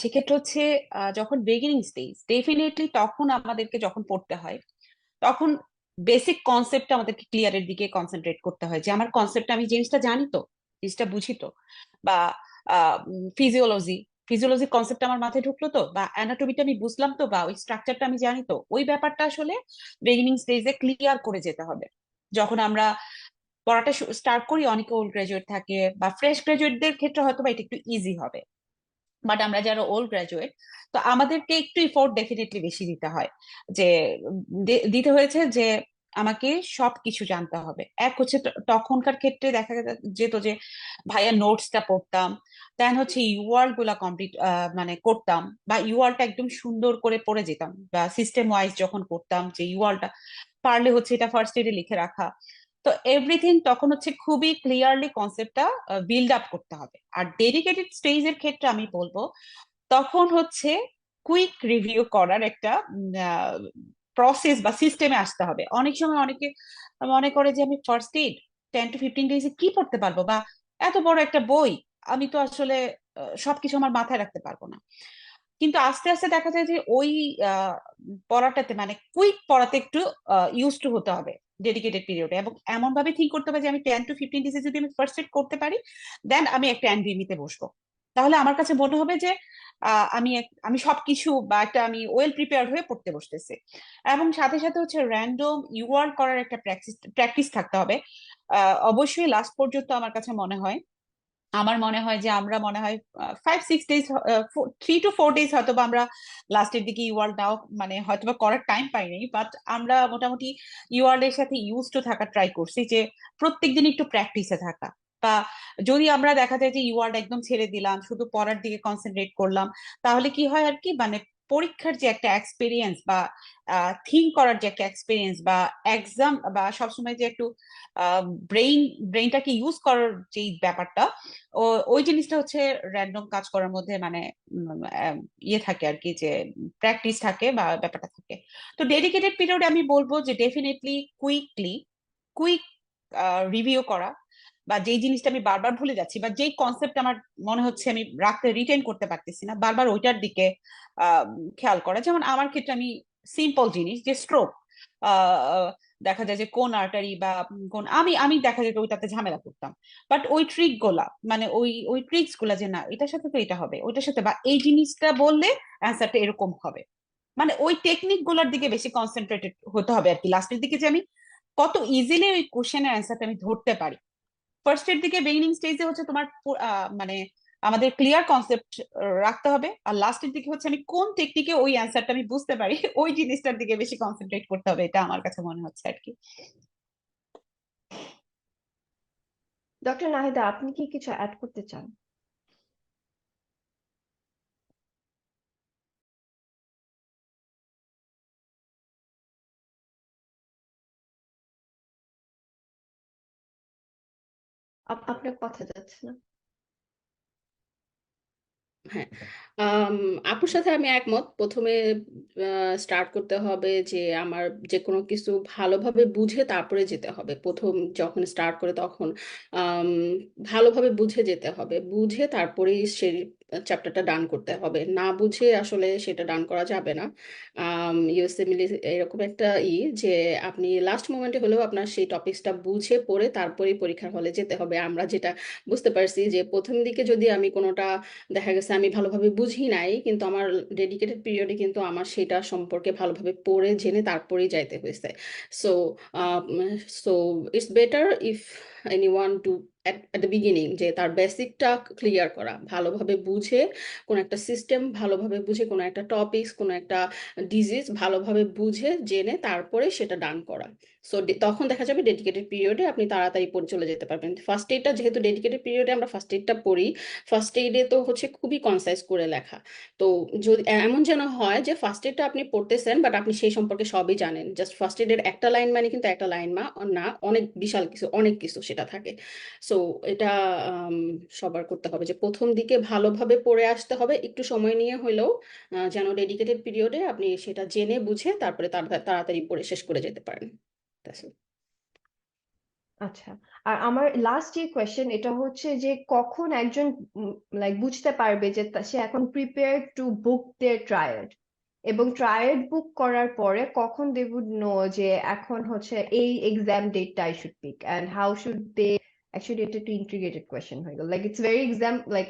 B: সেক্ষেত্রে হচ্ছে যখন বিগিনিং স্টেজ ডেফিনেটলি তখন আমাদেরকে যখন পড়তে হয় তখন বেসিক কনসেপ্ট আমাদেরকে ক্লিয়ারের দিকে কনসেন্ট্রেট করতে হয়, যে আমার কনসেপ্ট আমি জিনিসটা জানি তো, জিনিসটা বুঝি তো, বা ফিজিওলজি ফিজিওলজির কনসেপ্ট আমার মাথায় ঢুকলো তো, বা অ্যানাটমিটা আমি বুঝলাম তো, বা ওই স্ট্রাকচারটা আমি জানি তো, ওই ব্যাপারটা আসলে বিগিনিং স্টেজে ক্লিয়ার করে যেতে হবে। যখন আমরা পড়াটা স্টার্ট করি, অনেকে ওল্ড গ্রাজুয়েট থাকে বা ফ্রেশ গ্রাজুয়েটদের ক্ষেত্রে হয়তো বা এটা একটু ইজি হবে, বাট আমরা যারা ওল্ড গ্রাজুয়েট, তো আমাদেরকে একটু এফোর্ট ডেফিনেটলি বেশি দিতে হয়। যে দিতে হয়েছে যে আমাকে সবকিছু জানতে হবে। এক হচ্ছে তখনকার ক্ষেত্রে দেখা যেত যে ভাইয়া নোটসটা পড়তাম, দেন হচ্ছে ইউআরএল গুলা কমপ্লিট মানে করতাম, বা ইউআরটা একদম সুন্দর করে পড়ে যেতাম, বা সিস্টেম ওয়াইজ যখন করতাম যে ইউআরটা পারলে হচ্ছে এটা ফার্স্ট এডে লিখে রাখা। তো এভরিথিং তখন হচ্ছে খুবই ক্লিয়ারলি কনসেপ্টটা বিল্ড আপ করতে হবে। আর ডেডিকেটেড স্টেজের ক্ষেত্রে আমি বলবো তখন হচ্ছে কুইক রিভিউ করার একটা প্রসেস বা সিস্টেমে আসতে হবে। অনেক সময় অনেকে মনে করে যে আমি ফার্স্ট এইড 10 to 15 ডেজে কি পড়তে পারবো, বা এত বড় একটা বই আমি তো আসলে সবকিছু আমার মাথায় রাখতে পারবো না। কিন্তু আস্তে আস্তে দেখা যায় যে ওই আহ, পড়াটাতে মানে কুইক পড়াতে একটু ইউজ টু হতে হবে ডেডিকেটেড পিরিয়ডে, এবং এমন ভাবে ঠিক করতে হবে যে আমি 10 to 15 ডেজে যদি আমি ফার্স্ট এড করতে পারি, দেন আমি একটা এনভিএমিতে বসবো। তাহলে আমার কাছে মনে হবে যে আমি সবকিছু বা একটা আমি ওয়েল প্রিপেয়ার্ড হয়ে পড়তে বসতেছি। এবং সাথে সাথে হচ্ছে র্যান্ডম ইউআর করার একটা প্র্যাকটিস প্র্যাকটিস থাকতে হবে। অবশ্যই লাস্ট পর্যন্ত আমার মনে হয় যে আমরা মনে হয় 5-6 ডেজ, 3 to 4 ডেজ হয়তো বা আমরা লাস্টের দিকে ইউআর নাও মানে হয়তো বা করার টাইম পাইনি, বাট আমরা মোটামুটি ইউআর এর সাথে ইউজ টু থাকা ট্রাই করছি, যে প্রত্যেকদিন একটু প্র্যাকটিসে থাকা। বা যদি আমরা দেখা যায় যে ইউআর একদম ছেড়ে দিলাম, শুধু পড়ার দিকে কনসেন্ট্রেট করলাম, তাহলে কি হয় আর কি, মানে পরীক্ষার যে একটা এক্সপিরিয়েন্স বা থিঙ্ক করার যে একটা এক্সপিরিয়েন্স, বা এক্সাম বা সবসময় যে একটু ব্রেইনটাকে ইউজ করার যেই ব্যাপারটা, ও ওই জিনিসটা হচ্ছে র্যান্ডম কাজ করার মধ্যে মানে ইয়ে থাকে আর কি, যে প্র্যাকটিস থাকে বা ব্যাপারটা থাকে। তো ডেডিকেটেড পিরিয়ডে আমি বলবো যে ডেফিনেটলি কুইক রিভিউ করা, বা যেই জিনিসটা আমি বারবার ভুলে যাচ্ছি বা যেই কনসেপ্ট আমার মনে হচ্ছে আমি রাখতে রিটেন করতে পারতেছি না, বারবার ওইটার দিকে আহ খেয়াল করা। যেমন আমার ক্ষেত্রে আমি সিম্পল জিনিস যে স্ট্রোক, দেখা যায় যে কোন আর্টারি বা কোন, আমি আমি দেখা যেত ওইটাতে ঝামেলা করতাম। বাট ওই ট্রিক গুলা মানে ওই ওই ট্রিক্স গুলা, যে না এটার সাথে তো এটা হবে, ওইটার সাথে বা এই জিনিসটা বললে অ্যান্সারটা এরকম হবে, মানে ওই টেকনিক গুলার দিকে বেশি কনসেন্ট্রেটেড হতে হবে আর কি লাস্টের দিকে, যে আমি কত ইজিলি ওই কোশ্চেনের অ্যান্সারটা আমি ধরতে পারি। ফার্স্ট এর দিকে বিগিনিং স্টেজে হচ্ছে তোমার মানে আমাদের ক্লিয়ার কনসেপ্ট রাখতে হবে, আর লাস্টের দিকে হচ্ছে আমি কোন টেকনিকে ওই অ্যান্সারটা আমি বুঝতে পারি ওই জিনিসটার দিকে বেশি কনসেন্ট্রেট করতে হবে, এটা আমার কাছে মনে হচ্ছে আর কি।
A: ডক্টর নাহিদা, আপনি কি কিছু অ্যাড করতে চান? আপনার কথা যাচ্ছে না।
D: হ্যাঁ, আপুর সাথে আমি একমত। প্রথমে স্টার্ট করতে হবে যে আমার যে কোনো কিছু ভালোভাবে বুঝে তারপরে যেতে হবে। প্রথম যখন স্টার্ট করে তখন আম, ভালোভাবে বুঝে যেতে হবে, বুঝে তারপরেই সেই চ্যাপ্টারটা ডান করতে হবে। না বুঝে আসলে সেটা ডান করা যাবে না। ইউএসএমএল এরকম একটা যে আপনি লাস্ট মোমেন্টে হলেও আপনার সেই টপিকসটা বুঝে পড়ে তারপরেই পরীক্ষার হলে যেতে হবে। আমরা যেটা বুঝতে পারছি যে প্রথম দিকে যদি আমি কোনোটা দেখা গেছে আমি ভালোভাবে বুঝি নাই, কিন্তু আমার ডেডিকেটেড পিরিয়ডে কিন্তু আমার সেটা সম্পর্কে ভালোভাবে পড়ে জেনে তারপরেই যাইতে হয়েছে। So so it's better if anyone to at the beginning যে তার বেসিকটা ক্লিয়ার করা, ভালোভাবে বুঝে কোনো একটা সিস্টেম, ভালোভাবে বুঝে কোনো একটা টপিকস, কোনো একটা ডিজিজ ভালোভাবে বুঝে জেনে তারপরে সেটা ডান করা। সো তখন দেখা যাবে ডেডিকেটেড পিরিয়ডে আপনি তাড়াতাড়ি পড়ে চলে যেতে পারবেন। ফার্স্ট এইডটা যেহেতু ডেডিকেটেড পিরিয়ডে আমরা ফার্স্ট এইডটা পড়ি, ফার্স্ট এইডে তো হচ্ছে খুবই কনসাইজ করে লেখা। তো যদি এমন যেন হয় যে ফার্স্ট এইডটা আপনি পড়তেছেন বাট আপনি সেই সম্পর্কে সবই জানেন, জাস্ট ফার্স্ট এইডের একটা লাইন মানে কিন্তু একটা লাইন না, অনেক বিশাল কিছু, অনেক কিছু সেটা থাকে। সো এটা আম, সবার করতে হবে যে প্রথম দিকে ভালোভাবে পড়ে আসতে হবে, একটু সময় নিয়ে হলেও, যেন ডেডিকেটেড পিরিয়ডে আপনি সেটা জেনে বুঝে তারপরে তাড়াতাড়ি পড়ে শেষ করে যেতে পারেন। That's it.
A: আচ্ছা, আর আমার লাস্ট যে কোয়েশ্চেন এটা হচ্ছে যে কখন একজন লাইক বুঝতে পারবে যে সে এখন prepare to book their triad, এবং ট্রায়াড বুক করার পরে কখন দে উড নো যে এখন হচ্ছে এই এক্সাম ডেটটা I should pick, and how should they actually, এটা একটু ইন্টিগ্রেটেড কোয়েশ্চেন হয়ে গেল, like it's very exam like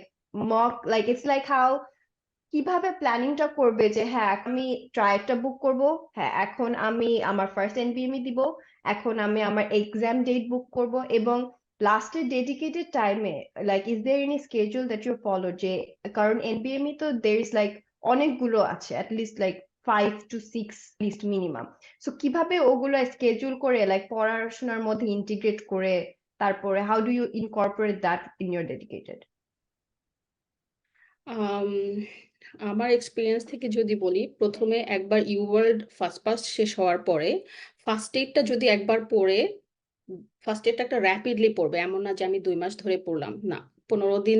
A: mock, like it's like how কিভাবে প্ল্যানিংটা করবে যে হ্যাঁ এখন আমি ট্রায়ালটা বুক করব, হ্যাঁ এখন আমি আমার ফার্স্ট এনবিএমই দিব, এখন আমি আমার এক্সাম ডেট বুক করব, এবং লাস্টের ডেডিকেটেড টাইমে like is there any schedule that you follow, যে কারণ এনবিএমই তো দের ইজ লাইক অনেকগুলো আছে, at least like 5 to 6 list minimum. So কিভাবে ওগুলো স্কেডিউল করে লাইক পড়াশোনার মধ্যে ইন্টিগ্রেট করে, তারপরে how do you incorporate that in your dedicated?
D: Um, আমার এক্সপিরিয়েন্স থেকে যদি বলি, প্রথমে একবার ইউওয়ার্ল্ড ফার্স্ট পাস শেষ হওয়ার পরে ফার্স্ট এইডটা যদি একবার পড়ে, ফার্স্ট এডটা একটা র্যাপিডলি পড়বে, এমন না যে আমি 2 মাস ধরে পড়লাম, না। 15 দিন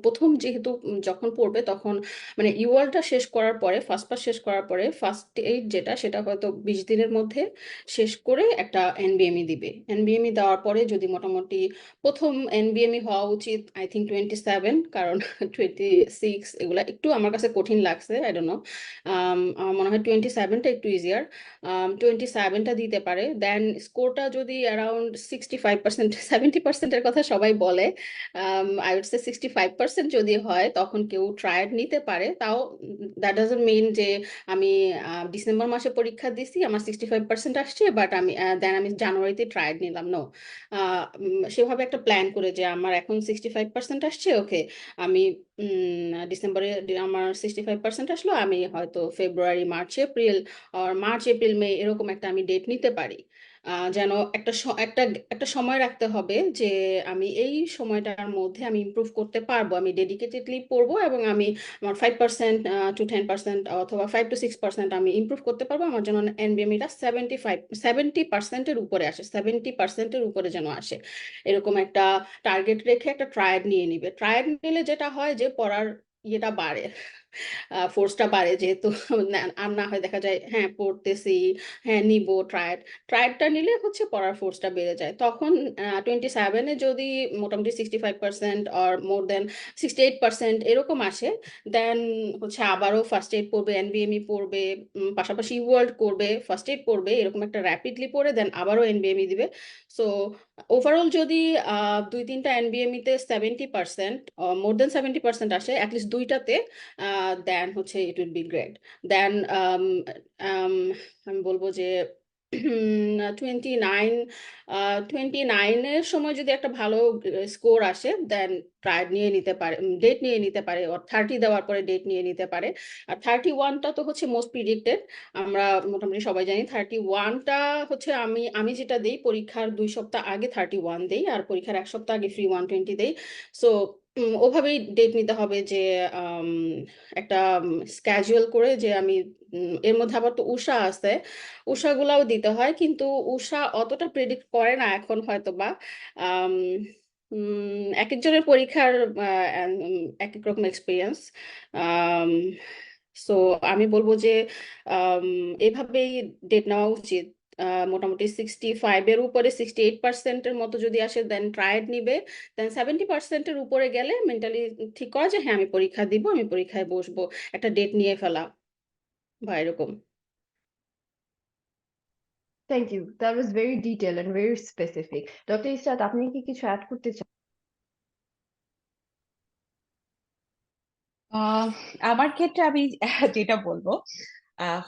D: প্রথম যেহেতু যখন পড়বে তখন মানে ইউআরটা শেষ করার পরে, ফার্স্ট পাস শেষ করার পরে ফার্স্ট এইড যেটা, সেটা হয়তো 20 দিনের মধ্যে শেষ করে একটা এনবিএমই দিবে। এনবিএমই দেওয়ার পরে যদি মোটামুটি প্রথম এনবিএমই হওয়া উচিত আই থিঙ্ক 27, কারণ 26 এগুলা একটু আমার কাছে কঠিন লাগছে, আই ডোন্ট নো। আমার মনে হয় 27টা একটু ইজিয়ার। 27টা দিতে পারে, দেন স্কোরটা যদি অ্যারাউন্ড 65%, 70%-এর কথা সবাই বলে, আই উড সে 65% যদি হয় তখন কেউ ট্রায়াড নিতে পারে। তাও দ্যাট ডাজন্ট মিন যে আমি ডিসেম্বর মাসে পরীক্ষা দিছি, আমার 65% আসছে, বাট আমি দেন আমি জানুয়ারিতে ট্রায়াড নিলাম, নো। সেভাবে একটা প্ল্যান করে যে আমার এখন 65% আসছে, ওকে, আমি ডিসেম্বরে আমার 65% আসলো, আমি হয়তো ফেব্রুয়ারি, মার্চ, এপ্রিল, আর মার্চ, এপ্রিল, মে এরকম একটা আমি ডেট নিতে পারি। যেন একটা সময় রাখতে হবে যে আমি এই সময়টার মধ্যে আমি ইমপ্রুভ করতে পারবো, আমি ডেডিকেটেডলি পড়বো এবং আমি আমার 5% to 10% অথবা 5 to 6% আমি ইমপ্রুভ করতে পারবো, আমার যেন এনবিএমইটা 70% উপরে আসে, 70%-এর উপরে যেন আসে, এরকম একটা টার্গেট রেখে একটা ট্রায়াড নিয়ে নিবে। ট্রায়াড নিলে যেটা হয় যে পড়ার ইয়েটা বাড়ে, ফোর্সটা বাড়ে, যেহেতু আর না হয় দেখা যায় হ্যাঁ পড়তেছি, হ্যাঁ নিব ট্রায়াড, ট্রায়াডটা নিলে হচ্ছে পড়ার ফোর্সটা বেড়ে যায়। তখন 27-এ যদি মোটামুটি 65% আর মোর দেন 68% এরকম আসে, দেন হচ্ছে আবারও ফার্স্ট এইড পড়বে, এনবিএমই পড়বে, পাশাপাশি ওয়ার্ল্ড করবে, ফার্স্ট এইড পড়বে, এরকম একটা র্যাপিডলি পড়ে দেন আবারও এনবিএমই দিবে। সো ওভারঅল যদি 2-3টা এনবিএমইতে 70%, মোর দেন 70% আসে অ্যাটলিস্ট দুইটাতে, দেন হচ্ছে ইট উইল বি গ্রেট। দেন আমি বলবো যে 29এর সময় যদি একটা ভালো স্কোর আসে, দেন ট্রায়াল নিয়ে নিতে পারে, ডেট নিয়ে নিতে পারে, 30 দেওয়ার পরে ডেট নিয়ে নিতে পারে। আর 31টা তো হচ্ছে মোস্ট প্রিডিক্টেড, আমরা মোটামুটি সবাই জানি। 31টা হচ্ছে আমি যেটা দেই, পরীক্ষার 2 সপ্তাহ আগে 31 দেই, আর পরীক্ষার 1 সপ্তাহ আগে ফ্রি 120 দেই। সো ওভাবেই ডেট নিতে হবে যে আম, একটা স্ক্যাজুয়াল করে, যে আমি এর মধ্যে আবার তো উষা আছে, উষাগুলাও দিতে হয়, কিন্তু উষা অতটা প্রেডিক্ট করে না এখন হয়তো বা। আম, এক একজনের পরীক্ষার এক এক রকম এক্সপিরিয়েন্স। সো আমি বলবো যে আম, এভাবেই ডেট নেওয়া উচিত। মোটামুটি 65-এর উপরে, 68%-এর মতো যদি আসে দেন ট্রায়াড নিবে, দেন 70%-এর উপরে গেলে মেন্টালি ঠিক করা যে হ্যাঁ আমি পরীক্ষা দিব, আমি পরীক্ষায় বসবো, একটা ডেট নিয়ে ফেলা বা এরকম।
A: Thank you, that was very detail and very specific. Doctor Israt, আপনি কি কিছু অ্যাড করতে চান?
B: আহ আমার ক্ষেত্রে আমি যেটা বলবো,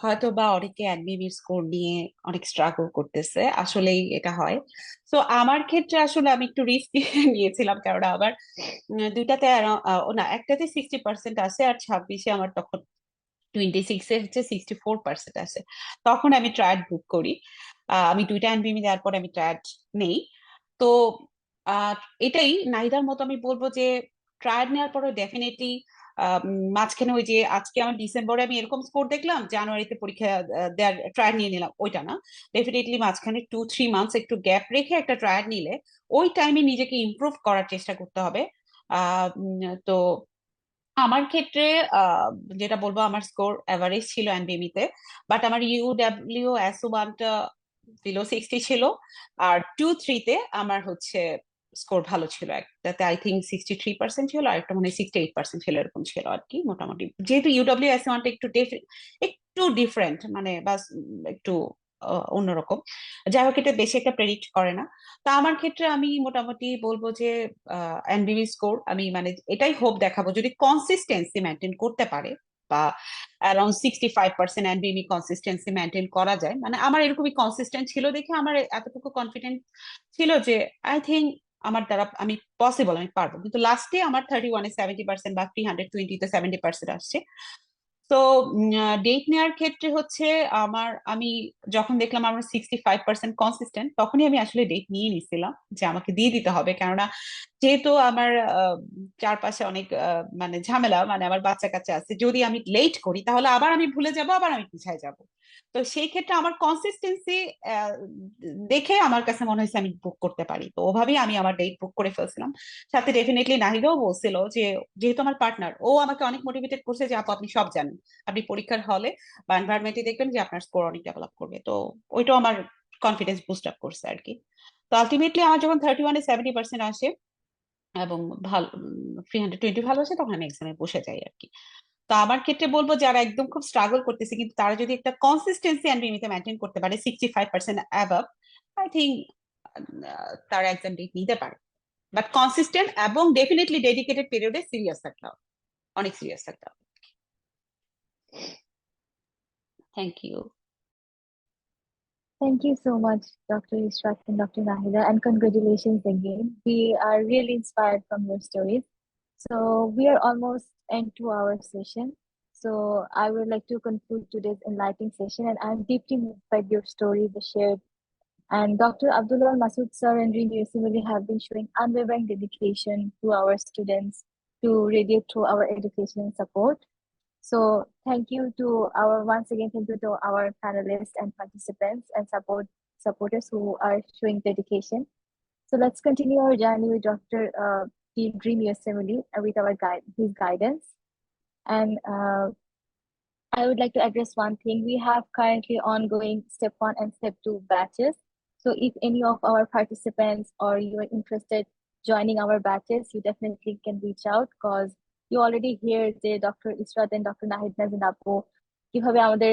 B: হয়তো বা অনেকে এনবিবির স্কোর নিয়ে অনেক স্ট্রাগল করতেছে, আসলেই এটা হয়। তো আমার ক্ষেত্রে আসলে আমি একটু রিস্ক নিয়েছিলাম, কারণ আমার দুইটাতে ও না, একটাতে 60% আছে, আর 26-এ আমার তখন 26-এ হচ্ছে 64% আছে। তখন আমি ট্রায়াল বুক করি। আমি দুইটা এনবিএমি দেওয়ার পরে আমি ট্রায়াল নেই। তো আহ, এটাই নাহিদার মতো আমি বলবো যে ট্রায়াল নেওয়ার পরে ডেফিনেটলি মাঝখানে ওই যে আজকে আমার ডিসেম্বরে আমি এরকম স্কোর দেখলাম, জানুয়ারিতে পরীক্ষা দেওয়ার ট্রায়াল নিয়ে নিলাম, ওইটা না। ডেফিনেটলি মাঝখানে 2-3 মান্থস একটু গ্যাপ রেখে একটা ট্রায়াল নিলে ওই টাইমে নিজেকে ইমপ্রুভ করার চেষ্টা করতে হবে। তো আমার ক্ষেত্রে আহ, যেটা বলবো, আমার স্কোর এভারেজ ছিল এনবিএমিতে, বাট আমার ইউডব্লিউ এস ওয়ানটা বিলো 60 ছিল, আর 2-3 তে আমার হচ্ছে স্কোর ভালো ছিল, একটাতে আই থিঙ্ক 63% ছিল, আর একটা মনে হয় 68% ছিল, এরকম ছিল আর কি মোটামুটি। যেহেতু UWS ওয়ানটা একটু ডিফারেন্ট, মানে বাস একটু অন্যরকম, যাই হোক এটা বেশি একটা প্রেডিক্ট করে না। তা আমার ক্ষেত্রে আমি মোটামুটি বলবো যে এনবিবি স্কোর আমি মানে এটাই হোপ দেখাবো, যদি কনসিস্টেন্সি মেনটেন করতে পারে বা অ্যারাউন্ড 65% এনবিএমই কনসিস্টেন্সি মেনটেন করা যায়, মানে আমার এরকমই কনসিস্টেন্ট ছিল দেখে আমার এতটুকু কনফিডেন্ট ছিল যে আই থিঙ্ক আমার দ্বারা আমি পসিবল, আমি পারবো। কিন্তু লাস্টে আমার 31-এ 70% বা 320-তে 70% আসছে। তো ডেট নেওয়ার ক্ষেত্রে হচ্ছে আমি যখন দেখলাম আমার 65% কনসিস্টেন্ট, তখনই আমি আসলে ডেট নিয়ে নিছিলাম যে আমাকে দিয়ে দিতে হবে, কেননা যেহেতু আমার চারপাশে অনেক মানে ঝামেলা, মানে আমার বাচ্চা কাচ্চা আছে, যদি আমি লেট করি তাহলে আবার আমি ভুলে যাব, আবার আমি পিছায় যাব। তো সেই ক্ষেত্রে আমার কনসিস্টেন্সি দেখে আমার কাছে মনে হয়েছে আমি বুক করতে পারি, তো ওভাবেই আমি আমার ডেট বুক করে ফেলছিলাম। সাথে ডেফিনেটলি নাহিদাও বলছিল যে, যেহেতু আমার পার্টনার, ও আমাকে অনেক মোটিভেটেড করছে যে আপু আপনি সব জানেন, আপনি পরীক্ষার হলে বা এনভায়রনমেন্টে দেখবেন যে আপনার স্কোর অনেক ডেভেলপ করবে। তো ওইটাও আমার কনফিডেন্স বুস্ট আপ করছে আর কি। তো আলটিমেটলি আমার যখন 31-এ 70% আসে এবং ভালো 320 ভালো আসে, তখন আমি এক্সামে বসে যাই আর কি। তো আমার ক্ষেত্রে বলবো যারা একদম খুব স্ট্রাগল করতেছে, কিন্তু তারা যদি একটা কনসিস্টেন্সি এনবিএমিতে মেনটেন করতে পারে 65% অ্যাবাভ, আই থিঙ্ক তারা এক্সাম ডেট নিতে পারে। বাট কনসিস্টেন্ট এবং ডেফিনেটলি ডেডিকেটেড পিরিয়ডে সিরিয়াস থাকতে হবে, অনেক সিরিয়াস থাকতে হবে। Thank you.
C: Thank you so much, Dr. Ishrat and Dr. Nahida, and congratulations again. We are really inspired from your stories. So we are almost into our session. So I would like to conclude today's enlightening session, and I'm deeply moved by your stories shared. And Dr. Abdullah Masood sir and Renu Simili have been showing unwavering dedication to our students to radiate through our education and support. So thank you to once again, thank you to our panelists and participants and supporters who are showing dedication. So let's continue our journey with Dr. Dream Yosemite with his guidance. And I would like to address one thing. We have currently ongoing step 1 and step 2 batches. So if any of our participants or you are interested joining our batches, you definitely can reach out, because you already hear the Dr. Israt and Dr. Nahid Nazin Apu কিভাবে আমাদের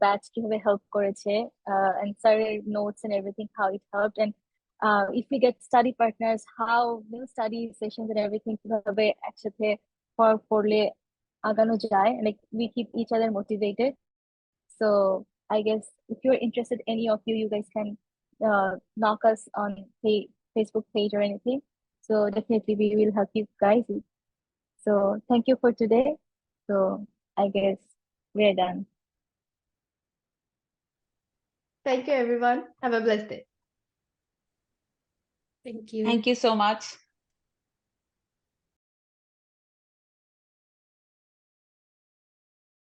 C: batch কিভাবে help করেছে, and স্যারের notes and everything, how it helped. And if we get study partners, how study sessions and everything কিভাবে একসাথে পড়লে আগানো যায়, like we keep each other motivated. So I guess if you're interested, any of you guys can knock us on Facebook page or anything. So definitely we will help you guys. So thank you for today. So I guess we're done.
A: Thank you, everyone. Have a blessed day.
D: Thank you.
B: Thank you so much.